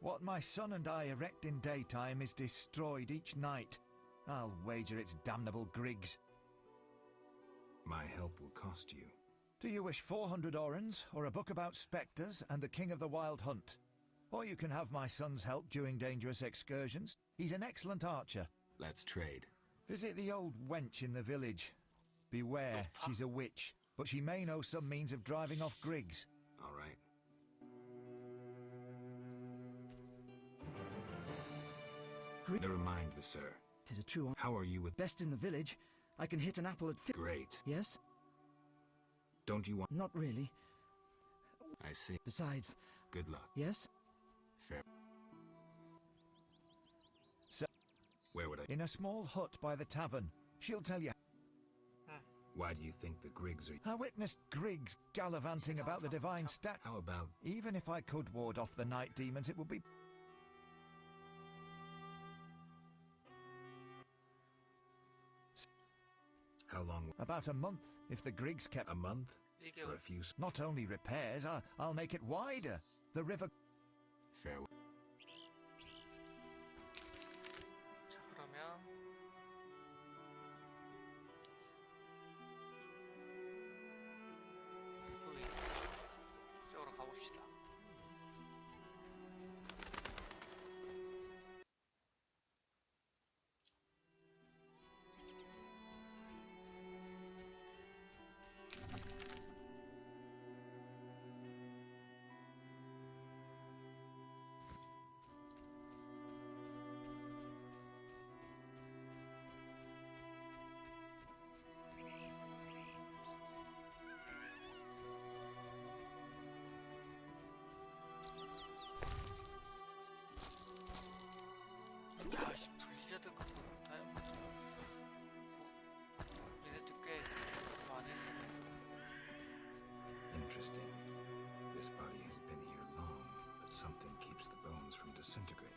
What my son and I erect in daytime is destroyed each night. I'll wager it's damnable Griggs. My help will cost you. Do you wish 400 orens, or a book about spectres and the king of the wild hunt? Or you can have my son's help during dangerous excursions. He's an excellent archer. Let's trade. Visit the old wench in the village. Beware, she's a witch, but she may know some means of driving off Griggs. All right. Never mind the sir. 'Tis a true one. How are you with... Best in the village. I can hit an apple at Great. Yes? Don't you want... Not really. I see. Besides... Good luck. Yes? Fair. So, where would I... In a small hut by the tavern. She'll tell you... Why do you think the Griggs are... I witnessed Griggs gallivanting about the divine stack. How about... Even if I could ward off the night demons, it would be... How long... About a month, if the Griggs kept... A month? For a few... Not only repairs, I'll make it wider. The river... Farewell. 자, 그러면 disintegrating.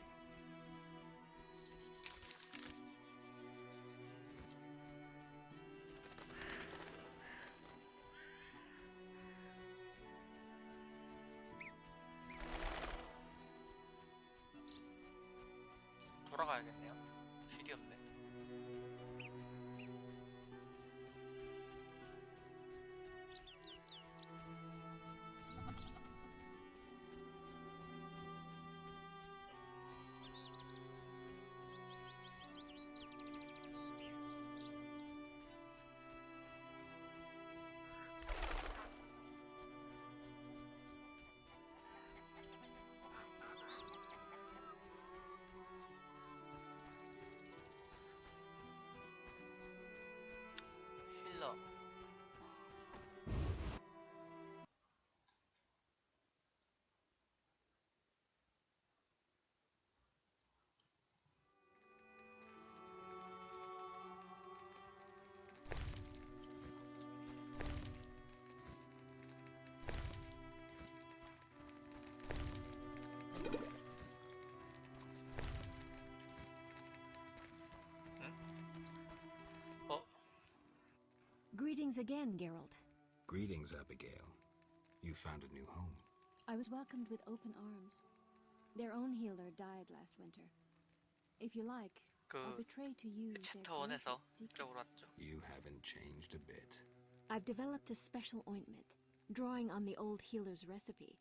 돌아가야겠네요. 길이 없네. 힐러. Greetings again, Geralt. Greetings, Abigail. You found a new home. I was welcomed with open arms. Their own healer died last winter. If you like, I'll betray to you their 챕터 1에서 greatest secret. 이쪽으로 왔죠. You haven't changed a bit. I've developed a special ointment, drawing on the old healer's recipe.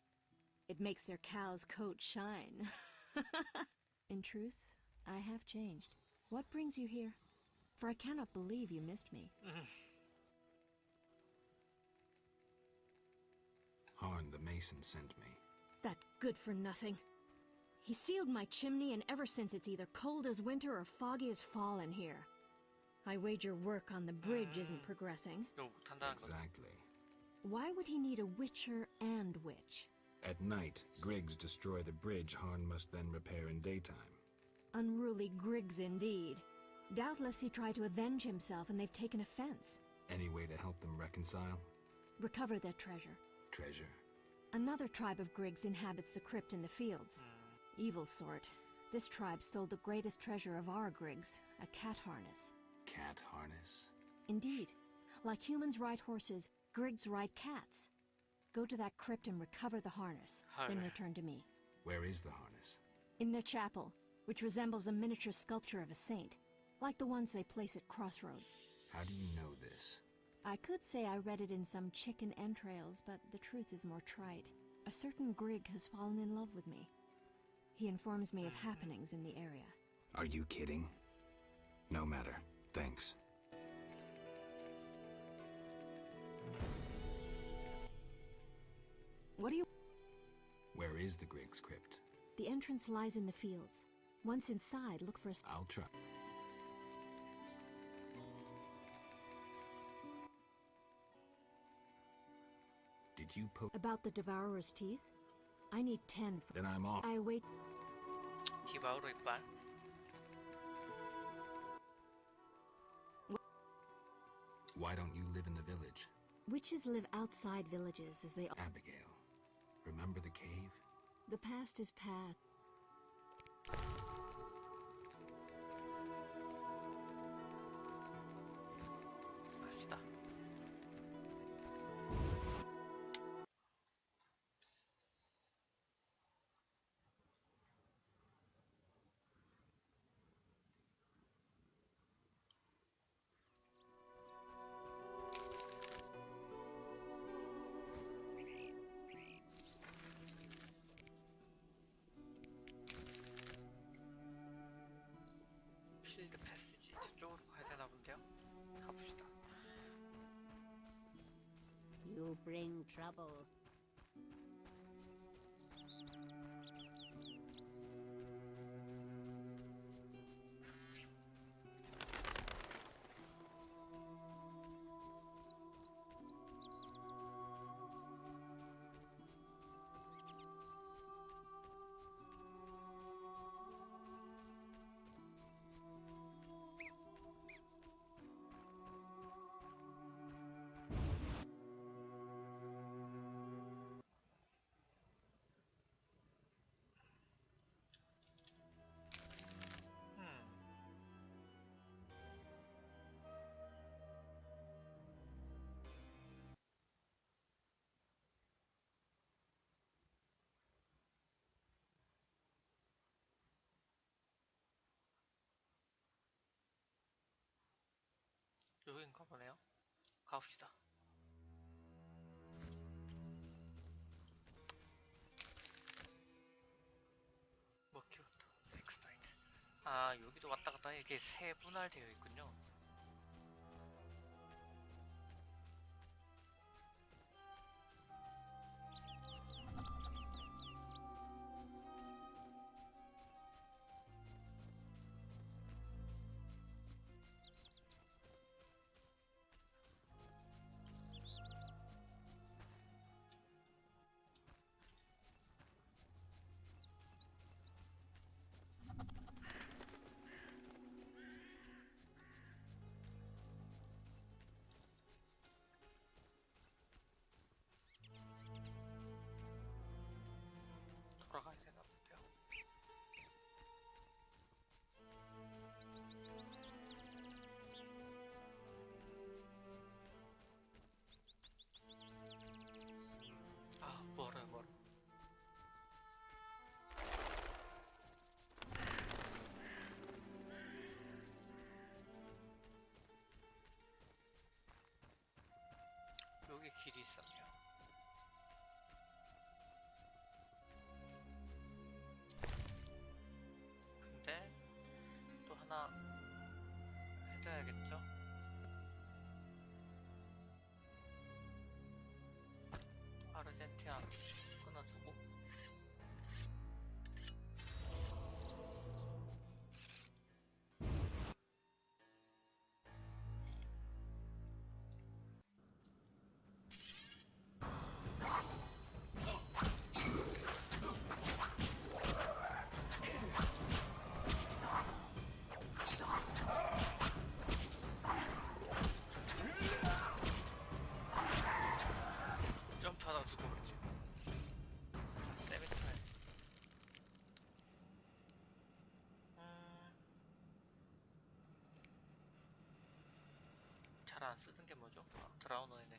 It makes their cow's coat shine. In truth, I have changed. What brings you here? For I cannot believe you missed me. Harn the Mason sent me. That good-for-nothing. He sealed my chimney, and ever since it's either cold as winter or foggy as fall in here. I wager work on the bridge isn't progressing. Exactly. Why would he need a witcher and witch? At night, Griggs destroy the bridge Harn must then repair in daytime. Unruly Griggs indeed. Doubtless he tried to avenge himself, and they've taken offense. Any way to help them reconcile? Recover their treasure. Treasure? Another tribe of Griggs inhabits the crypt in the fields. Evil sort. This tribe stole the greatest treasure of our Griggs, a cat harness. Cat harness? Indeed. Like humans ride horses, Griggs ride cats. Go to that crypt and recover the harness, then return to me. Where is the harness? In their chapel, which resembles a miniature sculpture of a saint, like the ones they place at crossroads. How do you know this? I could say I read it in some chicken entrails, but the truth is more trite. A certain Grig has fallen in love with me. He informs me of happenings in the area. Are you kidding? No matter. Thanks. What do you... Where is the Griggs crypt? The entrance lies in the fields. Once inside, look for a... I'll try. Did you About the Devourer's teeth? I need 10 for... Then I'm off. I wait... 디바우로 이빨. Why don't you live in the village? Witches live outside villages as they... Abigail, remember the cave? The past is past. 갑시다. 필드 패시지 저쪽으로 가야 되나 본데요? 가봅시다. You bring trouble. 이쪽인가 보네요. 가봅시다. 뭐 키웠다. 엑사이트. 아, 여기도 왔다 갔다 이게 세 분할되어 있군요. 돌아가야 되나 본데요. 아, 멀어요, 멀어. 여기 길이 있었네요. 근데 또 하나 해둬야겠죠? 아르젠티아 끊어주고 점프하다가 죽어버리지. 세미탈. 잘 안 쓰던 게 뭐죠? 아, 드라우너이네.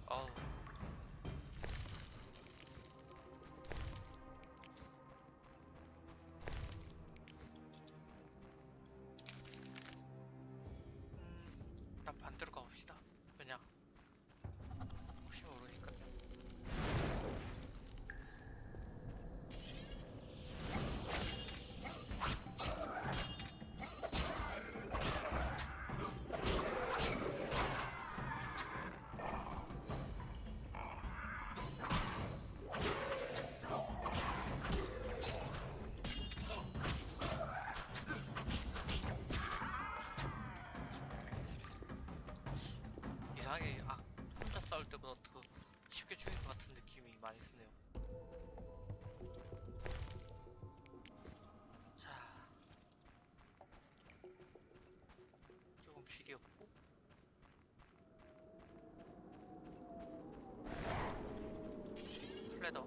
어우. 일단 반대로 가봅시다. 왜냐? 혹시 모르니까요. 이상하게 혼자 싸울 때보다 더 쉽게 죽인 것 같은 느낌이 많이 드네요. 자, 조금 길이 없고 플레더.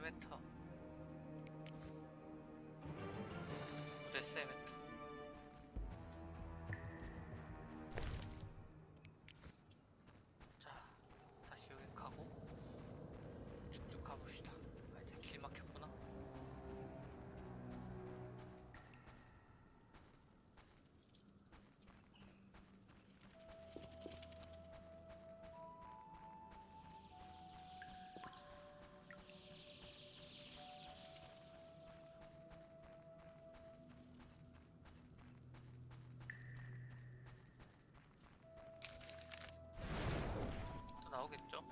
세메터. 무대 세메터. 자, 다시 여기 가고 쭉쭉 가봅시다. 아, 이제 길 막혔구나. 또 나오겠죠?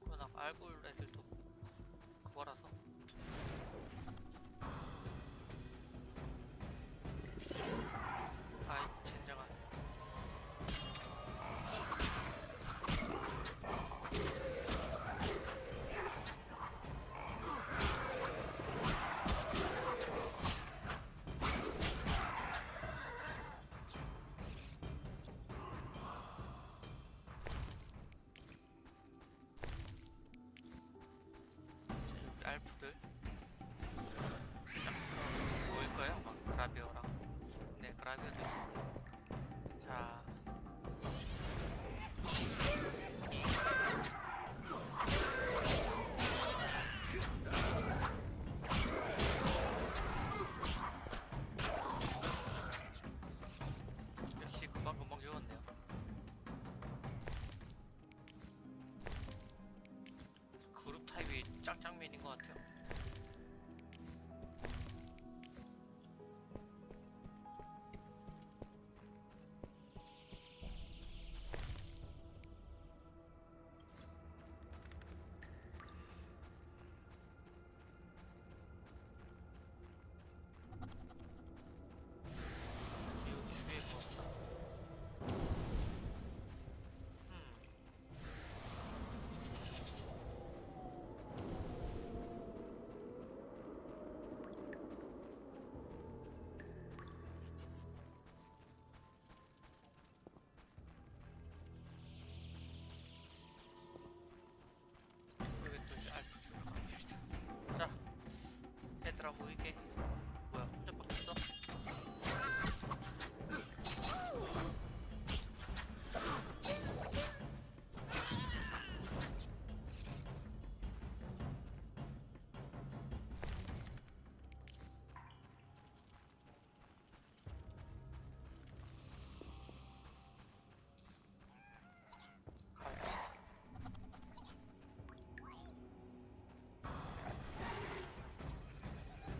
워낙 알골 애들도 그거라서. 아이 젠장한. 여기 알프들 보일 거예요? 막 그라비어랑. 네, 그라비어도 있습니다. 자, 역시 금방금방 죽었네요. 그룹 타입이 짱짱맨인 것 같아요. 여기 주위에 뭐 없나? 여기 또 이제 알프 주로 가봅시다. 자, 얘들아 모이게. 뭐야, 혼자 뻗었어? 가봅시다.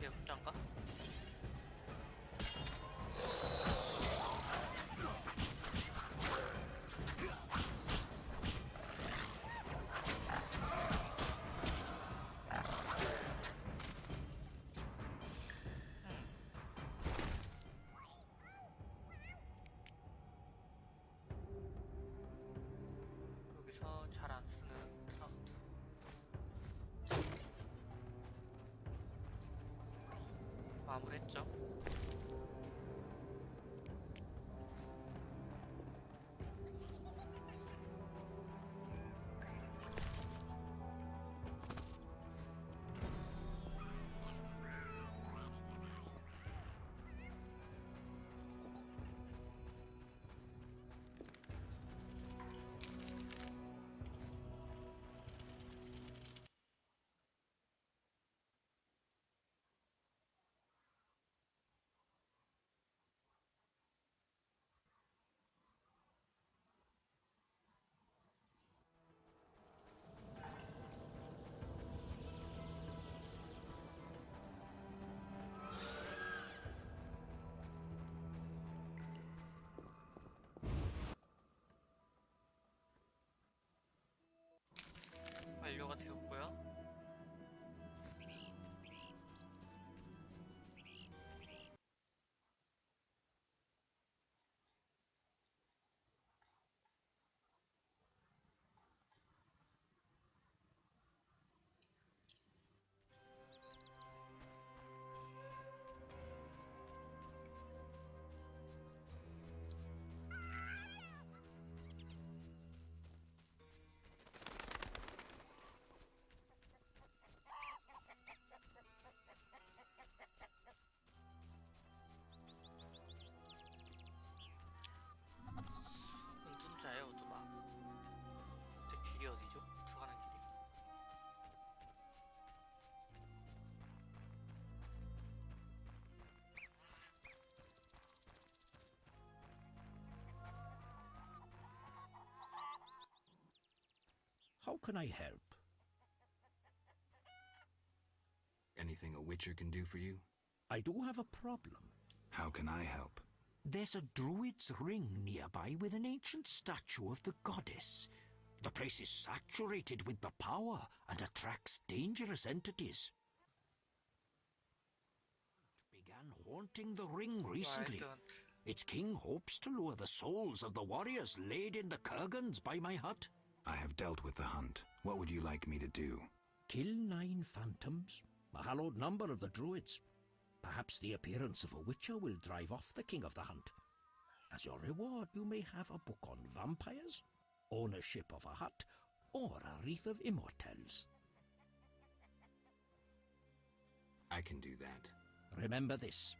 얘 혼자인가? 여기서 잘 안 쓰는 트라우트. 마무리했죠? How can I help? Anything a witcher can do for you? I do have a problem. How can I help? There's a druid's ring nearby with an ancient statue of the goddess. The place is saturated with the power and attracts dangerous entities. Began haunting the ring recently. Its king hopes to lure the souls of the warriors laid in the kurgans by my hut. I have dealt with the hunt. What would you like me to do? Kill 9 phantoms, a hallowed number of the druids. Perhaps the appearance of a witcher will drive off the king of the hunt. As your reward, you may have a book on vampires, ownership of a hut, or a wreath of immortals. I can do that. Remember this.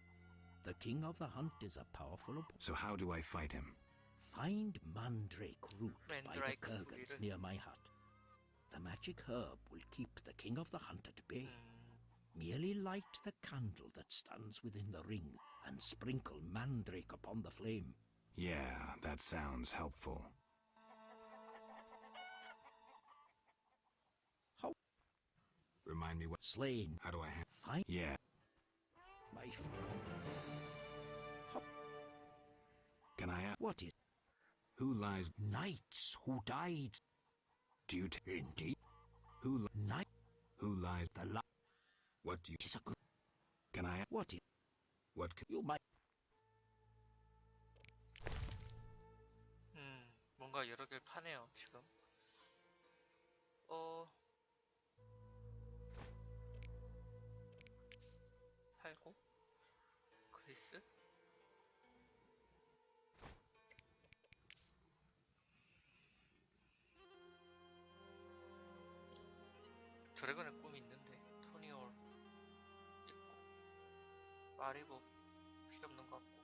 The king of the hunt is a powerful opponent. So how do I fight him? Find mandrake root by the kurgans near my hut. The magic herb will keep the king of the hunt at bay. Merely light the candle that stands within the ring and sprinkle mandrake upon the flame. Yeah, that sounds helpful. How? Remind me what... Slain. How do I find? Yeah. My... How? Can I ask? What is? Who lies? Knights who died. Do you Indeed. Who Knight? Who lies? The What do you... Is a good... Can I... What is... What can... You might... 뭔가 여러 개를 파네요, 지금. 팔고? 그리스? 드래곤의 꿈이 있는데 토니올 있고 마리브 필요 없는 것 같고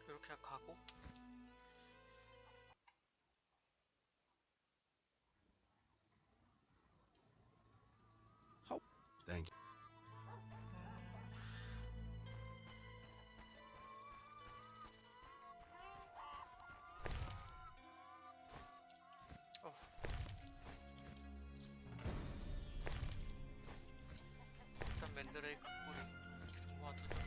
이렇게 가고 Thank you. 일단 맨드레이크 뿌리 계속 모아두자.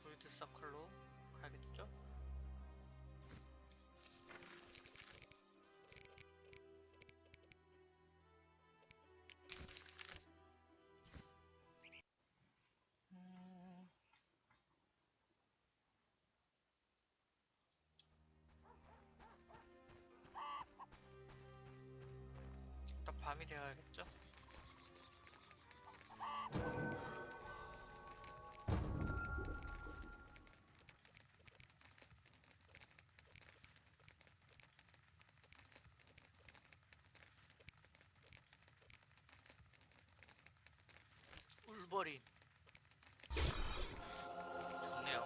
드루이드 서클로 가야겠죠? 일단 밤이 되어야겠죠? 울버린 좋네요.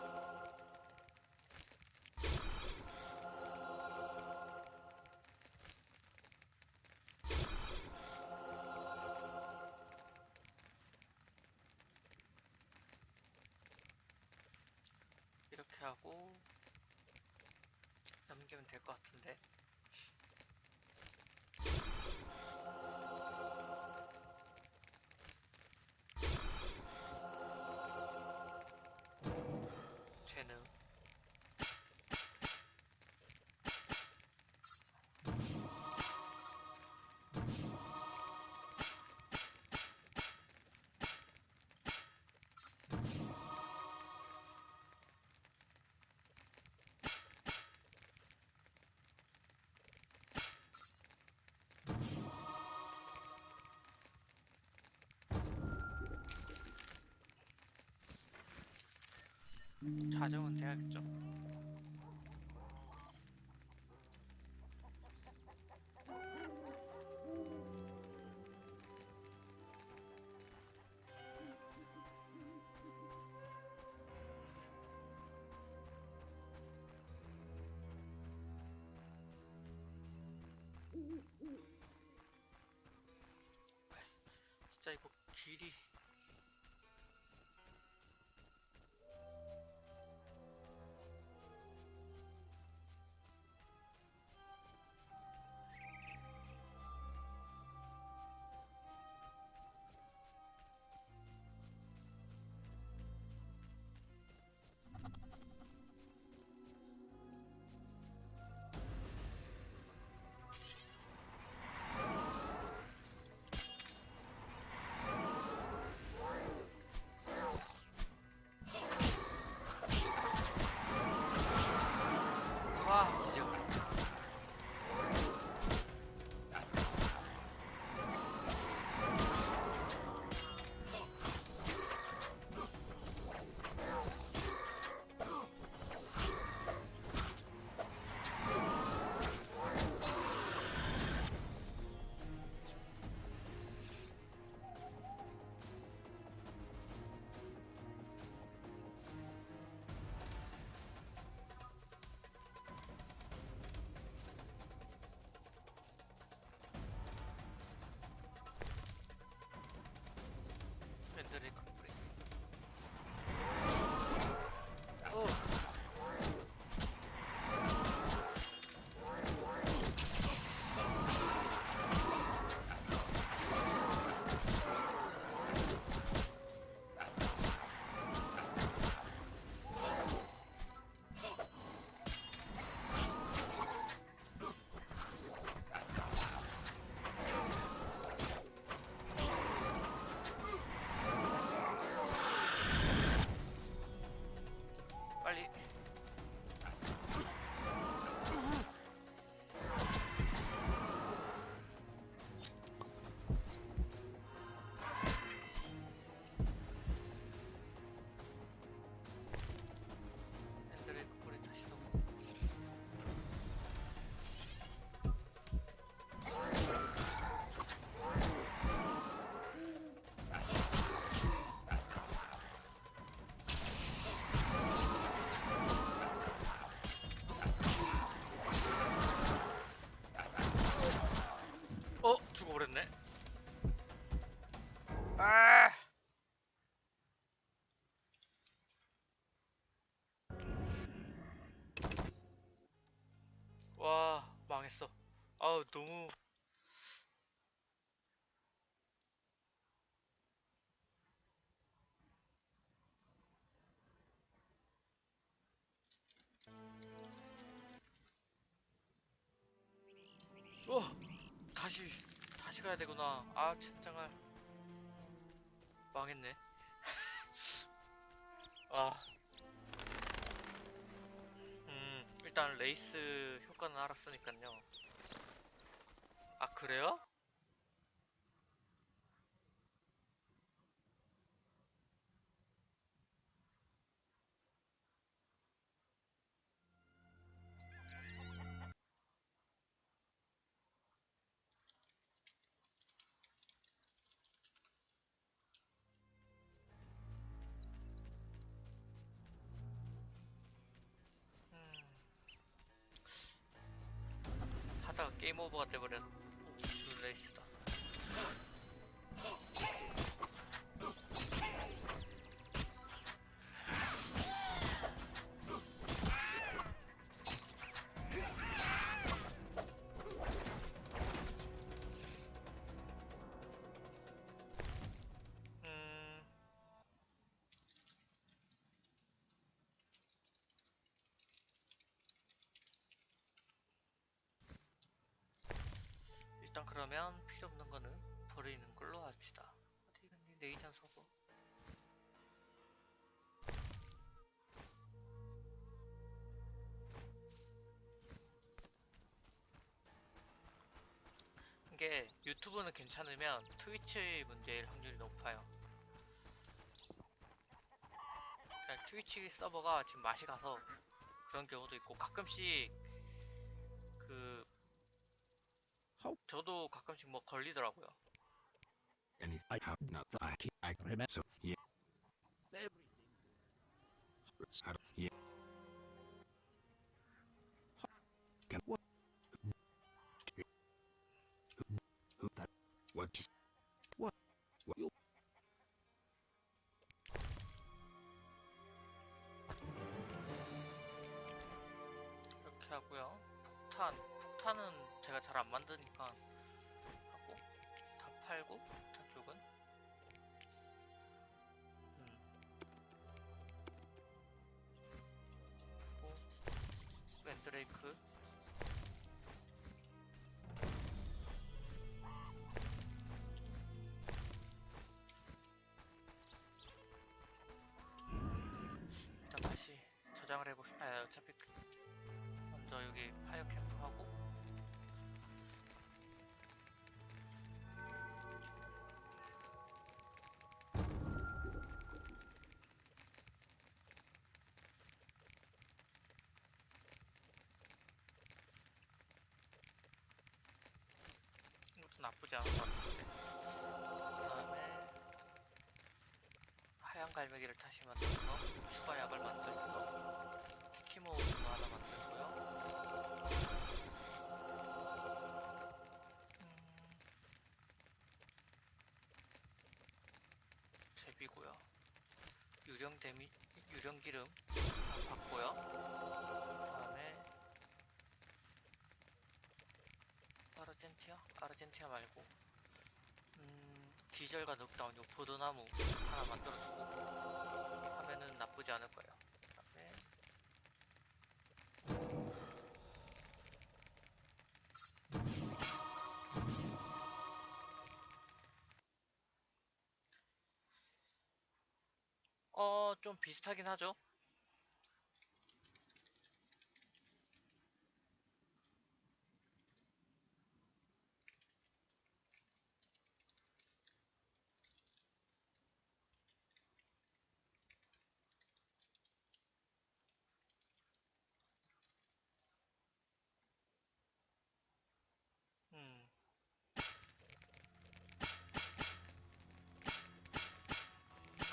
이렇게 하고 넘기면 될 것 같은데. 재능 자정은 돼야겠죠. 진짜 이거 길이 밴드레이크 브레이크. 빨리. 밴드레이크 불이 다시 넣고. 죽어버렸네. 아! 와, 망했어. 아우, 너무. 다시 가야 되구나. 아, 젠장할. 망했네. 아. 일단 레이스 효과는 알았으니까요. 아, 그래요? 하다가 게임 오버가 돼버렸. 무슨 레이스다. 일단 그러면 필요 없는 거는 버리는 걸로 합시다. 어디 갔니? 네이잔 서버. 이게 유튜브는 괜찮으면 트위치 문제일 확률이 높아요. 그냥 트위치 서버가 지금 맛이 가서 그런 경우도 있고, 가끔씩 그 저도 가끔씩 뭐 걸리더라고요. I have not I remember so yeah. Yeah. Can what? Who that? What? What? What? 이렇게 하고요. 폭탄은 제가 잘 안 만드니까 하고, 다 팔고, 폭탄 쪽은 그리고 웬드레이크 일단 다시 저장을 해봅시다. 어차피 먼저 여기 파이어 캠프 하고, 이것도 나쁘지 않은 것 같은데. 그 다음에 하얀 갈매기를 다시 만들어서 추가 약을 만들고요. 키키모도 하나 만들고요. 제비고요. 유령 기름 받고요. 그다음에 아르젠티아 말고 기절과 넉다운 요 포도나무 하나 만들어두고 하면은 나쁘지 않을 거예요. 그다음에 좀 비슷하긴 하죠.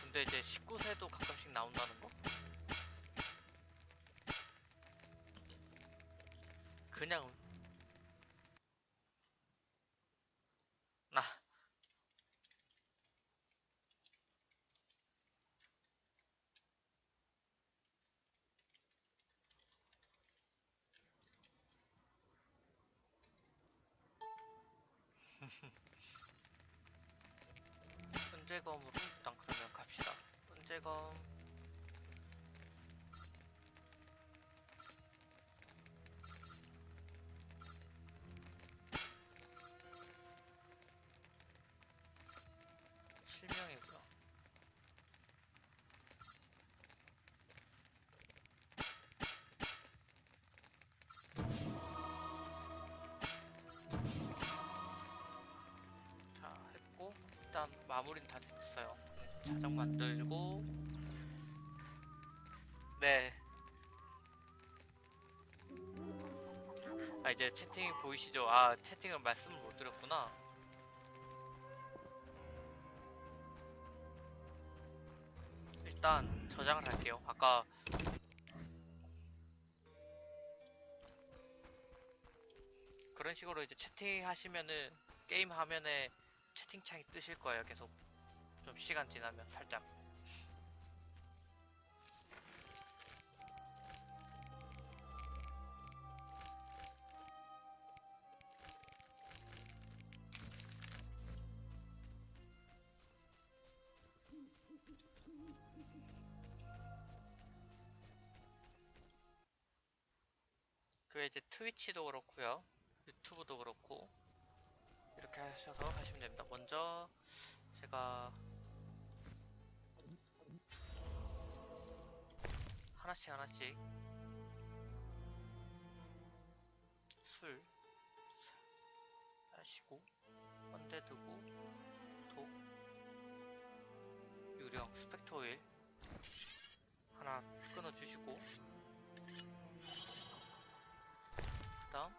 근데 이제 19세도 가끔씩 나온다는 거? 그냥 은재검으로 일단 그러면 갑시다. 은재검 실명이고요. 자, 했고 일단 마무리는 다 됐어요. 자장 만들고, 네. 이제 채팅 보이시죠? 채팅을 말씀을 못 드렸구나. 일단 저장을 할게요. 아까 그런 식으로 이제 채팅 하시면은 게임 화면에 채팅창이 뜨실 거예요. 계속 좀 시간 지나면 살짝. 그 이제 트위치도 그렇고요, 유튜브도 그렇고 이렇게 하셔서 하시면 됩니다. 먼저 제가 하나씩 술 하시고, 언데드고, 독, 유령, 스펙터 오일 하나 끊어주시고, 그 다음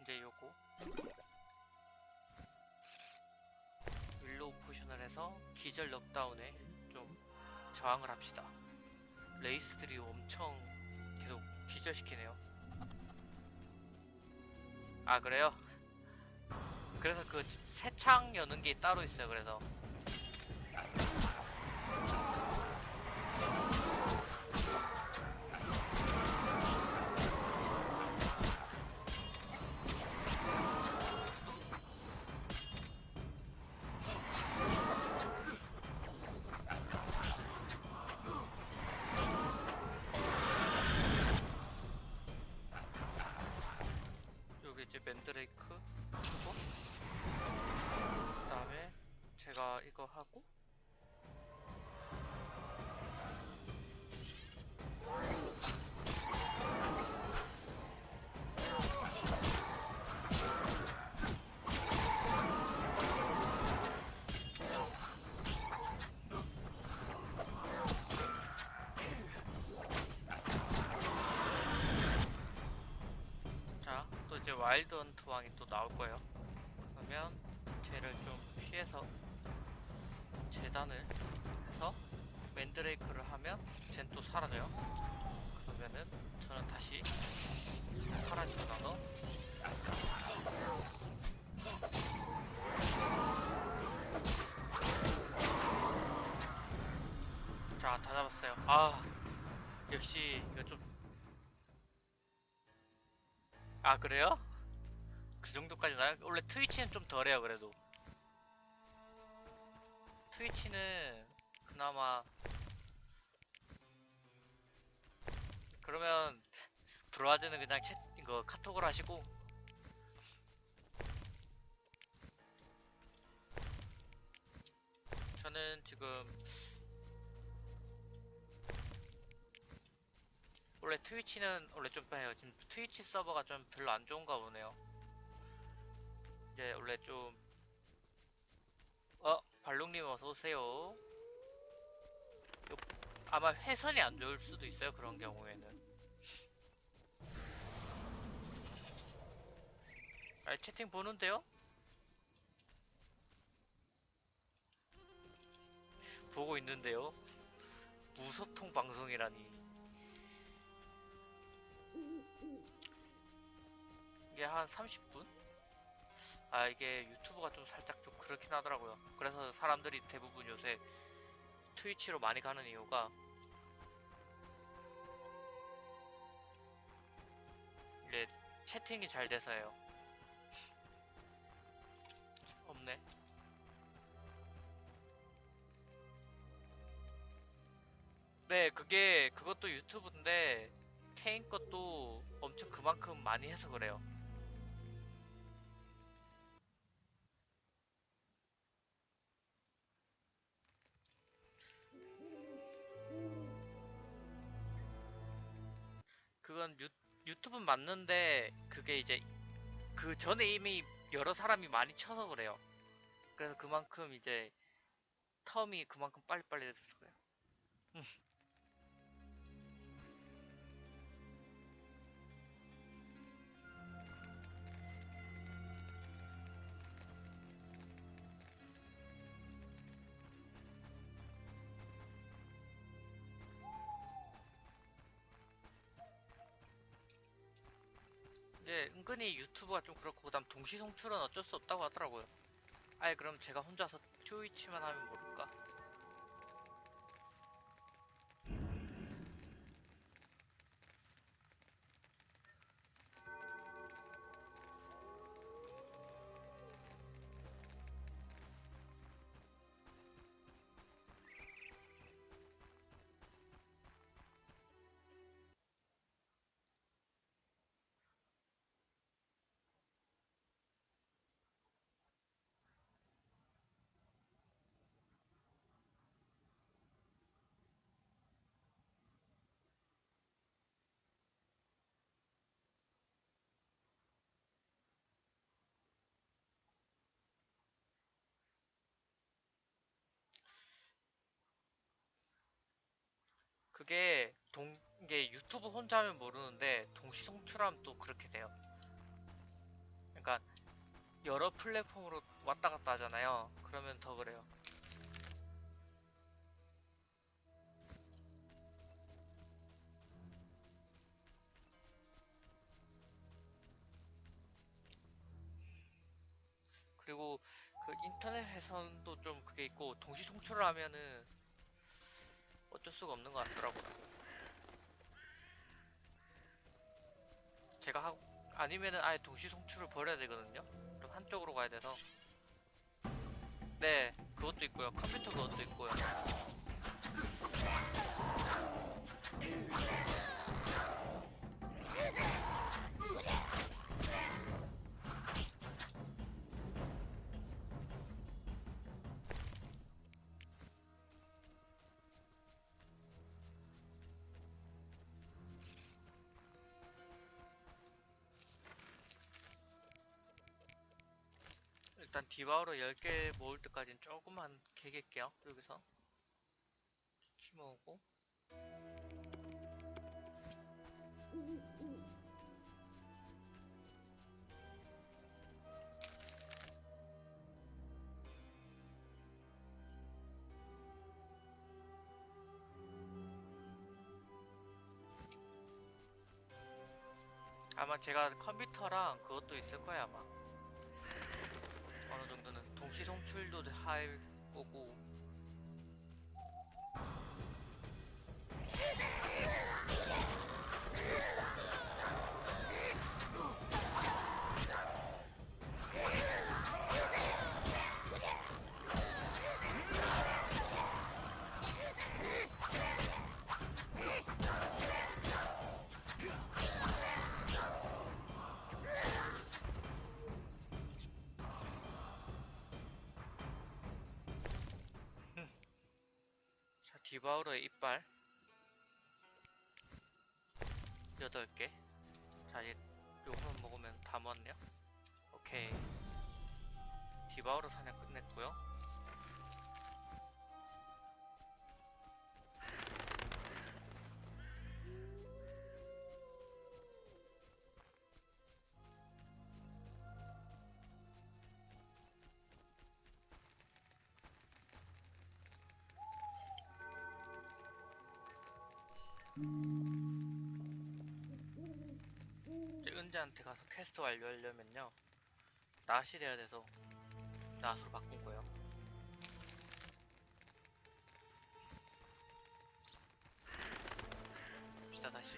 이제 요거 윌로우 포션을 해서 기절 넉다운에 좀 저항을 합시다. 레이스들이 엄청 계속 기절시키네요. 아 그래요? 그래서 그 새창 여는 게 따로 있어요. 그래서 여기 이제 맨드레이크 하고, 그 다음에 제가 이거 하고, 자, 또 이제 와일드 헌트 왕이 또 나올 거예요. 그러면 쟤를 좀 피해서 재단을 해서 맨드레이크를 하면 쟨 또 사라져요. 그러면은 저는 다시 사라지고 나서 자, 다 잡았어요. 아, 역시 이거 좀, 아 그래요? 그 정도까지 나요? 원래 트위치는 좀 덜해요. 그래도 트위치는 그나마, 그러면 브로아즈는 그냥 이거 카톡을 하시고, 저는 지금 원래 트위치는 원래 좀 빼요. 지금 트위치 서버가 좀 별로 안 좋은가 보네요. 이제 원래 좀, 발롱님 어서 오세요. 아마 회선이 안 좋을 수도 있어요. 그런 경우에는. 아, 채팅 보는데요? 보고 있는데요. 무소통 방송이라니. 이게 한 30분? 아, 이게 유튜브가 좀 살짝 좀 그렇긴 하더라고요. 그래서 사람들이 대부분 요새 트위치로 많이 가는 이유가 이게 채팅이 잘 돼서예요. 없네. 네, 그것도 유튜브인데 케인 것도 엄청 그만큼 많이 해서 그래요. 그건 유튜브 맞는데 그게 이제 그 전에 이미 여러 사람이 많이 쳐서 그래요. 그래서 그만큼 이제 텀이 그만큼 빨리빨리 돼서 그래요. 이제 은근히 유튜브가 좀 그렇고, 그다음 동시 송출은 어쩔 수 없다고 하더라고요. 아예 그럼 제가 혼자서 트위치만 하면 모를까? 이게 유튜브 혼자 하면 모르는데 동시 송출하면 또 그렇게 돼요. 그러니까 여러 플랫폼으로 왔다 갔다 하잖아요. 그러면 더 그래요. 그리고 그 인터넷 회선도 좀 그게 있고 동시 송출을 하면은 어쩔 수가 없는 것 같더라고요. 제가 하고 아니면은 아예 동시 송출을 버려야 되거든요. 그럼 한쪽으로 가야 돼서. 네, 그것도 있고요. 컴퓨터 그것도 있고요. 일단 디바우로 10개 모을 때까지는 조금만 개길게요. 여기서 키 모으고 아마 제가 컴퓨터랑 그것도 있을 거예요. 아마 어느 정도는 동시 송출도 할 거고. 자, 디바우로의 이빨 8개. 자, 이제 요거만 먹으면 다 모았네요. 오케이. 디바우로 사냥 끝냈고요. 이제 은재한테 가서 퀘스트 완료하려면요 낫이 돼야 돼서 낫으로 바꾼 거예요. 봅시다 다시.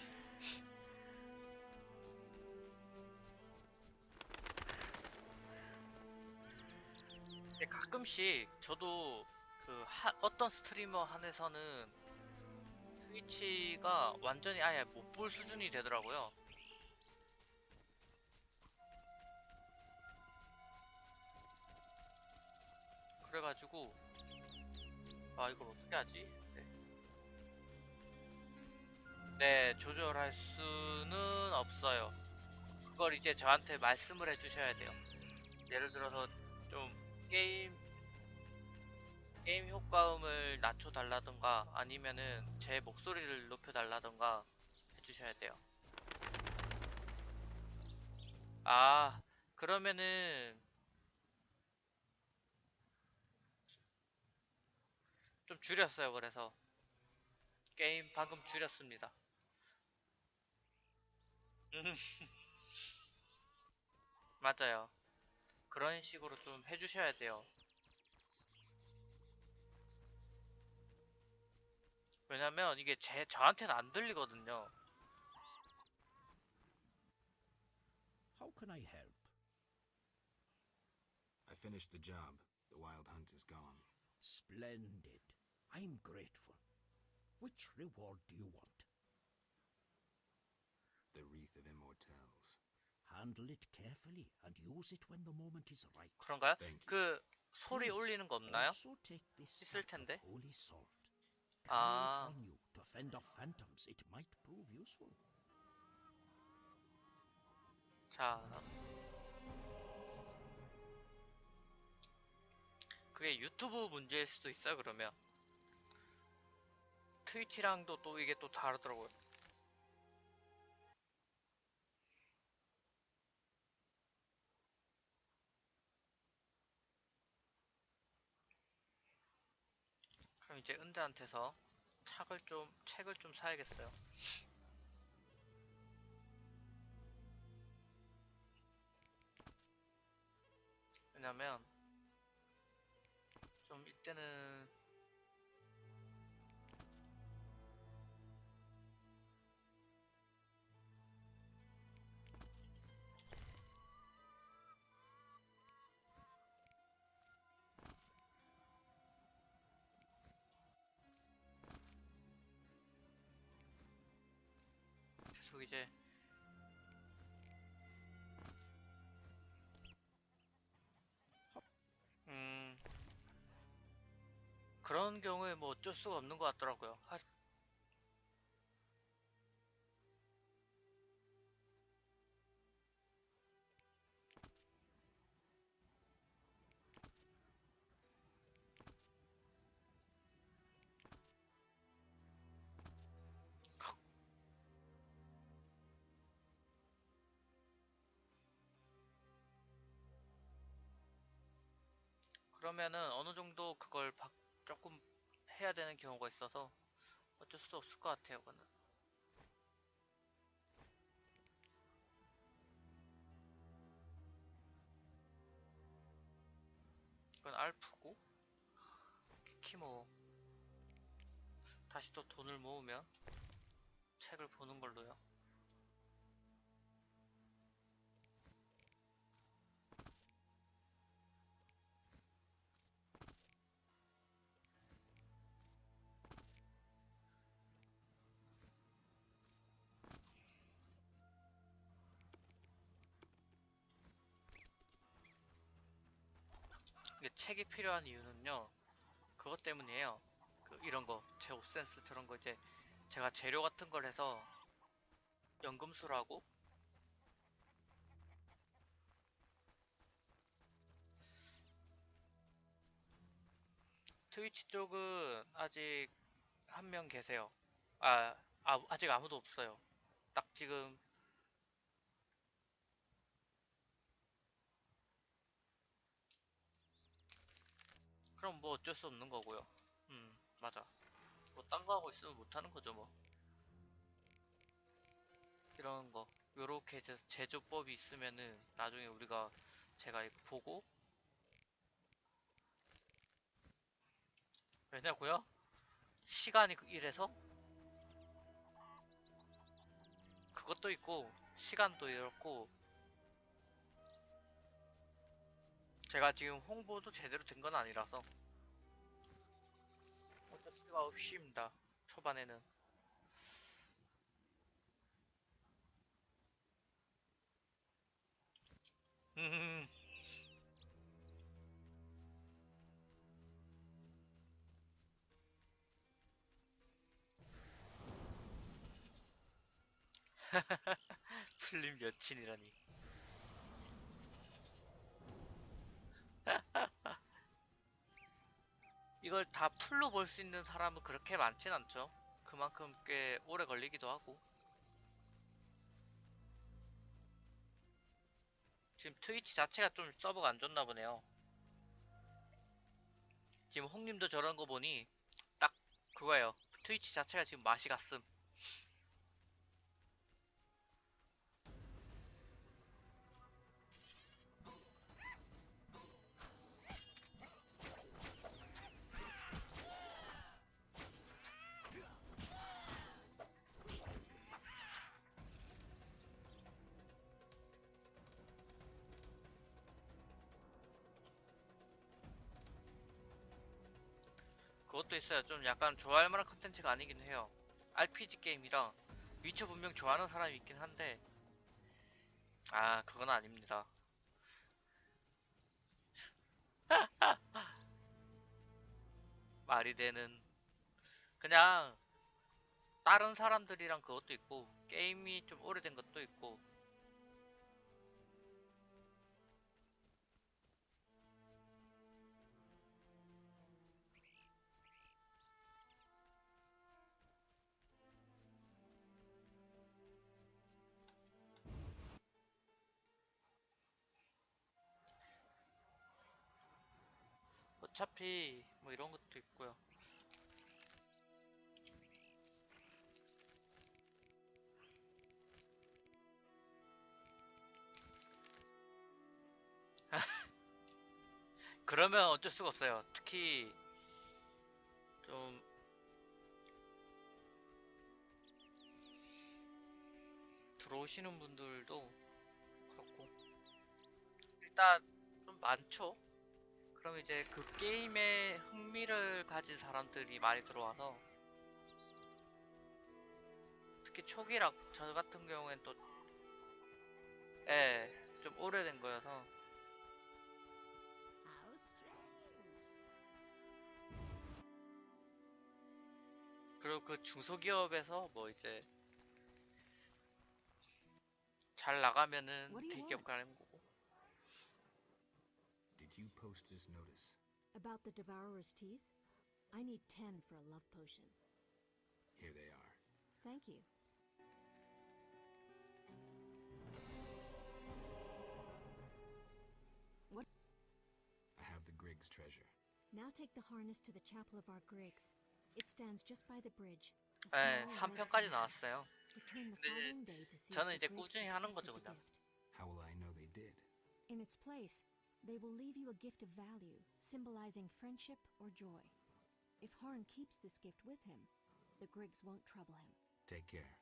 근데 가끔씩 저도 그 어떤 스트리머 한에서는 트위치가 완전히 아예 못 볼 수준이 되더라고요. 그래가지고 아 이걸 어떻게 하지? 네, 조절할 수는 없어요. 그걸 이제 저한테 말씀을 해주셔야 돼요. 예를 들어서 좀 게임 효과음을 낮춰달라던가 아니면은 제 목소리를 높여달라던가 해주셔야 돼요. 아, 그러면은 좀 줄였어요. 그래서 게임 방금 줄였습니다. 맞아요. 그런 식으로 좀 해주셔야 돼요. 왜냐면 이게 저한테는 안 들리거든요. How can I help? I finished the job. The wild hunt is gone. Splendid. I'm grateful. Which reward do you want? The Wreath of Immortelles. Handle it carefully and use it when the moment is right. 그런가요? Thank you. 그 소리 올리는 거 없나요? Also take this 있을 sack of 텐데. holy salt. Carry 아, it on you to fend off phantoms. It might prove useful. 자, 그게 유튜브 문제일 수도 있어요. 그러면 트위치랑도 또 이게 또 다르더라고요. 그럼 이제 은자한테서 책을 좀 사야겠어요. 왜냐면 좀 이때는 계속 이제 그런 경우에 뭐 어쩔 수가 없는 것 같더라고요. 그러면은 어느 정도 그걸 조금 해야 되는 경우가 있어서 어쩔 수 없을 것 같아요, 그거는. 이건 알프고, 특히 뭐 다시 또 돈을 모으면 책을 보는 걸로요. 이게 책이 필요한 이유는요, 그것 때문이에요. 이런 거, 제 옷센스 저런 거 이제 제가 재료 같은 걸 해서 연금술 하고 트위치 쪽은 아직 한 명 계세요. 아직 아무도 없어요. 딱 지금 그럼 뭐 어쩔 수 없는 거고요. 맞아. 뭐 딴 거 하고 있으면 못하는 거죠 뭐. 이런 거 요렇게 제조법이 있으면은 나중에 제가 이거 보고 왜냐고요? 시간이 이래서 그것도 있고 시간도 이렇고 제가 지금 홍보도 제대로 된 건 아니라서 어쩔 수가 없습니다. 초반에는. 음. 풀림 여친이라니. 이걸 다 풀로 볼 수 있는 사람은 그렇게 많진 않죠. 그만큼 꽤 오래 걸리기도 하고. 지금 트위치 자체가 좀 서버가 안 좋나 보네요. 지금 홍님도 저런 거 보니 딱 그거예요. 트위치 자체가 지금 맛이 갔음. 그것도 있어요. 좀 약간 좋아할 만한 컨텐츠가 아니긴 해요. RPG 게임이라 위쳐 분명 좋아하는 사람이 있긴 한데 그건 아닙니다. 말이 되는 그냥 다른 사람들이랑 그것도 있고 게임이 좀 오래된 것도 있고 어차피 뭐 이런 것도 있고요. 그러면 어쩔 수가 없어요. 특히 좀 들어오시는 분들도 그렇고 일단 좀 많죠. 그럼 이제 그 게임에 흥미를 가진 사람들이 많이 들어와서 특히 초기락 저 같은 경우엔 또 예, 좀 오래된 거여서 그리고 그 중소기업에서 뭐 이제 잘 나가면은 대기업 가는 거고. Did you post this notice? About the Devourer's teeth? I need 10 for a love potion. Here they are. Thank you. What? I have the Griggs treasure. Now take the harness to the chapel of our Griggs. It stands just by the bridge. 예, 3편까지 나왔어요. 근데 저는 이제 꾸준히 하는 거죠, 그냥. How will I know they did? In its place, they will leave you a gift of value, symbolizing friendship or joy. If Harn keeps this gift with him, the Griggs won't trouble him. Take care.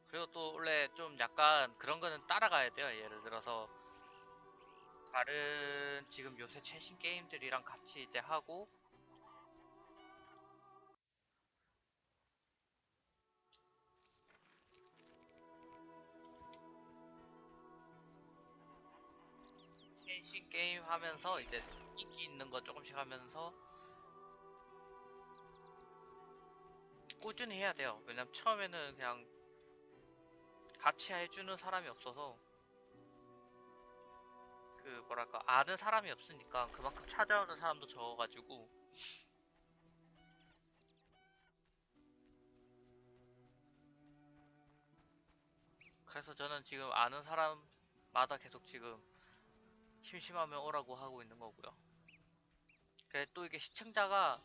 그리고 또 원래 좀 약간 그런 거는 따라가야 돼요. 예를 들어서 다른 지금 요새 최신 게임들이랑 같이 이제 하고 최신 게임 하면서 이제 인기 있는 거 조금씩 하면서 꾸준히 해야 돼요. 왜냐면 처음에는 그냥 같이 해주는 사람이 없어서 그 뭐랄까 아는 사람이 없으니까 그만큼 찾아오는 사람도 적어가지고 그래서 저는 지금 아는 사람마다 계속 지금 심심하면 오라고 하고 있는 거고요. 그래 또 이게 시청자가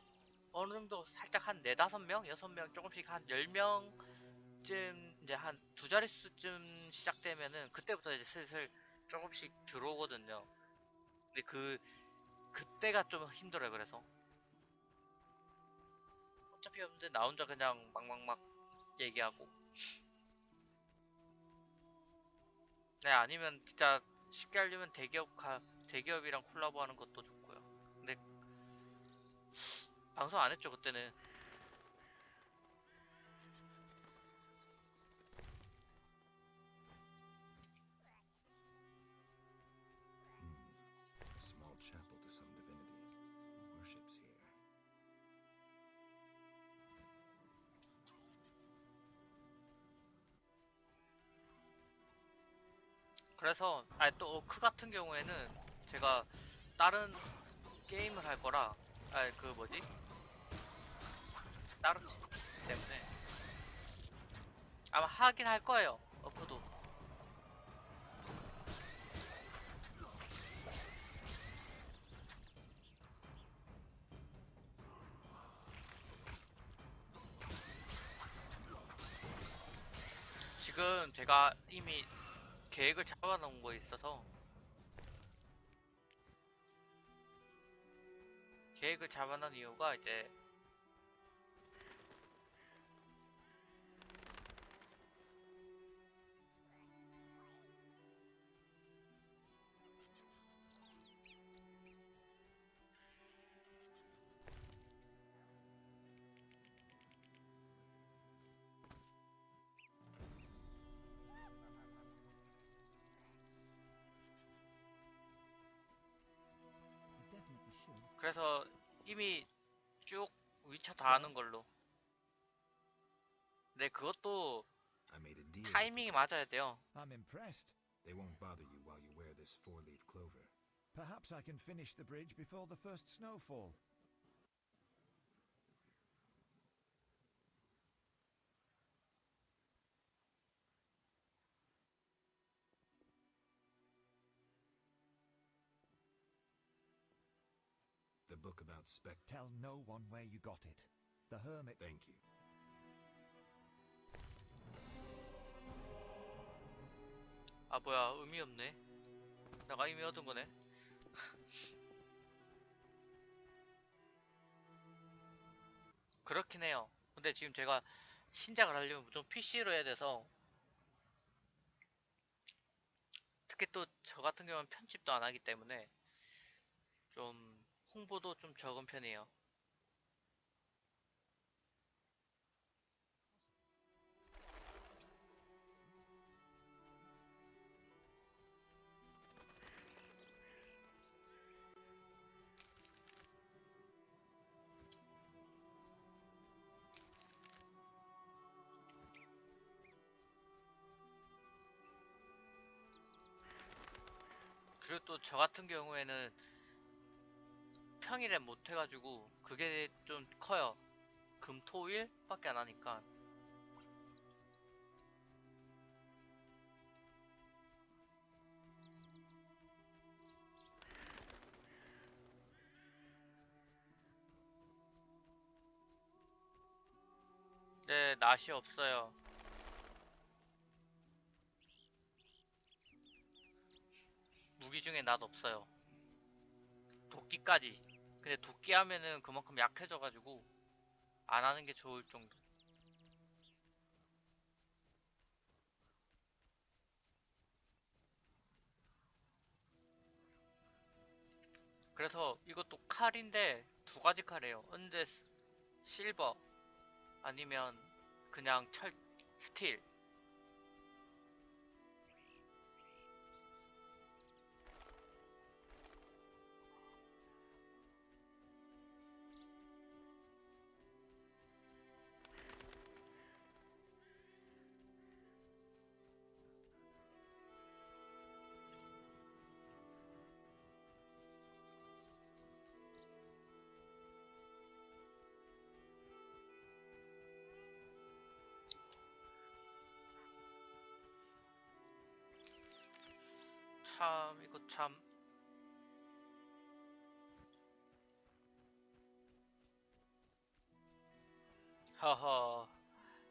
어느 정도 살짝 한 4-5명, 6명 조금씩 한 10명쯤 이제 한 두 자릿수쯤 시작되면은 그때부터 이제 슬슬 조금씩 들어오거든요. 근데 그때가 좀 힘들어요. 그래서 어차피 없는데 나 혼자 그냥 막 얘기하고 네 아니면 진짜 쉽게 하려면 대기업이랑 콜라보 하는 것도 좋고요. 근데 방송 안 했죠 그때는. A small chapel to some divinity. Who worships here? 그래서 아니 또 오크 같은 경우에는 제가 다른 게임을 할 거라 아니 그 뭐지 다른 팀 때문에 아마 하긴 할 거예요. 오크도. 지금 제가 이미 계획을 잡아놓은 거 있어서 계획을 잡아놓은 이유가 이제 그래서 이미 쭉 위쳐 다 하는 걸로. 근데 그것도 I made a deal with 타이밍이 the 맞아야 Griggs. 돼요. I'm impressed. They won't bother you while you wear this four-leaf clover. Perhaps I can finish the bridge before the first snowfall. book about Tell no one where you got it. The hermit... Thank you. 아 뭐야, 의미 없네. 내가 의미 얻은 거네. 그렇긴 해요. 근데 지금 제가 신작을 하려면 무조건 PC로 해야 돼서, 특히 또 저 같은 경우는 편집도 안 하기 때문에 좀 홍보도 좀 적은 편이에요. 그리고 또 저 같은 경우에는 평일에 못 해가지고 그게 좀 커요. 금, 토, 일 밖에 안 하니까. 네, 낫이 없어요. 무기 중에 낫 없어요. 도끼까지. 근데 도끼 하면은 그만큼 약해져가지고 안 하는 게 좋을 정도. 그래서 이것도 칼인데 두 가지 칼이에요. 은재 실버 아니면 그냥 철 스틸. 참 이거 참 허허,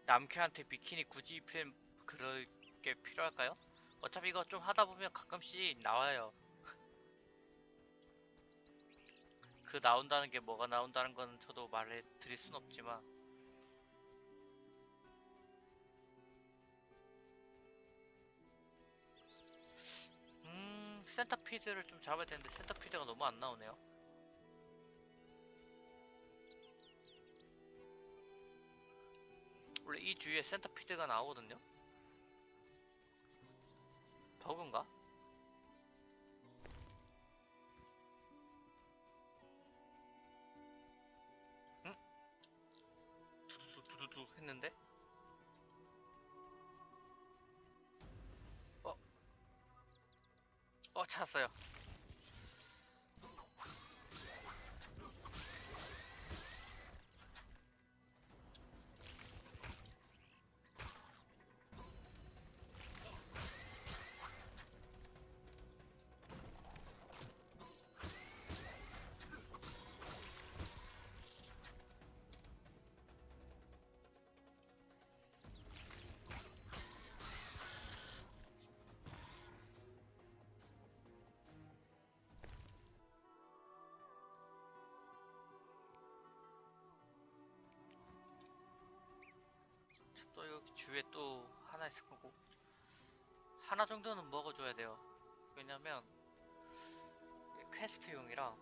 남캐한테 비키니 굳이 입힐 그럴 게 필요할까요? 어차피 이거 좀 하다 보면 가끔씩 나와요. 그 나온다는 게 뭐가 나온다는 건 저도 말해 드릴 순 없지만, 센터피드를 좀 잡아야 되는데 센터피드가 너무 안 나오네요. 원래 이 주위에 센터피드가 나오거든요. 버그인가? 응? 두두두두 했는데? 찾았어요. 또 여기 주위에 또 하나 있을 거고, 하나 정도는 먹어줘야 돼요. 왜냐면 퀘스트용이라.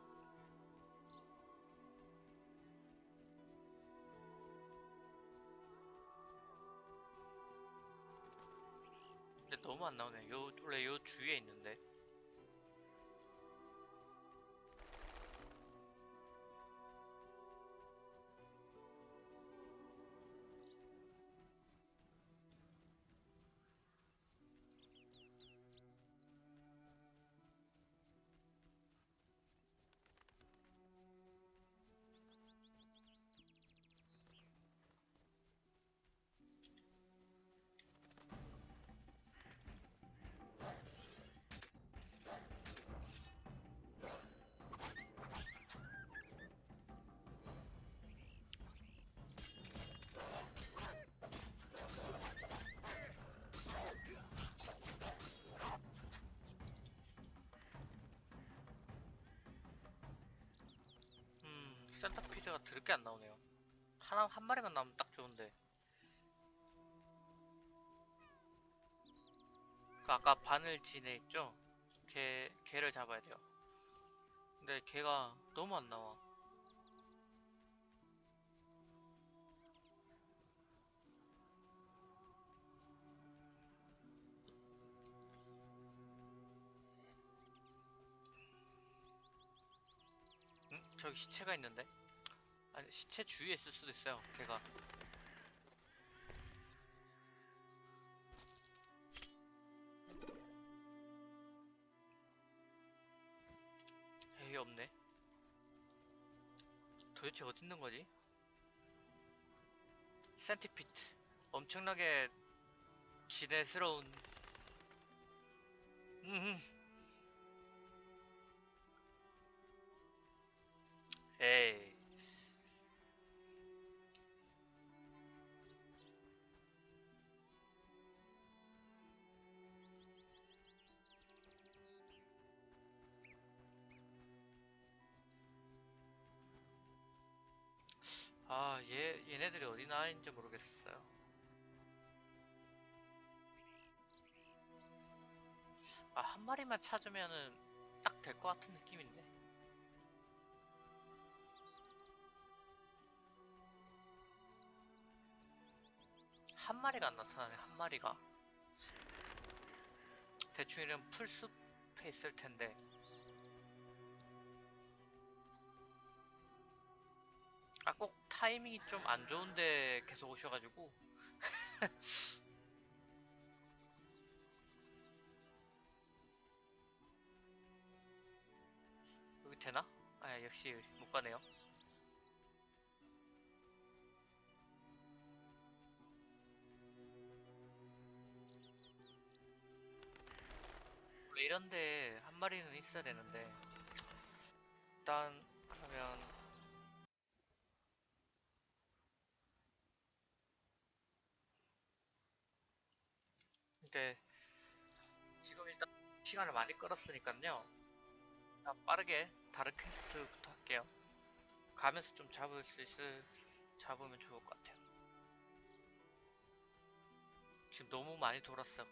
근데 너무 안 나오네. 원래 요 주위에 있는데. 센터피드가 드럽게 안 나오네요. 한 마리만 나오면 딱 좋은데. 그 아까 바늘진에 있죠? 걔를 잡아야 돼요. 근데 걔가 너무 안 나와. 응? 저기 시체가 있는데? 아니, 시체 주위에 있을 수도 있어요, 걔가. 에이, 없네. 도대체 어디 있는 거지? 센티피트. 엄청나게 기대스러운. 에이. 아, 얘네들이 어디 나와 있는지 모르겠어요. 아, 한 마리만 찾으면은 딱 될 것 같은 느낌인데. 한 마리가 안 나타나네, 한 마리가. 대충 이런 풀숲에 있을 텐데. 아, 꼭 타이밍이 좀 안 좋은데 계속 오셔가지고. 여기 되나? 아, 역시 못 가네요. 원래 이런데 한 마리는 있어야 되는데. 일단 그러면 근데 지금 일단 시간을 많이 끌었으니까요. 일단 빠르게 다른 퀘스트부터 할게요. 가면서 좀 잡으면 좋을 것 같아요. 지금 너무 많이 돌았어.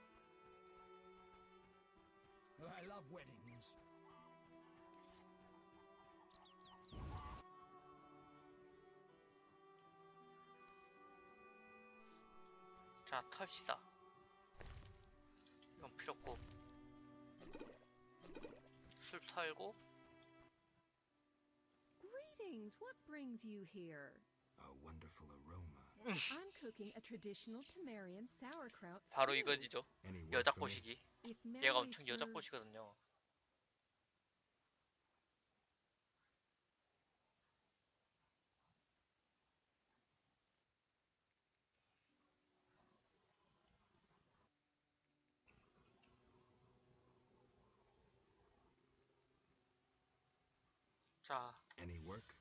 I love weddings. 자, 털시다. 이건 필요 없고. 술 털고. Greetings. What brings you here? A wonderful aroma. I'm cooking a traditional Temerian sauerkraut stew. 바로 이거지죠. Any word 여자 for me? 꼬시기. If 얘가 memory 엄청 여자 serves, 꼬시거든요. 자, Any work?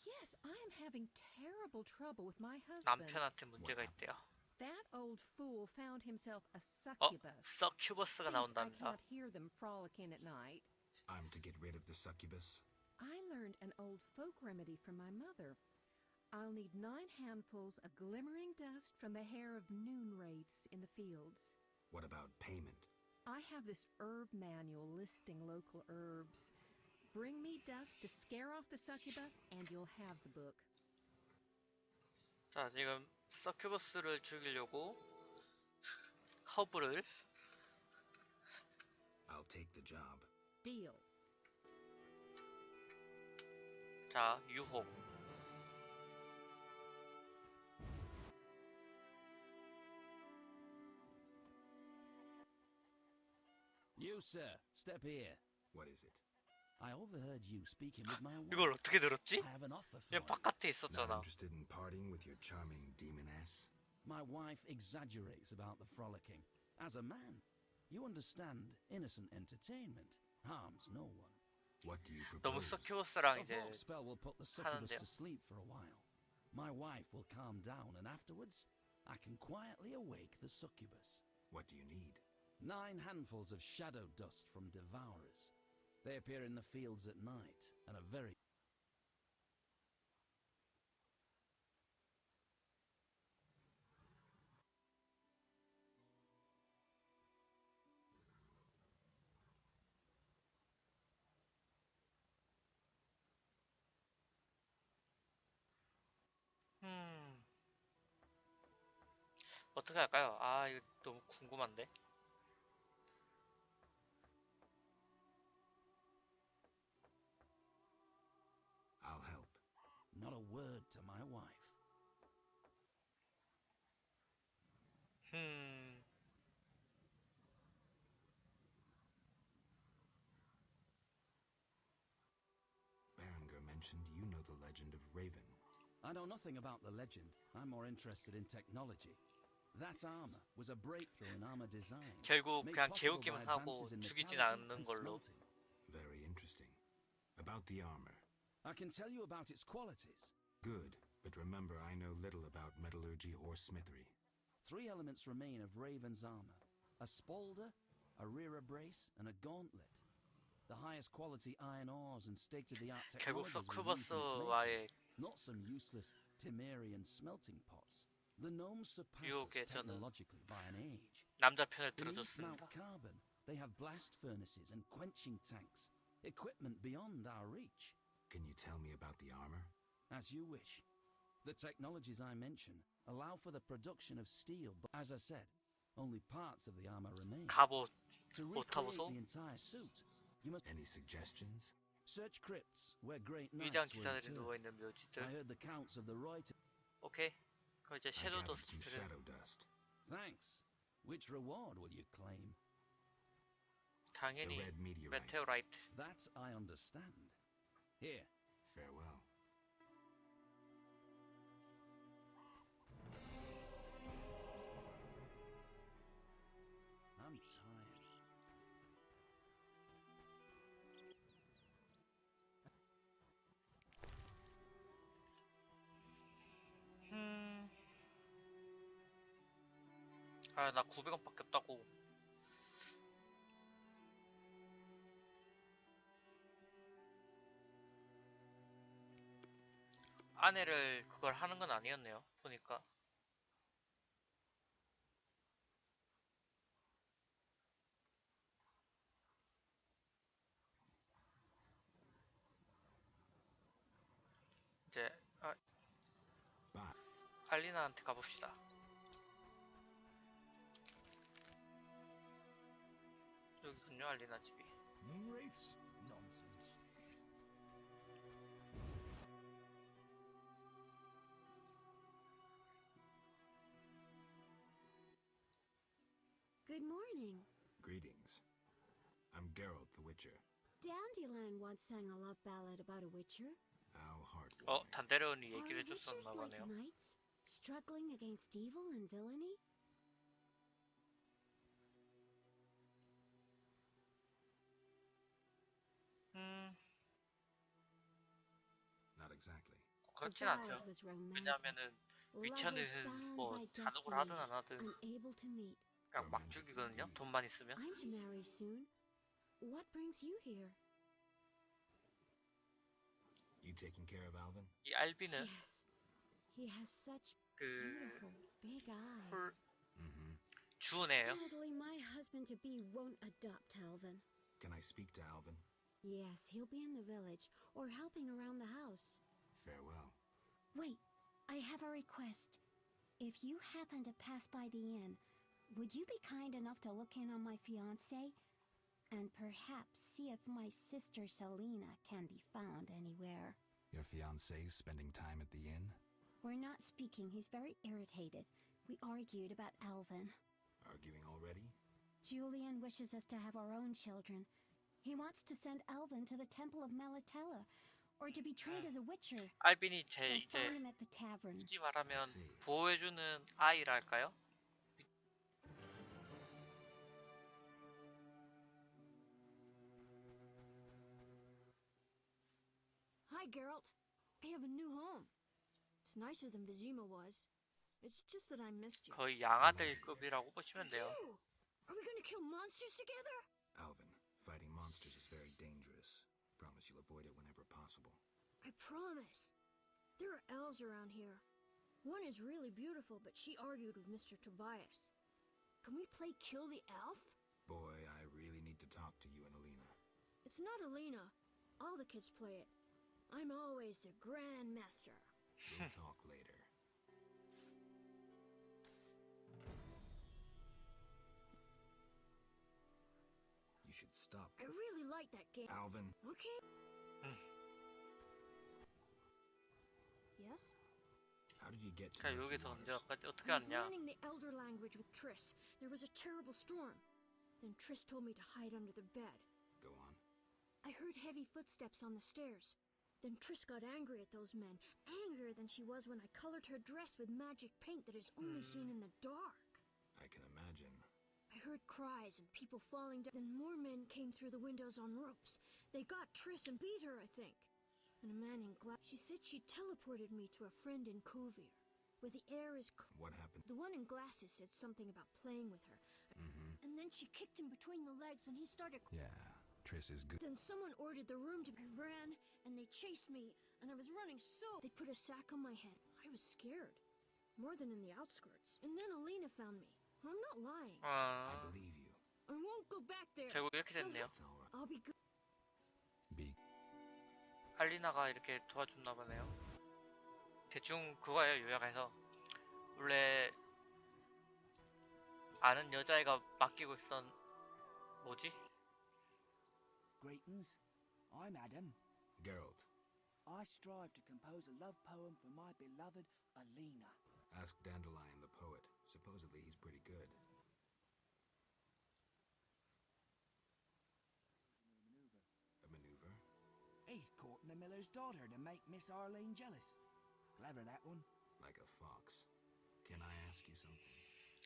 Yes, I am having terrible trouble with my husband. 남편한테 문제가 있대요. That old fool found himself a 어? succubus. 서큐버스가 Thinks I 나온답니다. can't hear them frolicking at night. I'm to get rid of the succubus? I learned an old folk remedy from my mother. I'll need 9 handfuls of glimmering dust from the hair of noon wraiths in the fields. What about payment? I have this herb manual listing local herbs. Bring me dust to scare off the succubus, and you'll have the book. 자, 지금 서큐버스를 죽이려고 허브를. I'll take the job. Deal. 자, 유혹. You, sir, step here. What is it? I overheard you speaking with my wife. 이걸 어떻게 들었지? I have an offer for 얘 you. 바깥에 Not 있었잖아. interested in partying with your charming demoness? My wife exaggerates about the frolicking. As a man, you understand innocent entertainment harms no one. What do you 너무 propose? 서큐버스랑 A 이제 vault spell will put the succubus 하는데요. to sleep for a while. My wife will calm down, and afterwards, I can quietly awake the succubus. What do you need? 9 handfuls of shadow dust from devourers. They appear in the fields at night and are very... 어떻게 할까요? 아, 이거 너무 궁금한데. I'll help. Not a word to my wife. Berenger mentioned you know the legend of Raven. I know nothing about the legend. I'm more interested in technology. That armor was a breakthrough in armor design. 결국 made 그냥 possible 개웃기만 by 하고 advances in 죽이진 metallurgy 않는 and 걸로. smelting. Very interesting. About the armor. I can tell you about its qualities. Good, but remember I know little about metallurgy or smithery. 3 elements remain of Raven's armor. A spalder, a rear brace, and a gauntlet. The highest quality iron ores and state-of-the-art 결국 technologies were used in its making. 서큐버스와의 Not some useless Temerian smelting pots. The gnomes surpass us 유혹에 저는 technologically by an age. 남자 편을 Beneath Mount 들어줬습니다. Carbon, they have blast furnaces and quenching tanks. Equipment beyond our reach. Can you tell me about the armor? As you wish. The technologies I mention allow for the production of steel, but as I said, only parts of the armor remain. 갑옷, To 옷 recreate 타보소. the entire suit, you must Any suggestions? search crypts where great 위대한 knights were 기사들이 interred. 누워있는 묘지들. I heard the counts of the Roy. 오케이. 그럼 이제 I 섀도우 gathered some 더스트를 shadow dust. Thanks. Which reward will you claim? 당연히 The red meteorite. 메테오라이트. That I understand. Here. Farewell. I'm tired. 아, 나 900원밖에 없다고. 아내를 그걸 하는 건 아니었네요. 보니까. 이제 알리나한테 가봅시다. 여기군요, 알리나 집이. Moonwraiths? Nonsense. Good morning. Greetings. I'm Geralt the Witcher. Dandelion once sang a love ballad about a witcher. How heartwarming. 단데르온이 Are 얘기를 witchers 해줬었나 like 보네요. knights, struggling against evil and villainy? Not exactly. 그렇진 않죠. 왜냐하면은 위쳐는 뭐 잔혹을 하든 안 하든 unable to meet. 그냥 막 죽이거든요. 돈만 있으면. I'm to marry soon. What brings you here? You taking care of Alvin? 이 알비는 Yes. He has such 그 beautiful big eyes. 주네요. Sadly, my husband-to-be won't adopt Alvin. Can I speak to Alvin? Yes, he'll be in the village or helping around the house. Farewell. Wait, I have a request. If you happen to pass by the inn, would you be kind enough to look in on my fiancé? And perhaps see if my sister Selena can be found anywhere. Your fiancé spending time at the inn? We're not speaking. He's very irritated. We argued about Alvin. Arguing already? Julian wishes us to have our own children. He wants to send Alvin to the Temple of Malatella, or to be trained as a witcher. 알빈이 제 We'll 이제 find him at the tavern. 굳이 말하면 보호해주는 아이랄까요? Hi, Geralt. I have a new home. It's nicer than Vizima was. It's just that I missed you. 거의 양아들급이라고 보시면 돼요. Are we gonna kill monsters together? Alvin, fighting monsters is very dangerous. Promise you'll avoid it whenever possible. I promise. There are elves around here. One is really beautiful, but she argued with Mr. Tobias. Can we play Kill the Elf? Boy, I really need to talk to you and Alina. It's not Alina. All the kids play it. I'm always the Grand Master. We'll talk later. should stop. I really like that game. Alvin. Okay. Yes? How did you get to 자, Murky 여기서 Waters? 어떻게 I was 왔냐? learning the Elder language with Triss. There was a terrible storm. Then Triss told me to hide under the bed. Go on. I heard heavy footsteps on the stairs. Then Triss got angry at those men, angrier than she was when I colored her dress with magic paint that is only seen in the dark. I can imagine. I heard cries and people falling down. Then more men came through the windows on ropes. They got Triss and beat her, I think. And a man in glass. She said she teleported me to a friend in Kovir, where the air is What happened? The one in glasses said something about playing with her. And then she kicked him between the legs and he started. Yeah, Triss is good. Then someone ordered the room to be ran, and they chased me, and I was running so. They put a sack on my head. I was scared. More than in the outskirts. And then Alina found me. I'm not lying. I believe you. I won't go back there. 결국 이렇게 됐네요. It's all right. I'll be good. Be. 알리나가 이렇게 도와줬나 보네요. 대충 그거예요, 요약해서. 원래 아는 여자애가 맡기고 있던 뭐지? Greetings. I'm Adam. Geralt, I strive to compose a love poem for my beloved Alina. ask Dandelion the poet. Supposedly he's pretty good. A maneuver? He's courting the miller's daughter to make Miss Arlene jealous. Clever, that one. Like a fox. Can I ask you something?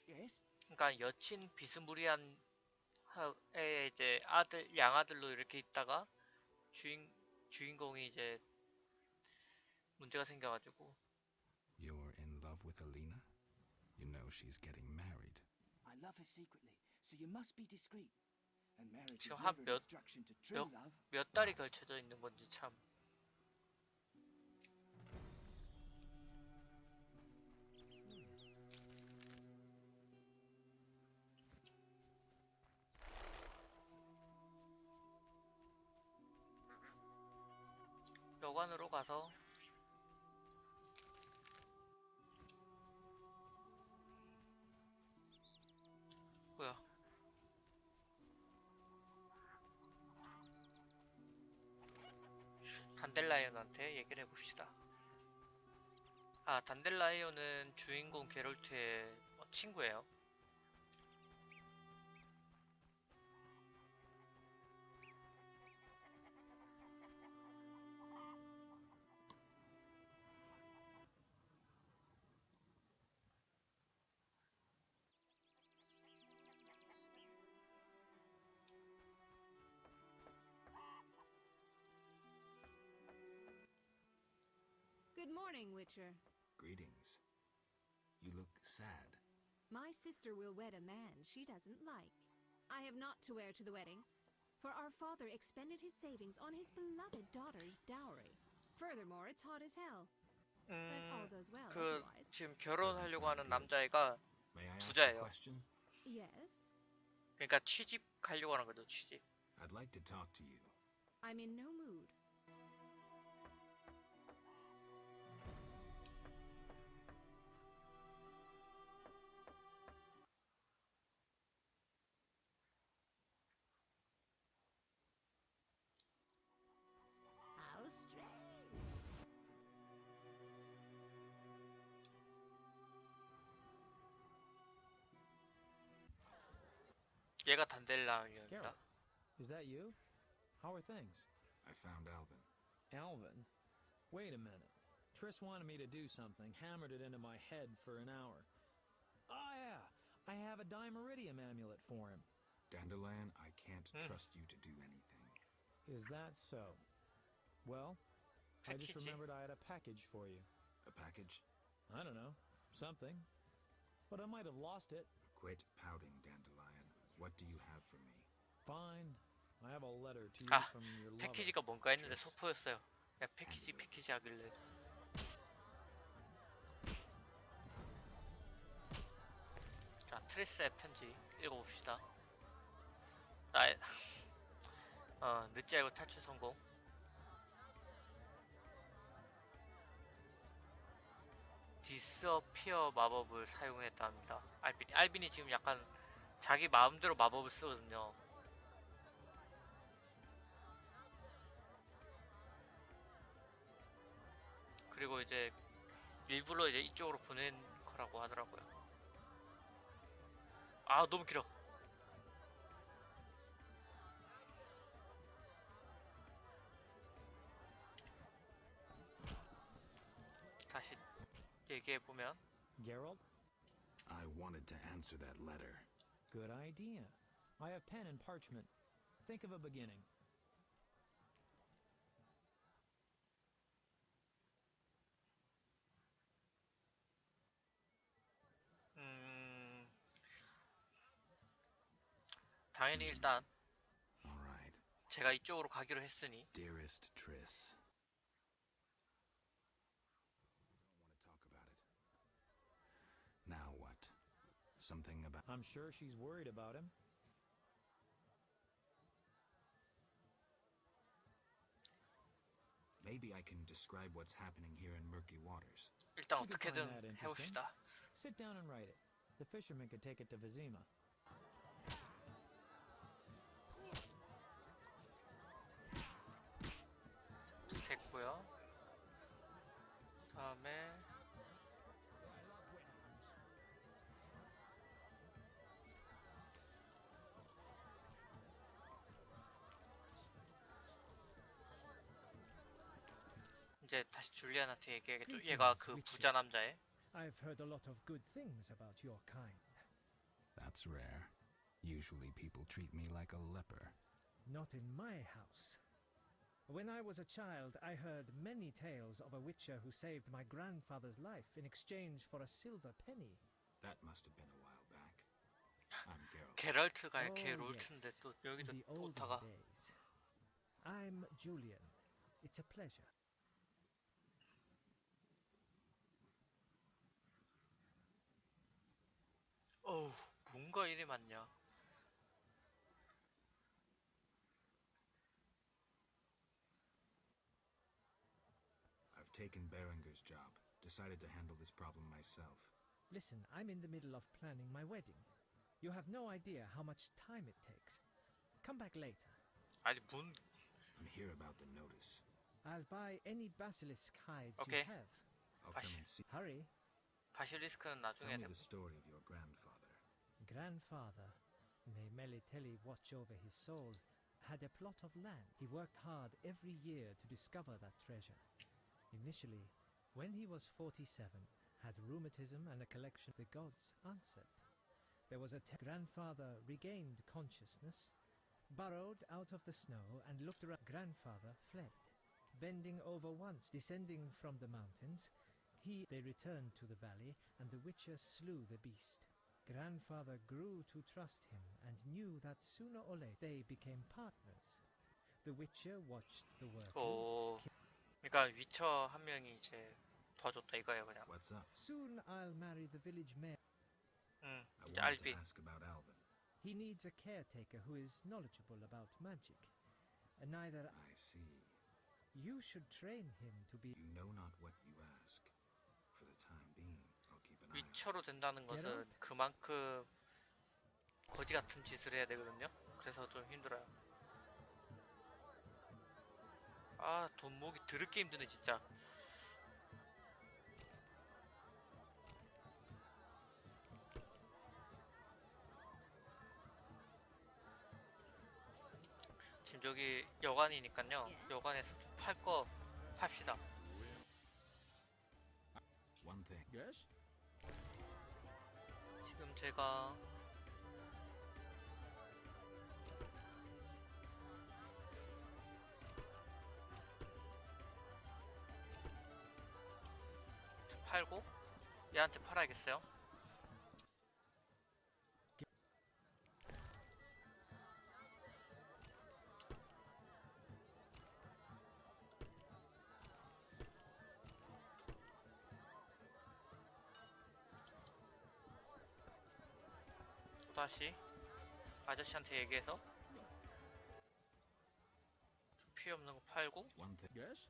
Yes? 그러니까 여친 비스무리한 애 이제 아들 양아들로 이렇게 있다가 주인공이 이제 문제가 생겨가지고. You're in love with Alina? You know she's getting married. I love her secretly, so you must be discreet. And marriage is 지금 never an 몇 obstruction to true love. 몇 달이 걸쳐져 있는 건지 참. 여관으로 가서 뭐야? 단델라이온한테 얘기를 해봅시다. 아, 단델라이온은 주인공 게롤트의 친구예요. Good morning, Witcher. Greetings. You look sad. My sister will wed a man she doesn't like. I have naught to wear to the wedding, for our father expended his savings on his beloved daughter's dowry. Furthermore, it's hot as hell. But all goes well 그 otherwise. 지금 결혼하려고 하는 남자애가 부자예요. Yes? 그러니까 취직 가려고 하는 거죠, 취직. I'd like to talk to you. I'm in no mood. How strange. 얘가 단델라이온이다. Geralt, is that you? How are things? I found Alvin. Alvin? Wait a minute. Triss wanted me to do something, hammered it into my head for an hour. Oh yeah, I have a Dimeridium amulet for him. Dandelion, I can't trust you to do anything. Is that so? Well, I just remembered I had a package for you. A package? I don't know. Something. But I might have lost it. Quit pouting, Dandelion. What do you have for me? Fine. I have a letter to you 아, from your lover. 패키지가 뭔가 했는데 소포였어요. 그냥 패키지 하길래. 자, 트레스의 편지 읽어봅시다. 나의 늦지 않고 탈출 성공. 디스어피어 마법을 사용했다 합니다. 알빈이 지금 약간 자기 마음대로 마법을 쓰거든요. 그리고 이제 일부러 이제 이쪽으로 보낸 거라고 하더라고요. 아, 너무 길어. 다시 얘기해 보면. Geralt? I wanted to answer that letter. Good idea. I have pen and parchment. Think of a beginning. 당연히 일단 All right. 제가 이쪽으로 가기로 했으니. Dearest Triss. Don't want to talk about it. Now what? Something about... I'm sure she's worried about him. Maybe I can describe what's happening here in Murky Waters. 일단 She could find 어떻게든 that interesting. 해봅시다. Sit down and write it. The fisherman could take it to Vizima. 됐고요. 다음에 이제 다시 줄리안한테 얘기해야겠죠. 얘가 그 부자 남자애. I've heard a lot of good things about your kind. That's rare. Usually people treat me like a leper. Not in my house. When I was a child, I heard many tales of a witcher who saved my grandfather's life in exchange for a silver penny. That must have been a while back. I'm Geralt. 게럴트가 걔 Oh, 롤트인데 yes. 또 여기도 In the olden 오타가. days. I'm Julian. It's a pleasure. 어우, 뭔가 이리 많냐. I've taken Berenger's job. Decided to handle this problem myself. Listen, I'm in the middle of planning my wedding. You have no idea how much time it takes. Come back later. 아니 문. I'm here about the notice. I'll buy any basilisk hides Okay. you have. I'll come and see. Hurry. 바실리스크는 Tell 나중에 me 내. the story of your grandfather. Grandfather, may Melitele watch over his soul, had a plot of land. He worked hard every year to discover that treasure. Initially, when he was 47, had rheumatism and a collection. The gods answered. There was a grandfather regained consciousness, burrowed out of the snow and looked around. Grandfather fled. Bending over once, descending from the mountains, they returned to the valley, and the witcher slew the beast. Grandfather grew to trust him and knew that sooner or later they became partners. The witcher watched the workers. 오. 그러니까 위쳐 한 명이 이제 도와줬다 이거예요 그냥. What's up? Soon I'll marry the village mayor. 응. I 이제 wanted to 알비. ask about Alvin. He needs a caretaker who is knowledgeable about magic. Neither I see. you should train him to be. You know not what you ask. For the time being, I'll keep an eye on it. 위쳐로 된다는 것은 Geralt? 그만큼 거지 같은 짓을 해야 되거든요. 그래서 좀 힘들어요. 아, 돈 모으기 드럽게 힘드네 진짜. 지금 저기 여관이니까요. 여관에서 좀 팔 거 팝시다. One thing. Yes? 지금 제가 좀 팔고 얘한테 팔아야겠어요. 다시 아저씨한테 얘기해서 필요 없는 거 팔고. One thing. Yes?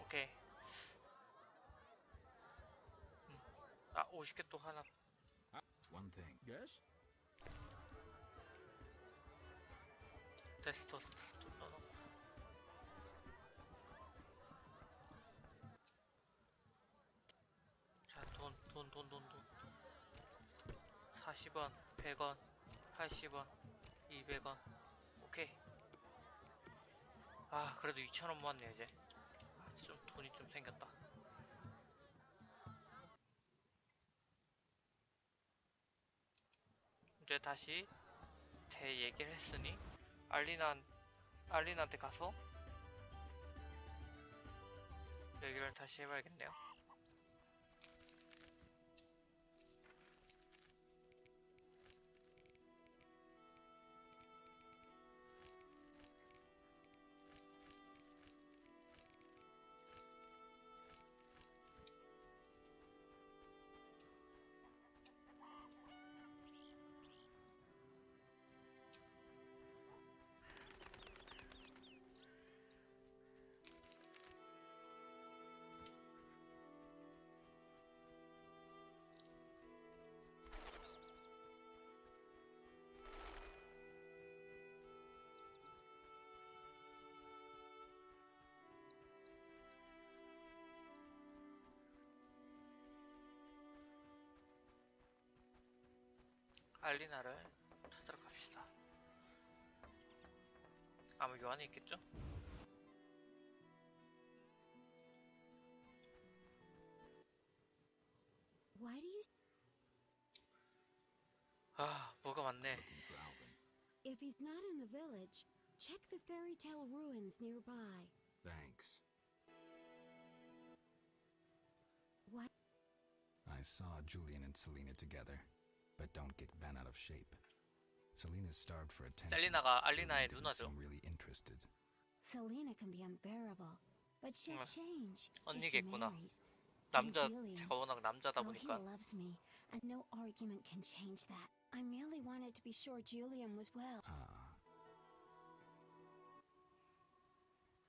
오케이. 50개 또 하나. One thing. Yes? 테스토스테론 좀 넣어놓고. 자, 돈. 40원, 100원, 80원, 200원. 오케이. 아, 그래도 2,000원 모았네요, 이제. 좀 돈이 좀 생겼다. 이제 다시 제 얘기를 했으니 알린한테 가서 얘기를 다시 해봐야겠네요. 알리나를 찾으러 갑시다. 아마 요 안에 있겠죠? Why do you... 아, 뭐가 많네. If he's not in the village, check the fairy tale ruins nearby. Thanks. What? I saw Julian and Selena together, but don't get bent out of shape. Selena's starved for attention. 셀리나가 알리나의 Julian didn't 누나죠. seem really interested. Selena can be unbearable, but she'll change if she 언니겠구나. marries. 남자, And Julian, 제가 워낙 남자다 well, he 보니까. loves me, and no argument can change that. I merely wanted to be sure Julian was well.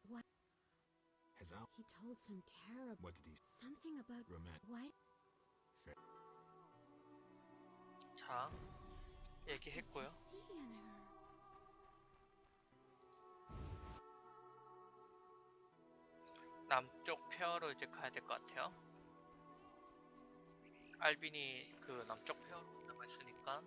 What? Has Al... He told some terrible... What did he... Something about... Why... 자, What does 얘기했고요. he see in her? 남쪽 폐허로 이제 가야 될 것 같아요. 알빈이 그 남쪽 폐허로 간다고 했으니까.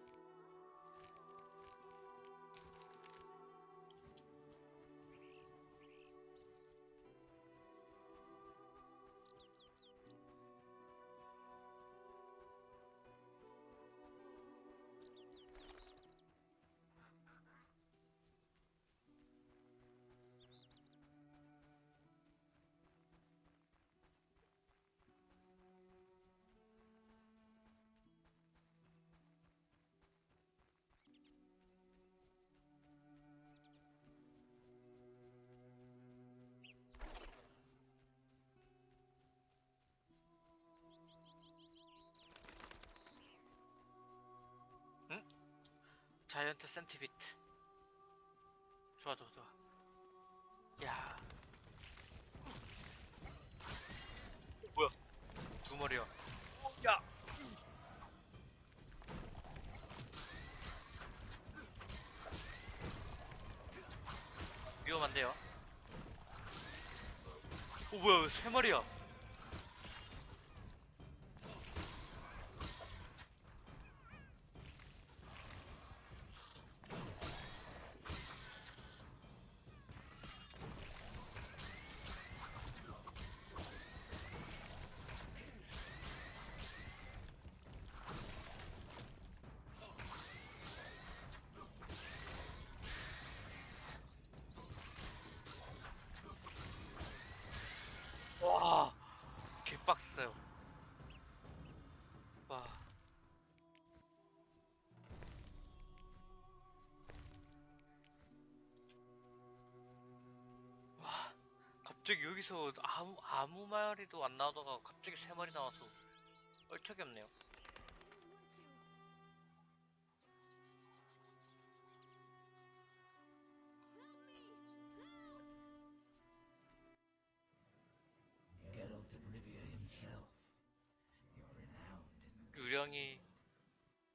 자이언트 센티비트. 좋아. 야. 뭐야? 두 마리야. 야. 위험한데요? 뭐야? 세 마리야. 와, 개빡세요. 와. 와, 갑자기 여기서 아무 마리도 안 나오다가 갑자기 세 마리 나와서 얼척이 없네요. 명이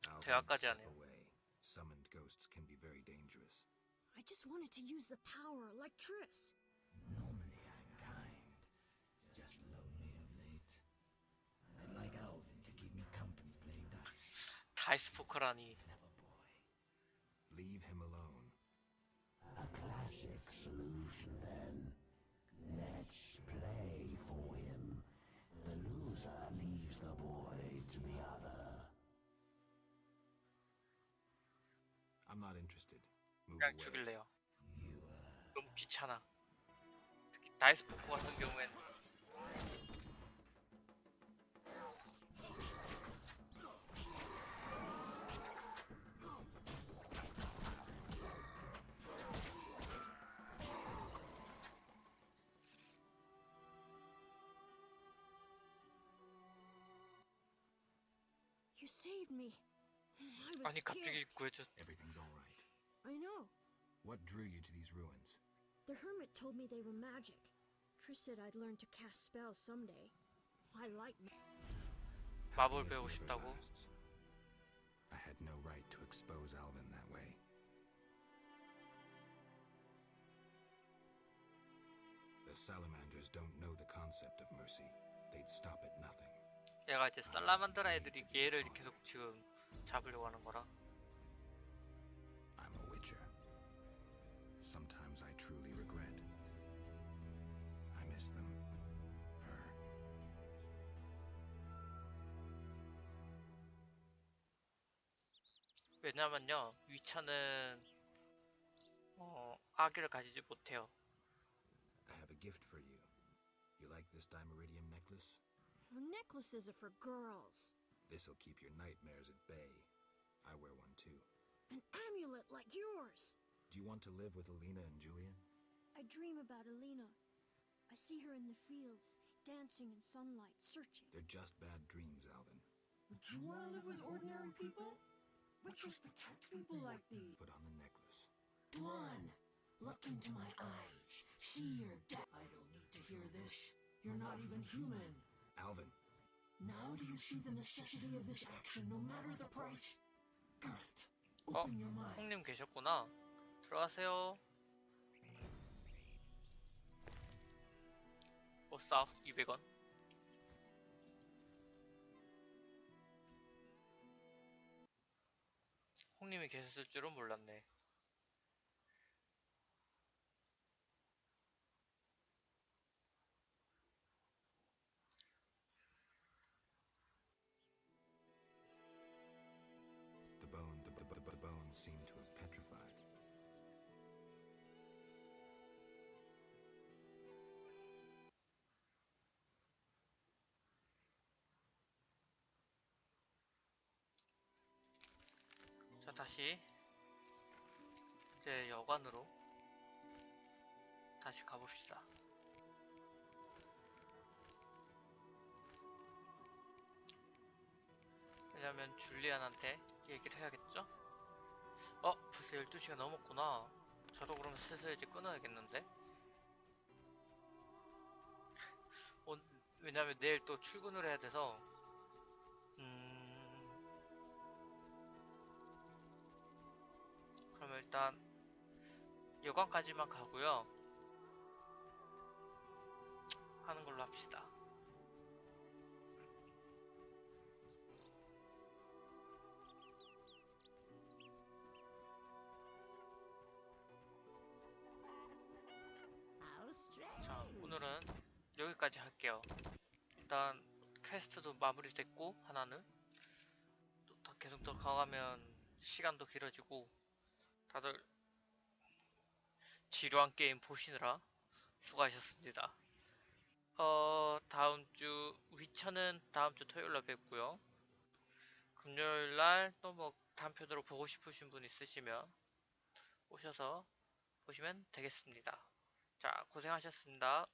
Alvin, 대화까지 step 하네요. away. Summoned ghosts can be very dangerous. I just wanted to use the power like Triss. Normally I'm kind, just lonely of late. I'd like Alvin to keep me company playing dice. 다이스 포커라니. Leave him alone. A classic solution then. Let's play for him. The loser leaves the boy to the other. I'm not interested. Move 그냥 away. 죽일래요. 너무 귀찮아. 특히 다이스 포커 같은 경우엔 You saved me. I was 아니 scared. 갑자기 구해줘. Everything's all right. I know. What drew you to these ruins? The hermit told me they were magic. Triss said I'd learn to cast spells someday. I like 마법을 Happiness 배우고 never 싶다고. lasts. I had no right to expose Alvin that way. The salamanders don't know the concept of mercy. They'd stop at nothing. 얘가 이제 살라만드라 애들이 얘를 계속 지금 잡으려고 하는 거라. I'm a witcher. Sometimes I truly regret. I miss them. Her. 왜냐면요, 위쳐는 아기를 가지지 못해요. I have a gift for you. You like this dimeridium necklace? necklaces are for girls. This'll keep your nightmares at bay. I wear one too. An amulet like yours. Do you want to live with Alina and Julian? I dream about Alina. I see her in the fields, dancing in sunlight, searching. They're just bad dreams, Alvin. Would you want to live with ordinary people? Witchers protect people like these. Put on the necklace. Dwan, look into my eyes. See your death. I don't need to hear this. You're not even human. Alvin. Now do you see the necessity of this action, no matter the price? Good. Open your mind. 형님 계셨구나. 들어가세요. 싸 200원. 홍님이 계셨을 줄은 몰랐네. The bones seem to have petrified. 자, 다시 이제 여관으로 다시 가봅시다. 왜냐면 줄리안한테 얘기를 해야겠죠? 벌써 12시가 넘었구나. 저도 그러면 슬슬 이제 끊어야겠는데? 왜냐면 내일 또 출근을 해야 돼서 그러면 일단 여관까지만 가고요. 하는 걸로 합시다. 자, 오늘은 여기까지 할게요. 일단 퀘스트도 마무리됐고 하나는 또 계속 더 가가면 시간도 길어지고 다들 지루한 게임 보시느라 수고하셨습니다. 다음주 위쳐는 다음주 토요일날 뵙고요. 금요일날 또 뭐 단편으로 보고 싶으신 분 있으시면 오셔서 보시면 되겠습니다. 자, 고생하셨습니다.